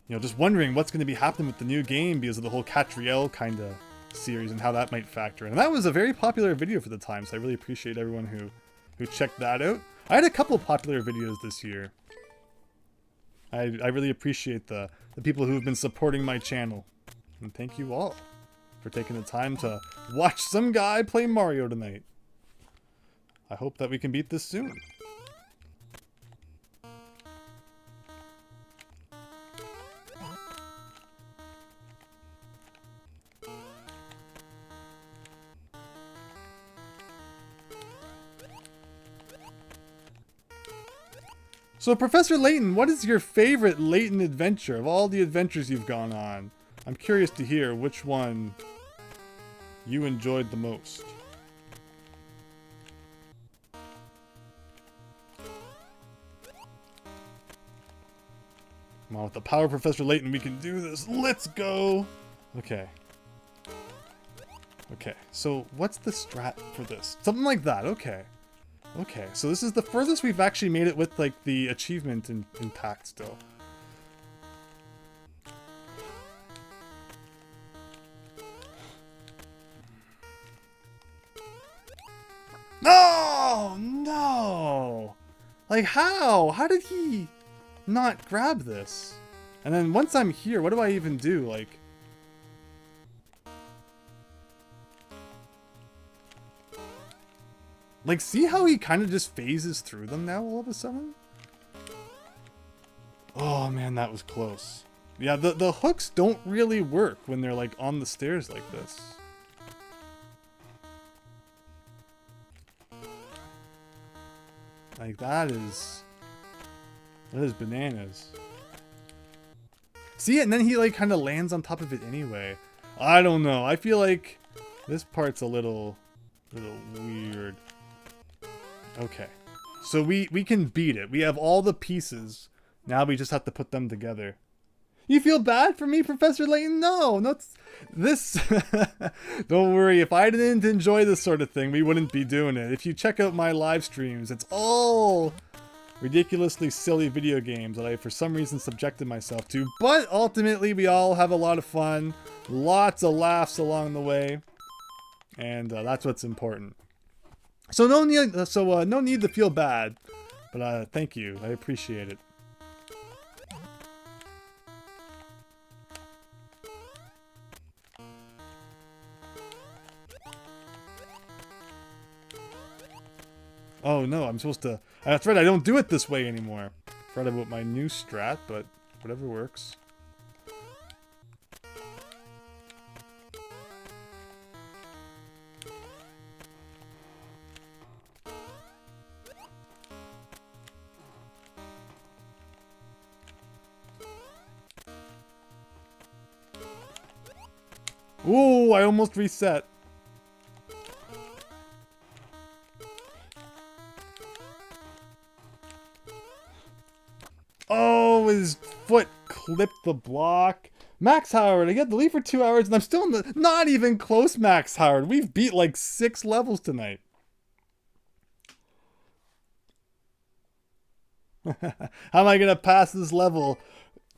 know, just wondering what's going to be happening with the new game because of the whole Catriel kind of series and how that might factor in. And that was a very popular video for the time, so I really appreciate everyone who checked that out. I had a couple popular videos this year. I really appreciate the people who have been supporting my channel. And thank you all for taking the time to watch some guy play Mario tonight. I hope that we can beat this soon. So, Professor Layton, what is your favorite Layton adventure of all the adventures you've gone on? I'm curious to hear which one you enjoyed the most. Come on, with the power of Professor Layton, we can do this. Let's go! Okay. Okay, so what's the strat for this? Something like that, okay. Okay, so this is the furthest we've actually made it with, like, the achievement intact still. No! No! Like, how? How did he not grab this? And then once I'm here, what do I even do? Like... Like, see how he kind of just phases through them now all of a sudden? Oh, man, that was close. Yeah, the hooks don't really work when they're, like, on the stairs like this. Like, that is bananas. See it, and then he, like, kind of lands on top of it anyway. I don't know. I feel like this part's a little weird. Okay, so we can beat it. We have all the pieces. Now we just have to put them together. You feel bad for me, Professor Layton? No, not this. Don't worry. If I didn't enjoy this sort of thing, we wouldn't be doing it. If you check out my live streams, it's all ridiculously silly video games that I, for some reason, subjected myself to. But ultimately, we all have a lot of fun. Lots of laughs along the way. And that's what's important. So no need to feel bad, but thank you. I appreciate it. Oh no, I'm supposed to... That's right, I don't do it this way anymore. Forgot about my new strat, but whatever works. Ooh, I almost reset. Oh, his foot clipped the block. Max Howard, I get the lead for 2 hours and I'm still in the... Not even close, Max Howard. We've beat like 6 levels tonight. How am I going to pass this level?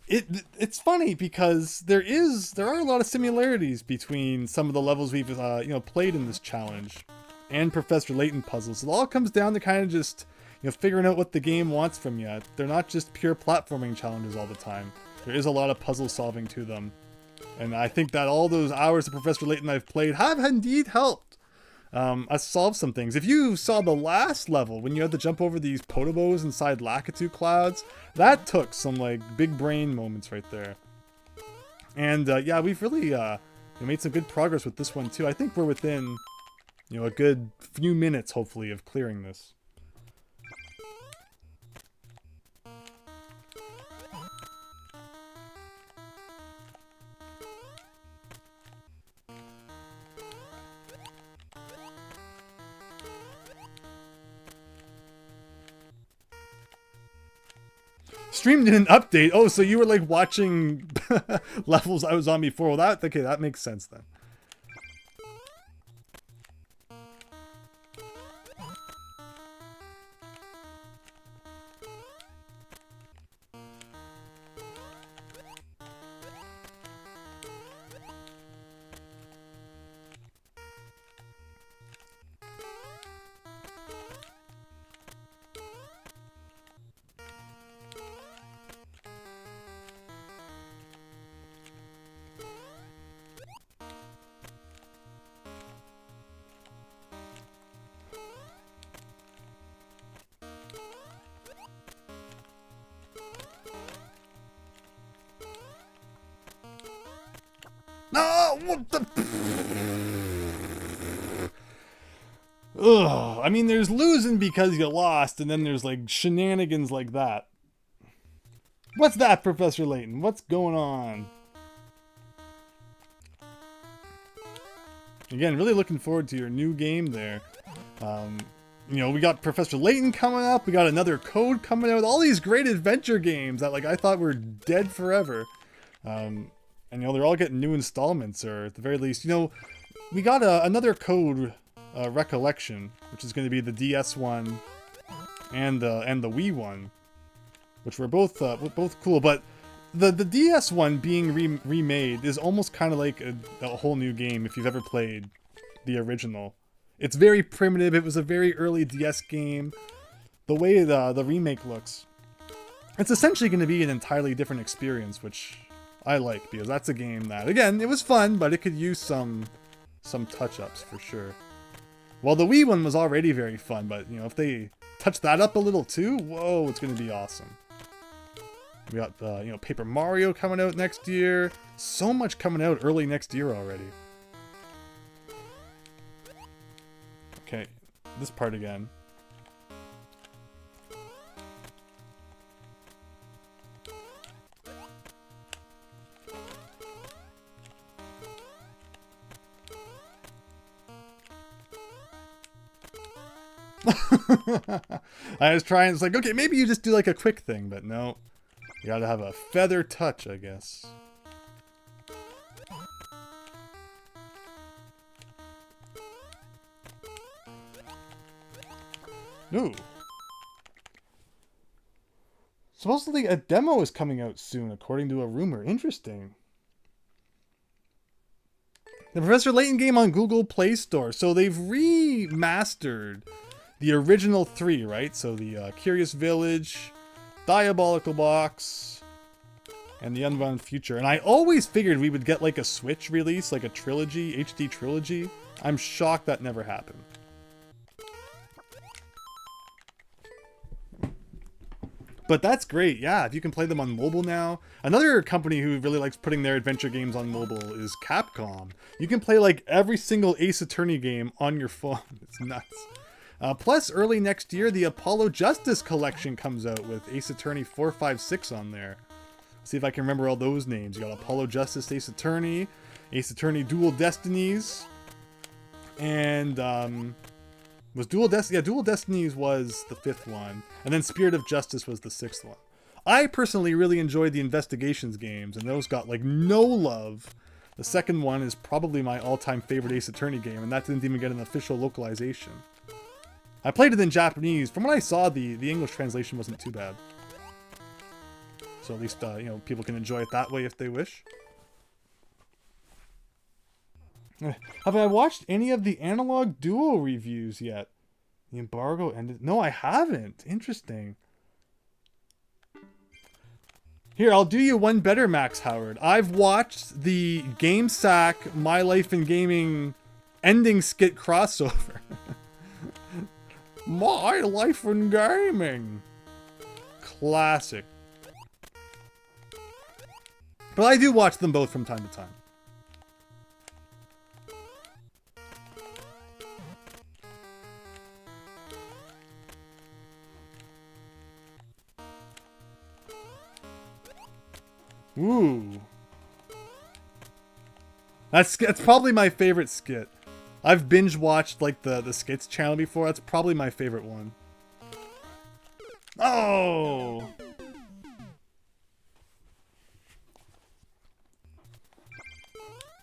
It's funny because there are a lot of similarities between some of the levels we've played in this challenge and Professor Layton puzzles. It all comes down to kind of just figuring out what the game wants from you. They're not just pure platforming challenges all the time. There is a lot of puzzle solving to them, and I think that all those hours of Professor Layton I've played have indeed helped us solve some things. If you saw the last level when you had to jump over these potobos inside Lakitu clouds, that took some like big brain moments right there. And yeah, we've really made some good progress with this one too. I think we're within a good few minutes hopefully of clearing this. Stream didn't update. Oh, so you were like watching levels I was on before. Well, okay, that makes sense then. No! What the... Ugh. I mean, there's losing because you lost, and then there's, like, shenanigans like that. What's that, Professor Layton? What's going on? Again, really looking forward to your new game there. We got Professor Layton coming up. We got another code coming out. All these great adventure games that, like, I thought were dead forever. And, they're all getting new installments, or at the very least, we got another code recollection, which is going to be the DS one and the Wii one, which were both cool. But the DS one being remade is almost kind of like a whole new game if you've ever played the original. It's very primitive. It was a very early DS game. The way the remake looks, it's essentially going to be an entirely different experience, which I like, because that's a game that, again, it was fun, but it could use some touch-ups for sure. Well, the Wii one was already very fun, but, if they touch that up a little too, whoa, it's going to be awesome. We got, Paper Mario coming out next year. So much coming out early next year already. Okay, this part again. I was trying, it's like, okay, maybe you just do like a quick thing, but no. You gotta have a feather touch, I guess. Ooh. Supposedly a demo is coming out soon, according to a rumor. Interesting. The Professor Layton game on Google Play Store. So they've remastered the original 3, right? So the Curious Village, Diabolical Box, and the Unbound Future. And I always figured we would get like a Switch release, like a trilogy, HD trilogy. I'm shocked that never happened. But that's great, yeah, if you can play them on mobile now. Another company who really likes putting their adventure games on mobile is Capcom. You can play like every single Ace Attorney game on your phone. It's nuts. Plus, early next year, the Apollo Justice Collection comes out with Ace Attorney 4, 5, 6 on there. Let's see if I can remember all those names. You got Apollo Justice Ace Attorney Dual Destinies, and was Dual Destinies? Yeah, Dual Destinies was the 5th one, and then Spirit of Justice was the 6th one. I personally really enjoyed the Investigations games, and those got like no love. The second one is probably my all-time favorite Ace Attorney game, and that didn't even get an official localization. I played it in Japanese. From what I saw, the English translation wasn't too bad. So at least, you know, people can enjoy it that way if they wish. Have I watched any of the Analog Duo reviews yet? The embargo ended. No, I haven't. Interesting. Here, I'll do you one better, Max Howard. I've watched the GameSack My Life in Gaming ending skit crossover. My Life in Gaming. Classic. But I do watch them both from time to time. Ooh. That's probably my favorite skit. I've binge watched like the skits channel before. That's probably my favorite one. Oh!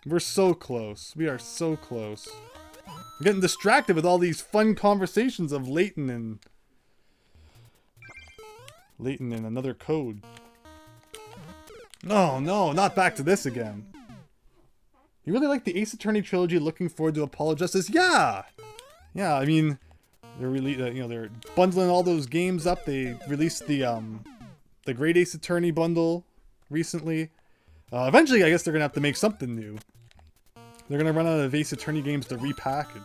We're so close. We are so close. I'm getting distracted with all these fun conversations of Layton and another code. No, no, not back to this again. You really like the Ace Attorney trilogy? Looking forward to Apollo Justice? Yeah, yeah. I mean, they're really, you know, they're bundling all those games up. They released the Great Ace Attorney bundle recently. Eventually, I guess they're gonna have to make something new. They're gonna run out of Ace Attorney games to repackage.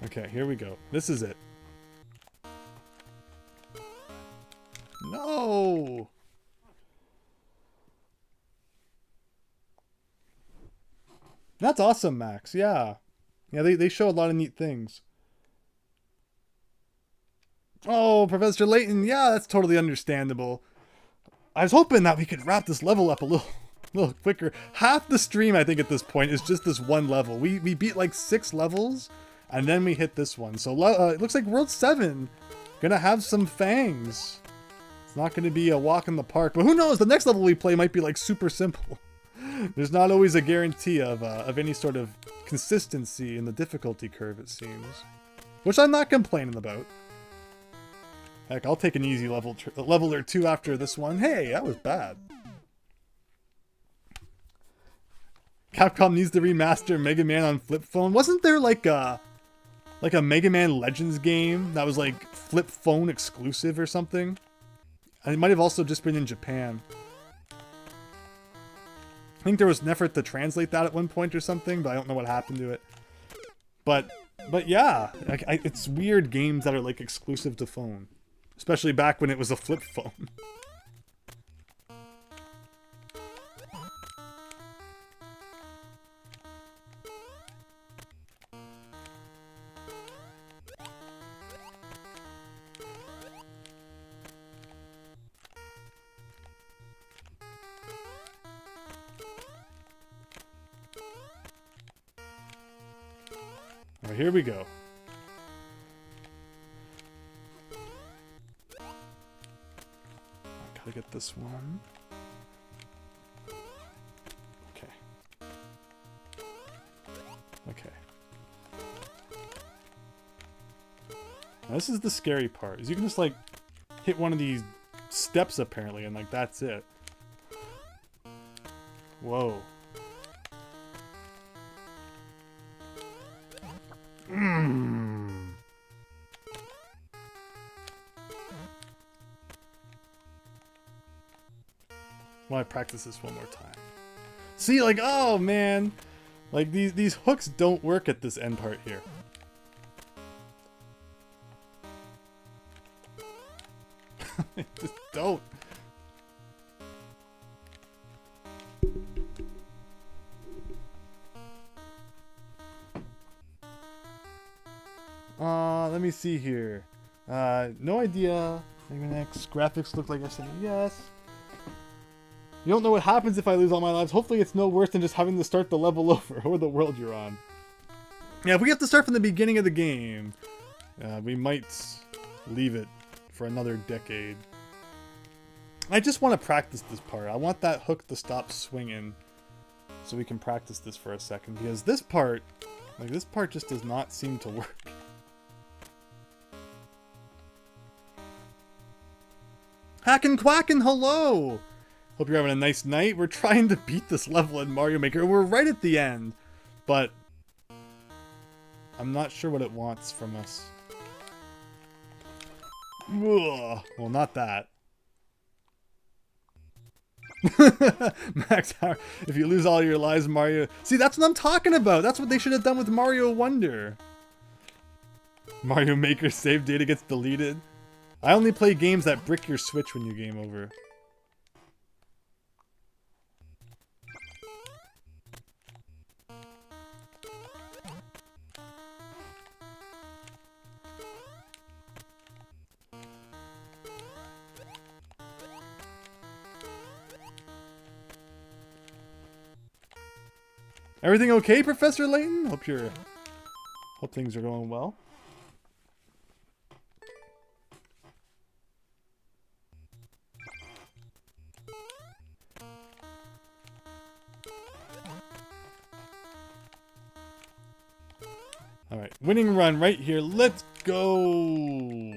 Okay, here we go. This is it. No! That's awesome, Max. Yeah. Yeah, they show a lot of neat things. Oh, Professor Layton. Yeah, that's totally understandable. I was hoping that we could wrap this level up a little quicker. Half the stream, I think, at this point is just this one level. We beat like 6 levels, and then we hit this one. So it looks like World 7 gonna have some fangs. It's not gonna be a walk in the park, but who knows? The next level we play might be like super simple. There's not always a guarantee of any sort of consistency in the difficulty curve, it seems. Which I'm not complaining about. Heck, I'll take an easy level or two after this one. Hey, that was bad. Capcom needs to remaster Mega Man on flip phone. Wasn't there like a Mega Man Legends game that was like flip phone exclusive or something? And it might have also just been in Japan. I think there was an effort to translate that at one point or something, but I don't know what happened to it. But yeah, it's weird games that are like exclusive to phone. Especially back when it was a flip phone. Alright, here we go. Gotta get this one. Okay. Okay. Now this is the scary part, is you can just like hit one of these steps apparently and like that's it. Whoa. want to practice this one more time. See, like, oh man, like these hooks don't work at this end part here. Just don't. Let me see here. No idea. Next graphics look like I said yes. You don't know what happens if I lose all my lives. Hopefully it's no worse than just having to start the level over or the world you're on. Yeah, if we have to start from the beginning of the game, we might leave it for another decade. I just want to practice this part. I want that hook to stop swinging so we can practice this for a second, because this part, like this part just does not seem to work. Hackin' quackin', hello! Hope you're having a nice night. We're trying to beat this level in Mario Maker. We're right at the end, but I'm not sure what it wants from us. Ugh. Well, not that. Max, if you lose all your lives, Mario... See, that's what I'm talking about. That's what they should have done with Mario Wonder. Mario Maker save data gets deleted. I only play games that brick your Switch when you game over. Everything okay, Professor Layton? Hope things are going well. Alright, winning run right here. Let's go!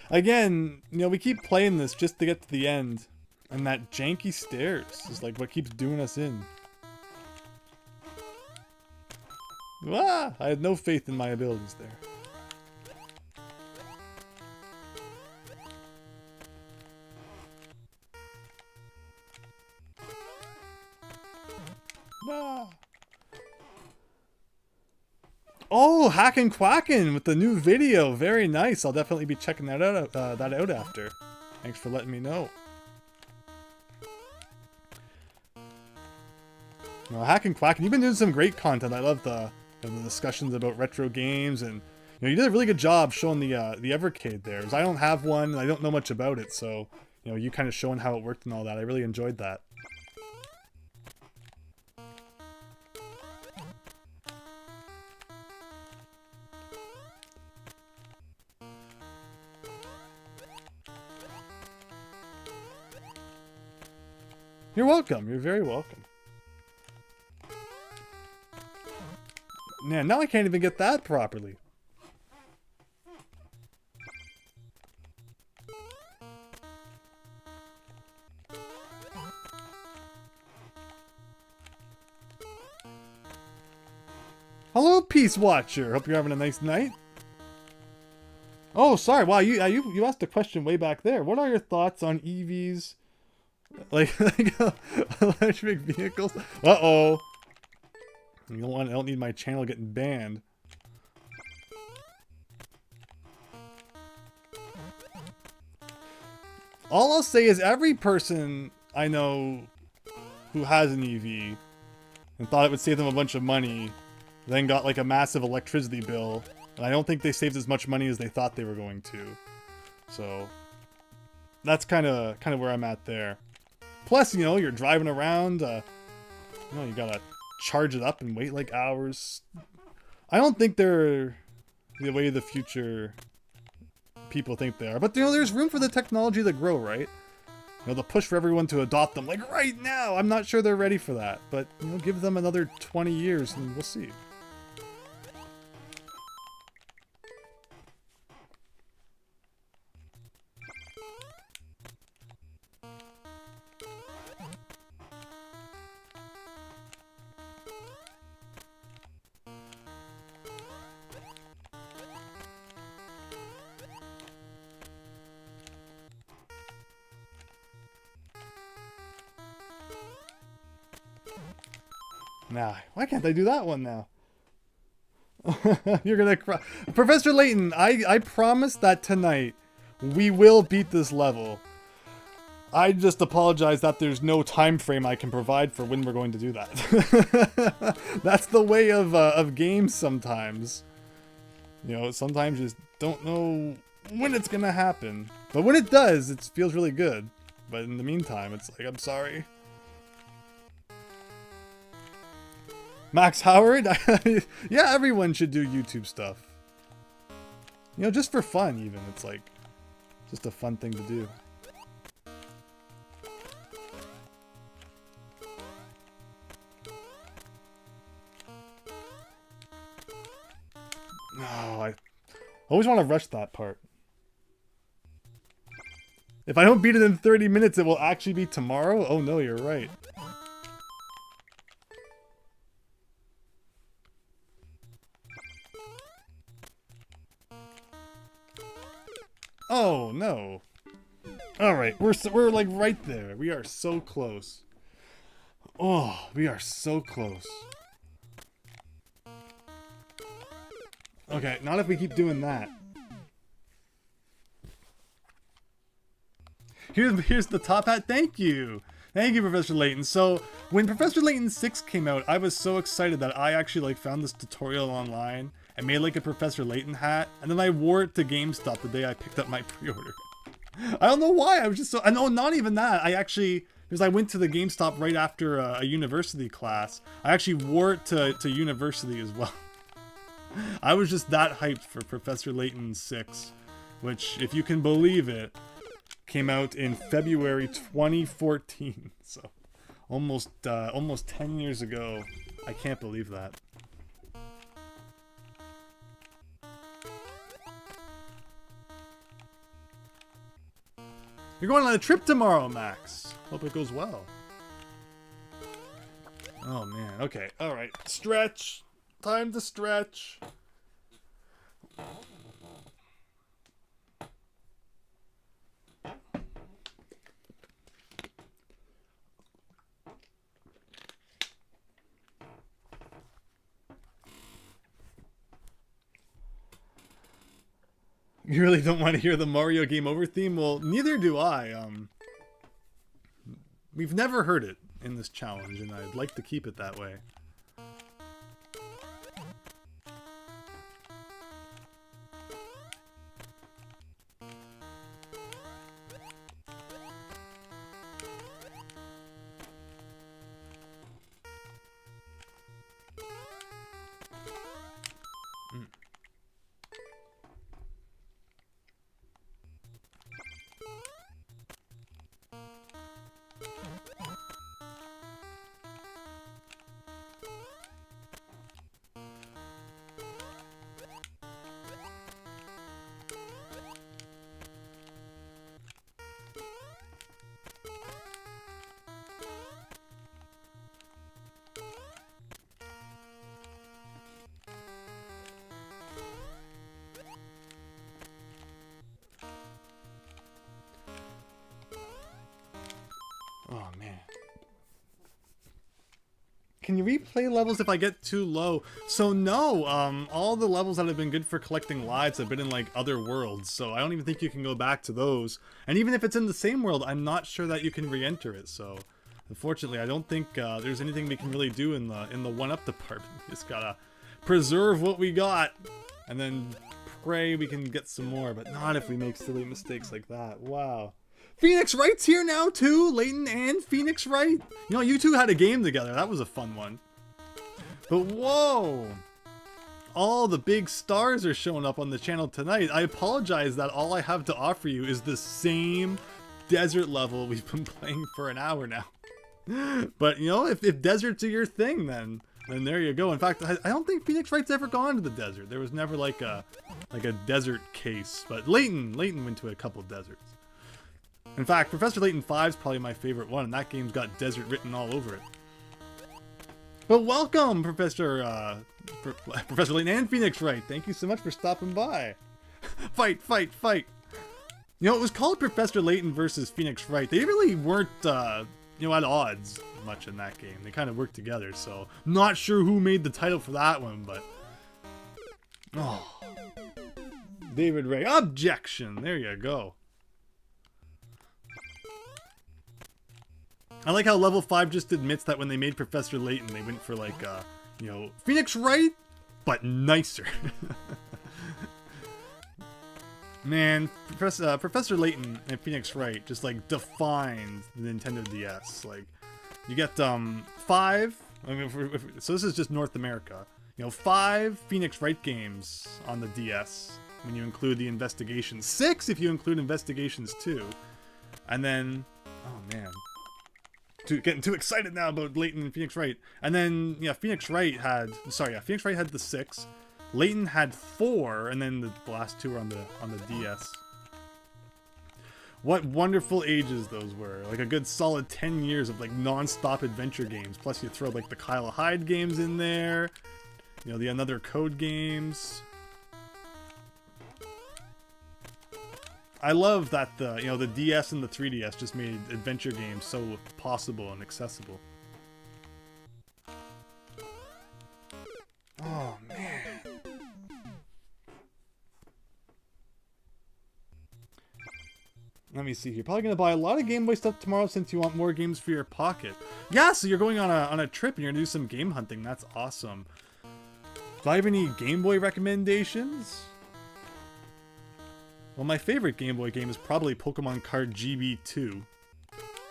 Again, you know, we keep playing this just to get to the end. And that janky stairs is like what keeps doing us in. Ah! I had no faith in my abilities there. Ah! Oh, Hackin' Quackin' with the new video. Very nice. I'll definitely be checking that out after. Thanks for letting me know. No, Hackin' Quackin', you've been doing some great content. I love the discussions about retro games, and you know, you did a really good job showing the Evercade there. Because I don't have one, and I don't know much about it, so you know, you kind of showing how it worked and all that. I really enjoyed that. You're welcome. You're very welcome. Man, now I can't even get that properly. Hello, Peace Watcher. Hope you're having a nice night. Oh, sorry. Wow, you asked a question way back there. What are your thoughts on EVs, like electric vehicles? Uh-oh. I don't need my channel getting banned. All I'll say is every person I know who has an EV and thought it would save them a bunch of money, then got like a massive electricity bill, and I don't think they saved as much money as they thought they were going to. So that's kind of where I'm at there. Plus, you know, you're driving around, you know, you gotta charge it up and wait like hours. I don't think they're the way the future people think they are. But you know, there's room for the technology to grow, right? You know, the push for everyone to adopt them like right now. I'm not sure they're ready for that. But you know, give them another 20 years and we'll see. Nah, why can't I do that one now? You're gonna cry. Professor Layton, I promise that tonight we will beat this level. I just apologize that there's no time frame I can provide for when we're going to do that. That's the way of games sometimes. You know, sometimes you just don't know when it's gonna happen. But when it does, it feels really good. But in the meantime, it's like, I'm sorry. Max Howard? Yeah, everyone should do YouTube stuff. You know, just for fun even. It's like, just a fun thing to do. No, I always want to rush that part. If I don't beat it in 30 minutes, it will actually be tomorrow? Oh no, you're right. Oh no. Alright, we're like right there. We are so close. Oh, we are so close. Okay, not if we keep doing that. Here's the top hat. Thank you. Thank you, Professor Layton. So, when Professor Layton 6 came out, I was so excited that I actually found this tutorial online and made a Professor Layton hat, and then I wore it to GameStop the day I picked up my pre-order. I don't know why, I was just so... No, not even that. Because I went to the GameStop right after a university class. I actually wore it to university as well. I was just that hyped for Professor Layton 6, which, if you can believe it, came out in February 2014. So, almost 10 years ago. I can't believe that. You're going on a trip tomorrow, Max. Hope it goes well. Oh man. Okay. All right. Stretch. Time to stretch. You really don't want to hear the Mario Game Over theme? Well, neither do I. We've never heard it in this challenge, and I'd like to keep it that way. Oh man. Can you replay levels if I get too low? So no, all the levels that have been good for collecting lives have been in like other worlds, so I don't even think you can go back to those. And even if it's in the same world, I'm not sure that you can re-enter it, so unfortunately I don't think there's anything we can really do in the one-up department. We just gotta preserve what we got and then pray we can get some more, but not if we make silly mistakes like that. Wow. Phoenix Wright's here now too, Layton and Phoenix Wright. You know, you two had a game together. That was a fun one. But whoa! All the big stars are showing up on the channel tonight. I apologize that all I have to offer you is the same desert level we've been playing for an hour now. But, you know, if deserts are your thing, then there you go. In fact, I don't think Phoenix Wright's ever gone to the desert. There was never like a desert case. But Layton went to a couple deserts. In fact, Professor Layton 5 is probably my favorite one, and that game's got desert written all over it. But welcome, Professor Layton and Phoenix Wright. Thank you so much for stopping by. Fight, fight, fight. You know, it was called Professor Layton versus Phoenix Wright. They really weren't at odds much in that game. They kind of work together, so not sure who made the title for that one, but oh, David Ray, objection. There you go. I like how level 5 just admits that when they made Professor Layton, they went for like Phoenix Wright, but nicer. Man, Professor Layton and Phoenix Wright just like defined the Nintendo DS. Like, you get 5. I mean, so this is just North America. 5 Phoenix Wright games on the DS when you include the Investigations. 6 if you include Investigations 2, and then oh man, getting too excited now about Layton and Phoenix Wright. And then Phoenix Wright had the 6. Layton had 4, and then the last 2 were on the DS. What wonderful ages those were. Like a good solid 10 years of like non-stop adventure games. Plus you throw like the Kyle Hyde games in there. The Another Code games. I love that the DS and the 3DS just made adventure games so possible and accessible. Oh man. Let me see here. Probably gonna buy a lot of Game Boy stuff tomorrow since you want more games for your pocket. Yeah, so you're going on a trip and you're gonna do some game hunting. That's awesome. Do I have any Game Boy recommendations? Well, my favorite Game Boy game is probably Pokemon Card GB2.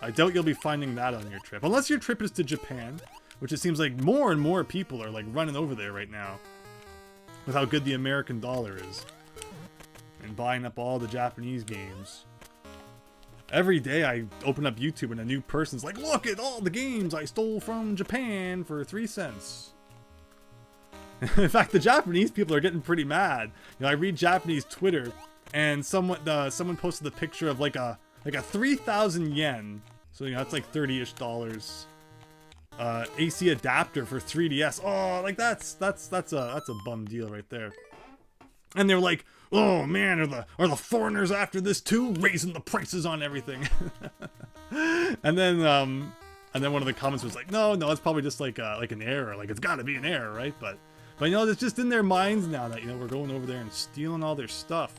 I doubt you'll be finding that on your trip. Unless your trip is to Japan, which it seems like more and more people are like running over there right now. With how good the American dollar is. And buying up all the Japanese games. Every day I open up YouTube and a new person's like, look at all the games I stole from Japan for 3 cents. In fact, the Japanese people are getting pretty mad. I read Japanese Twitter, and someone posted the picture of like a 3,000 yen, so that's like $30-ish dollars. AC adapter for 3DS. Oh, like that's a bum deal right there. And they're like, oh man, are the foreigners after this too, raising the prices on everything? and then one of the comments was like, no, it's probably just like an error. Like it's got to be an error, right? But it's just in their minds now that we're going over there and stealing all their stuff.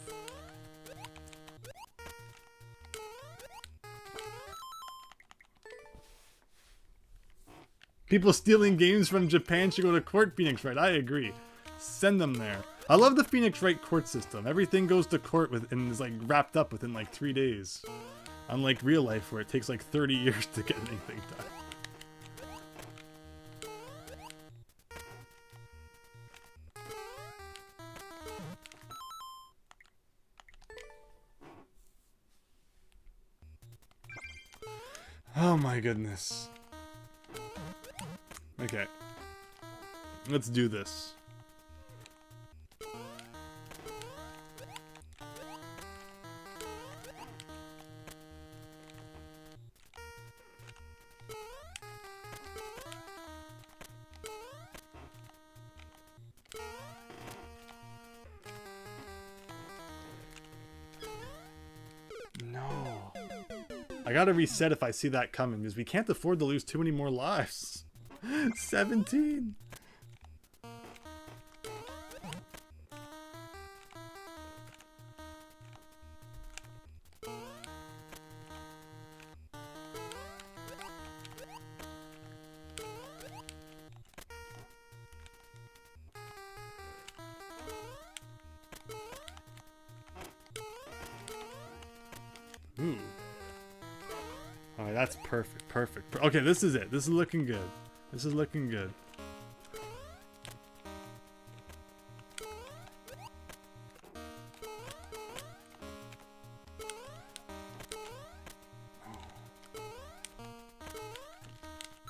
People stealing games from Japan should go to court, Phoenix Wright. I agree. Send them there. I love the Phoenix Wright court system. Everything goes to court and is like wrapped up within like 3 days. Unlike real life where it takes like 30 years to get anything done. Oh my goodness. Okay. Let's do this. No. I gotta reset if I see that coming, because we can't afford to lose too many more lives. 17. Ooh. Alright, that's perfect. Perfect. Okay, this is it. This is looking good. This is looking good.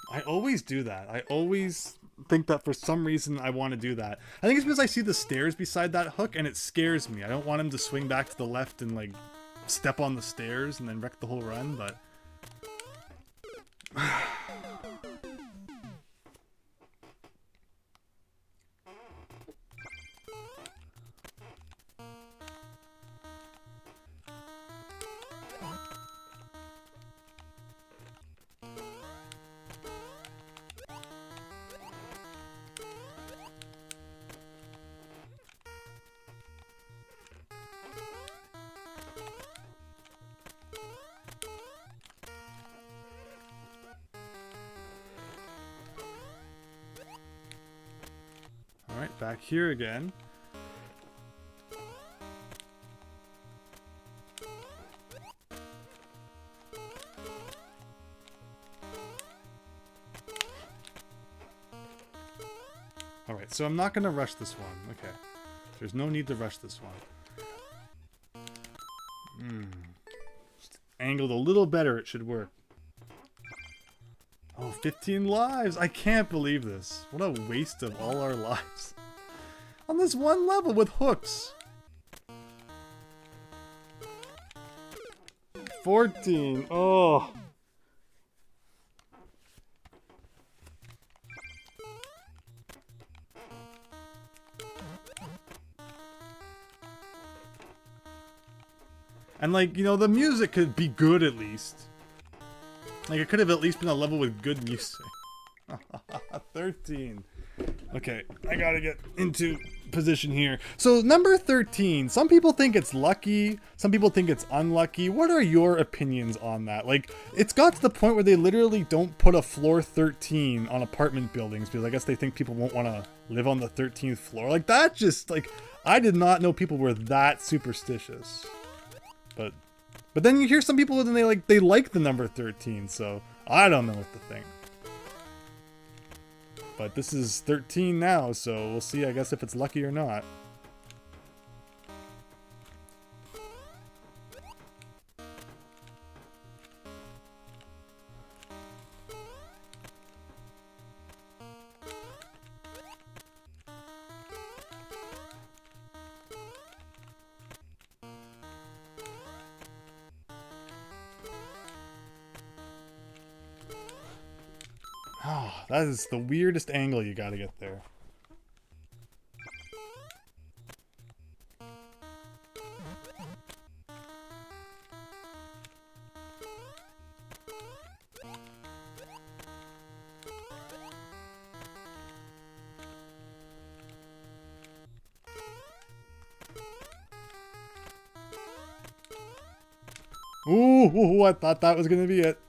I always do that. I always think that for some reason I want to do that. I think it's because I see the stairs beside that hook and it scares me. I don't want him to swing back to the left and like step on the stairs and then wreck the whole run, but... back here again. Alright, so I'm not going to rush this one. Okay. There's no need to rush this one. Just angled a little better, it should work. Oh, 15 lives! I can't believe this. What a waste of all our lives. On this one level with hooks. 14. Oh. And like, you know, the music could be good at least. Like, it could have at least been a level with good music. 13. Okay, I gotta get into position here. So, number 13. Some people think it's lucky. Some people think it's unlucky. What are your opinions on that? Like, it's got to the point where they literally don't put a floor 13 on apartment buildings because I guess they think people won't want to live on the 13th floor. Like, that just, like, I did not know people were that superstitious. But then you hear some people and they like the number 13, so I don't know what to think. But this is 13 now, so we'll see, I guess, if it's lucky or not. Oh, that is the weirdest angle you gotta get there. Ooh, I thought that was gonna be it.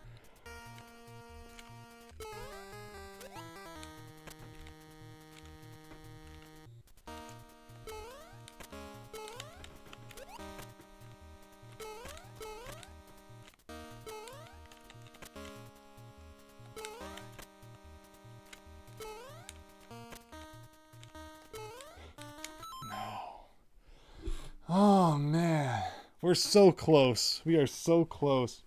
Oh, man. We're so close. We are so close.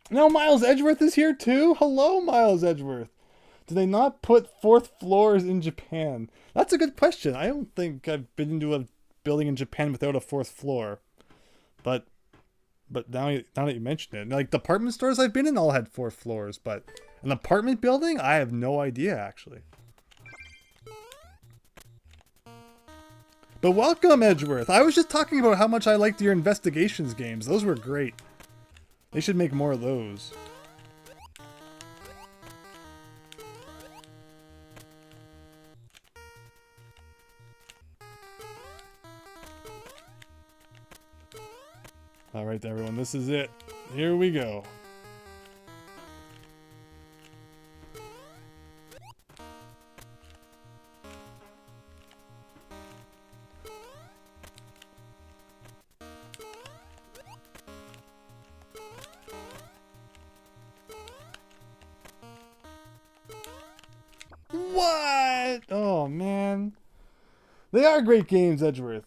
Now Miles Edgeworth is here too? Hello, Miles Edgeworth. Do they not put fourth floors in Japan? That's a good question. I don't think I've been into a building in Japan without a fourth floor. But now that you mention it, like department stores I've been in all had fourth floors, but an apartment building? I have no idea, actually. But welcome, Edgeworth. I was just talking about how much I liked your investigations games. Those were great. They should make more of those. All right, everyone. This is it. Here we go. What? Oh, man. They are great games, Edgeworth.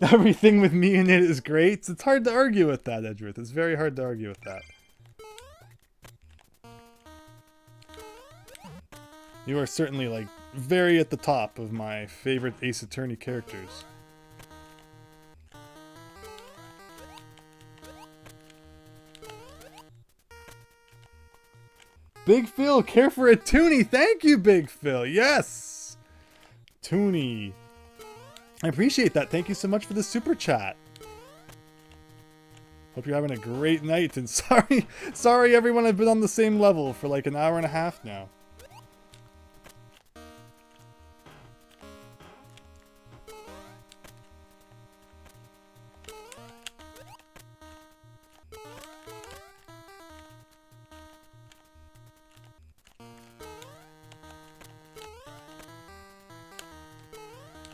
Everything with me in it is great. It's hard to argue with that, Edgeworth. It's very hard to argue with that. You are certainly, like, very at the top of my favorite Ace Attorney characters. Big Phil, care for a toonie. Thank you, Big Phil. Yes. Toonie. I appreciate that. Thank you so much for the super chat. Hope you're having a great night. And sorry everyone, I've been on the same level for like an hour and a half now.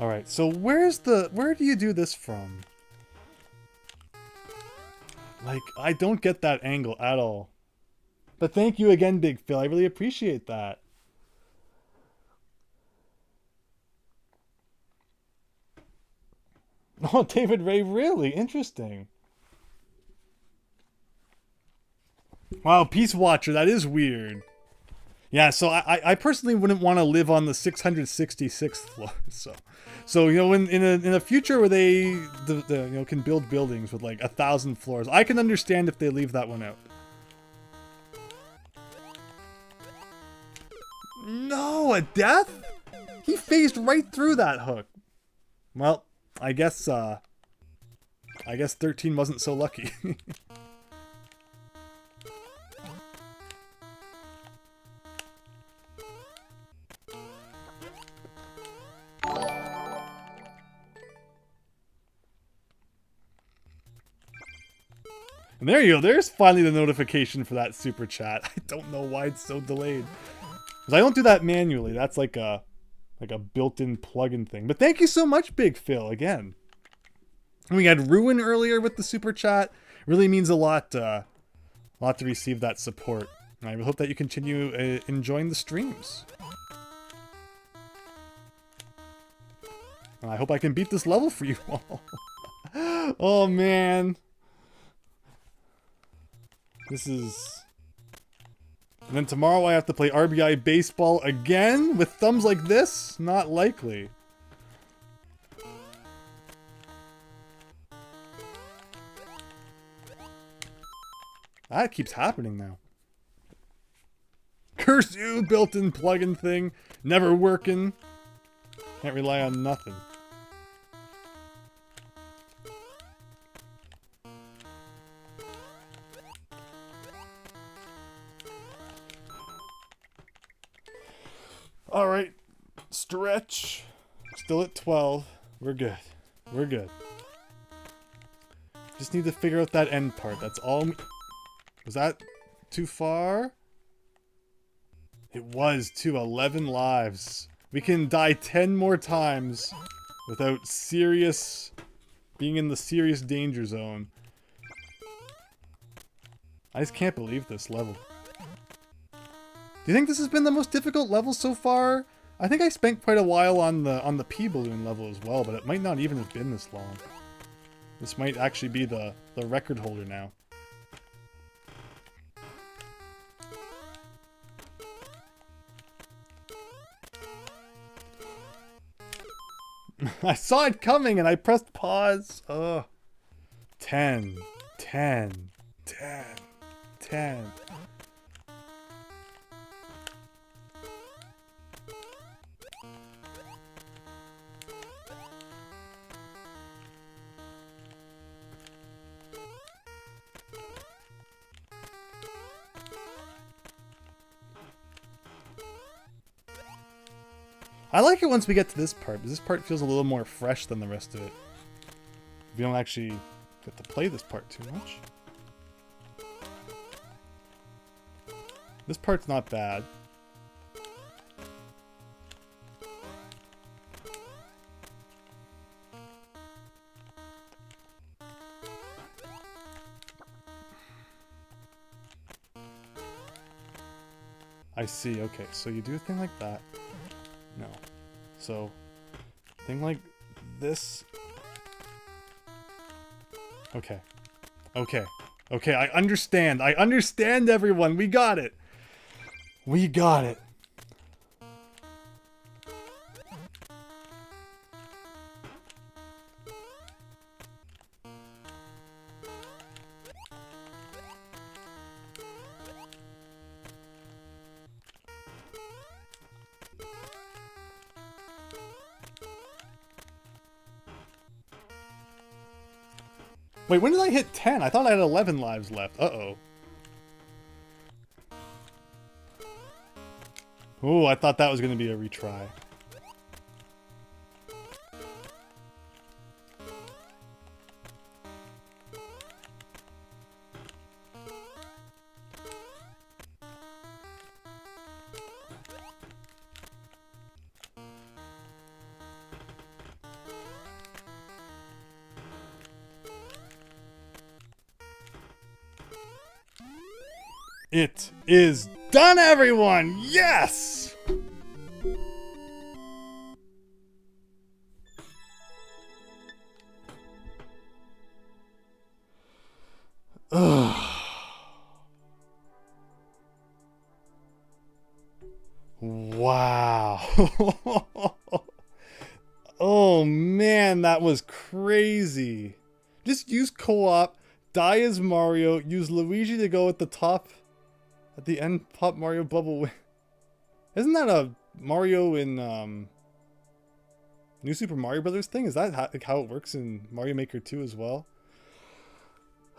Alright, so where do you do this from? Like, I don't get that angle at all. But thank you again, Big Phil. I really appreciate that. Oh, David Ray, really? Interesting. Wow, Peace Watcher, that is weird. Yeah, so I personally wouldn't want to live on the 666th floor. So you know, in a future where they you know, can build buildings with like 1,000 floors, I can understand if they leave that one out. No, a death? He phased right through that hook. Well, I guess 13 wasn't so lucky. And there you go. There's finally the notification for that super chat. I don't know why it's so delayed. Because I don't do that manually. That's like a built-in plugin thing. But thank you so much, Big Phil, again. And we had Ruin earlier with the super chat. Really means a lot to receive that support. And I hope that you continue enjoying the streams. And I hope I can beat this level for you all. Oh, man. This is... And then tomorrow I have to play RBI baseball again with thumbs like this? Not likely. That keeps happening now. Curse you, built-in plugin thing. Never working. Can't rely on nothing. Alright, stretch. Still at 12. We're good. We're good. Just need to figure out that end part. That's all. Was that too far? It was too. 11 lives. We can die 10 more times without being in the serious danger zone. I just can't believe this level. Do you think this has been the most difficult level so far? I think I spent quite a while on the P balloon level as well, but it might not even have been this long. This might actually be the record holder now. I saw it coming and I pressed pause. Ugh. 10, 10, 10, 10. I like it once we get to this part, because this part feels a little more fresh than the rest of it. We don't actually get to play this part too much. This part's not bad. I see, okay, so you do a thing like that. No. So, thing like this. Okay. Okay. Okay, I understand. I understand, everyone. We got it. We got it. Wait, when did I hit 10? I thought I had 11 lives left. Uh-oh. Oh, I thought that was going to be a retry. It is done, everyone! Yes! Wow. Oh man, that was crazy. Just use co-op, die as Mario, use Luigi to go at the top, at the end, pop Mario bubble. Isn't that a Mario in New Super Mario Brothers thing? Is that how it works in Mario Maker 2 as well?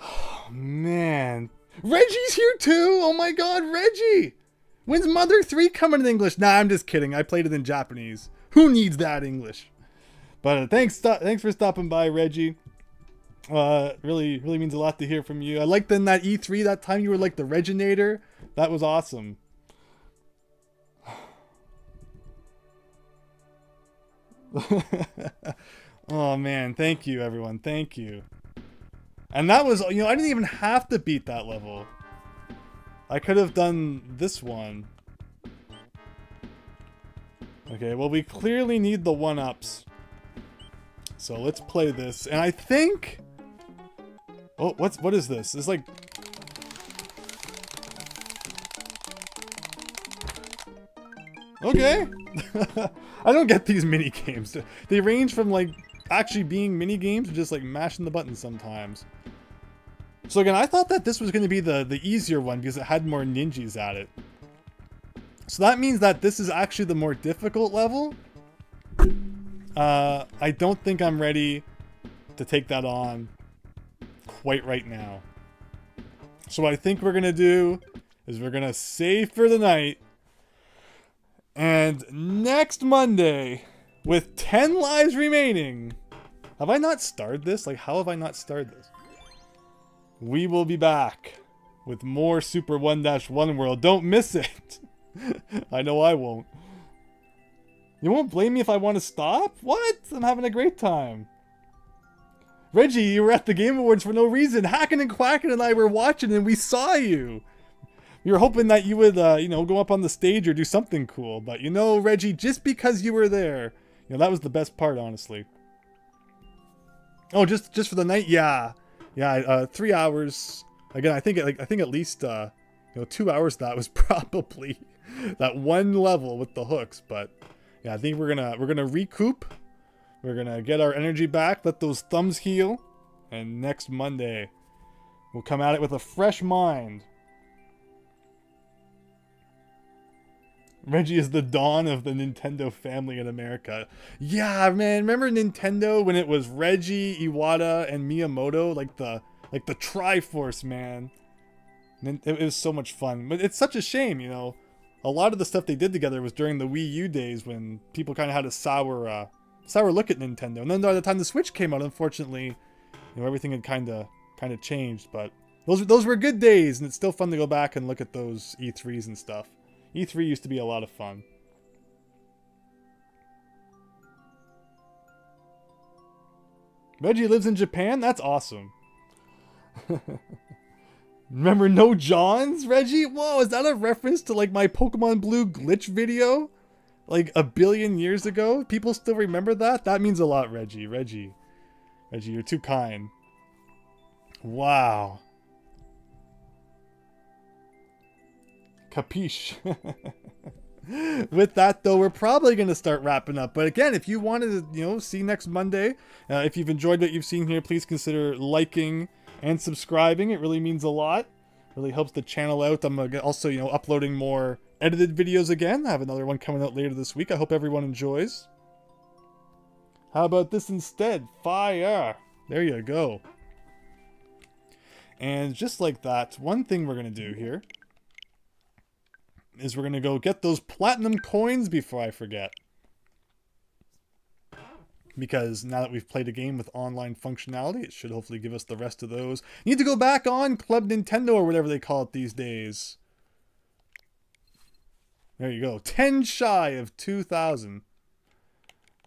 Oh man. Reggie's here too! Oh my god, Reggie! When's Mother 3 coming in English? Nah, I'm just kidding. I played it in Japanese. Who needs that English? But thanks for stopping by, Reggie. Really means a lot to hear from you. I liked in that E3 that time you were like the Reginator. That was awesome. Oh man, thank you everyone. Thank you. And that was, you know, I didn't even have to beat that level. I could have done this one. Okay, well we clearly need the 1-ups. So let's play this. And I think... Oh, what is this? It's like... Okay. I don't get these mini games. They range from like actually being mini games to just like mashing the buttons sometimes. So again, I thought that this was going to be the easier one because it had more ninjas at it. So that means that this is actually the more difficult level. I don't think I'm ready to take that on quite right now. So what I think we're going to do is we're going to save for the night. And next Monday, with 10 lives remaining... Have I not started this? Like, how have I not started this? We will be back with more Super 1-1 World. Don't miss it. I know I won't. You won't blame me if I want to stop? What? I'm having a great time. Reggie, you were at the Game Awards for no reason. Hacken and Quacken and I were watching and we saw you. We were hoping that you would, you know, go up on the stage or do something cool. But, you know, Reggie, just because you were there, you know, that was the best part, honestly. Oh, just for the night? Yeah. Yeah, 3 hours. Again, I think at least, you know, 2 hours that was probably that one level with the hooks. But, yeah, I think we're gonna recoup. We're gonna get our energy back, let those thumbs heal. And next Monday, we'll come at it with a fresh mind. Reggie is the dawn of the Nintendo family in America. Yeah, man, remember Nintendo when it was Reggie, Iwata, and Miyamoto? Like the Triforce, man. It was so much fun. But it's such a shame, you know. A lot of the stuff they did together was during the Wii U days when people kind of had a sour look at Nintendo. And then by the time the Switch came out, unfortunately, you know, everything had kind of changed. But those were good days, and it's still fun to go back and look at those E3s and stuff. E3 used to be a lot of fun. Reggie lives in Japan? That's awesome. Remember No Johns, Reggie? Whoa, is that a reference to like my Pokemon Blue glitch video? Like a billion years ago? People still remember that? That means a lot, Reggie. Reggie, you're too kind. Wow. Capiche. With that, though, we're probably going to start wrapping up. But again, if you wanted to, you know, see next Monday, if you've enjoyed what you've seen here, please consider liking and subscribing. It really means a lot. Really helps the channel out. I'm also, you know, uploading more edited videos again. I have another one coming out later this week. I hope everyone enjoys. How about this instead? Fire! There you go. And just like that, one thing we're going to do here is we're going to go get those platinum coins before I forget. Because now that we've played a game with online functionality, it should hopefully give us the rest of those. You need to go back on Club Nintendo or whatever they call it these days. There you go. 10 shy of 2,000.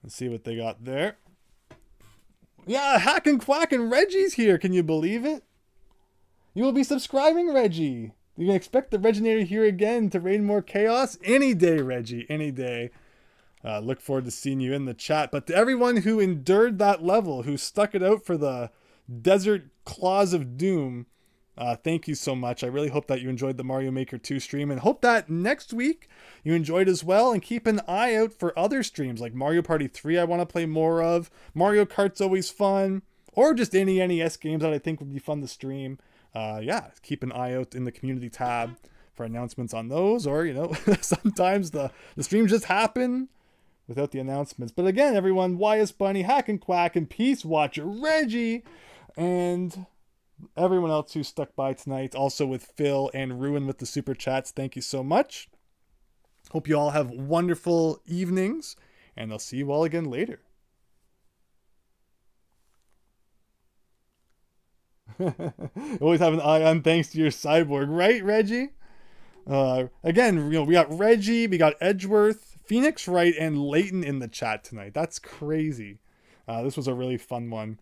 Let's see what they got there. Yeah, Hack and Quack and Reggie's here. Can you believe it? You will be subscribing, Reggie. You can expect the Reginator here again to rain more chaos any day, Reggie, any day. Look forward to seeing you in the chat. But to everyone who endured that level, who stuck it out for the Desert Claws of Doom, thank you so much. I really hope that you enjoyed the Mario Maker 2 stream, and hope that next week you enjoyed as well. And keep an eye out for other streams like Mario Party 3 I want to play more of. Mario Kart's always fun, or just any NES games that I think would be fun to stream. Yeah, keep an eye out in the community tab for announcements on those, or, you know, sometimes the streams just happen without the announcements. But again, everyone, YS Bunny, Hack and Quack, and Peace Watcher Reggie, and everyone else who stuck by tonight, also with Phil and Ruin with the super chats, thank you so much. Hope you all have wonderful evenings, and I'll see you all again later. Always have an eye on thanks to your cyborg, right, Reggie? Again, you know, we got Reggie, we got Edgeworth, Phoenix Wright, and Leighton in the chat tonight. That's crazy. This was a really fun one.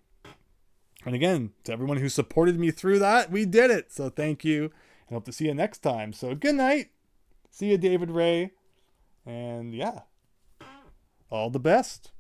And again, to everyone who supported me through that, we did it. So thank you, and hope to see you next time. So good night. See you, David Ray. And yeah, all the best.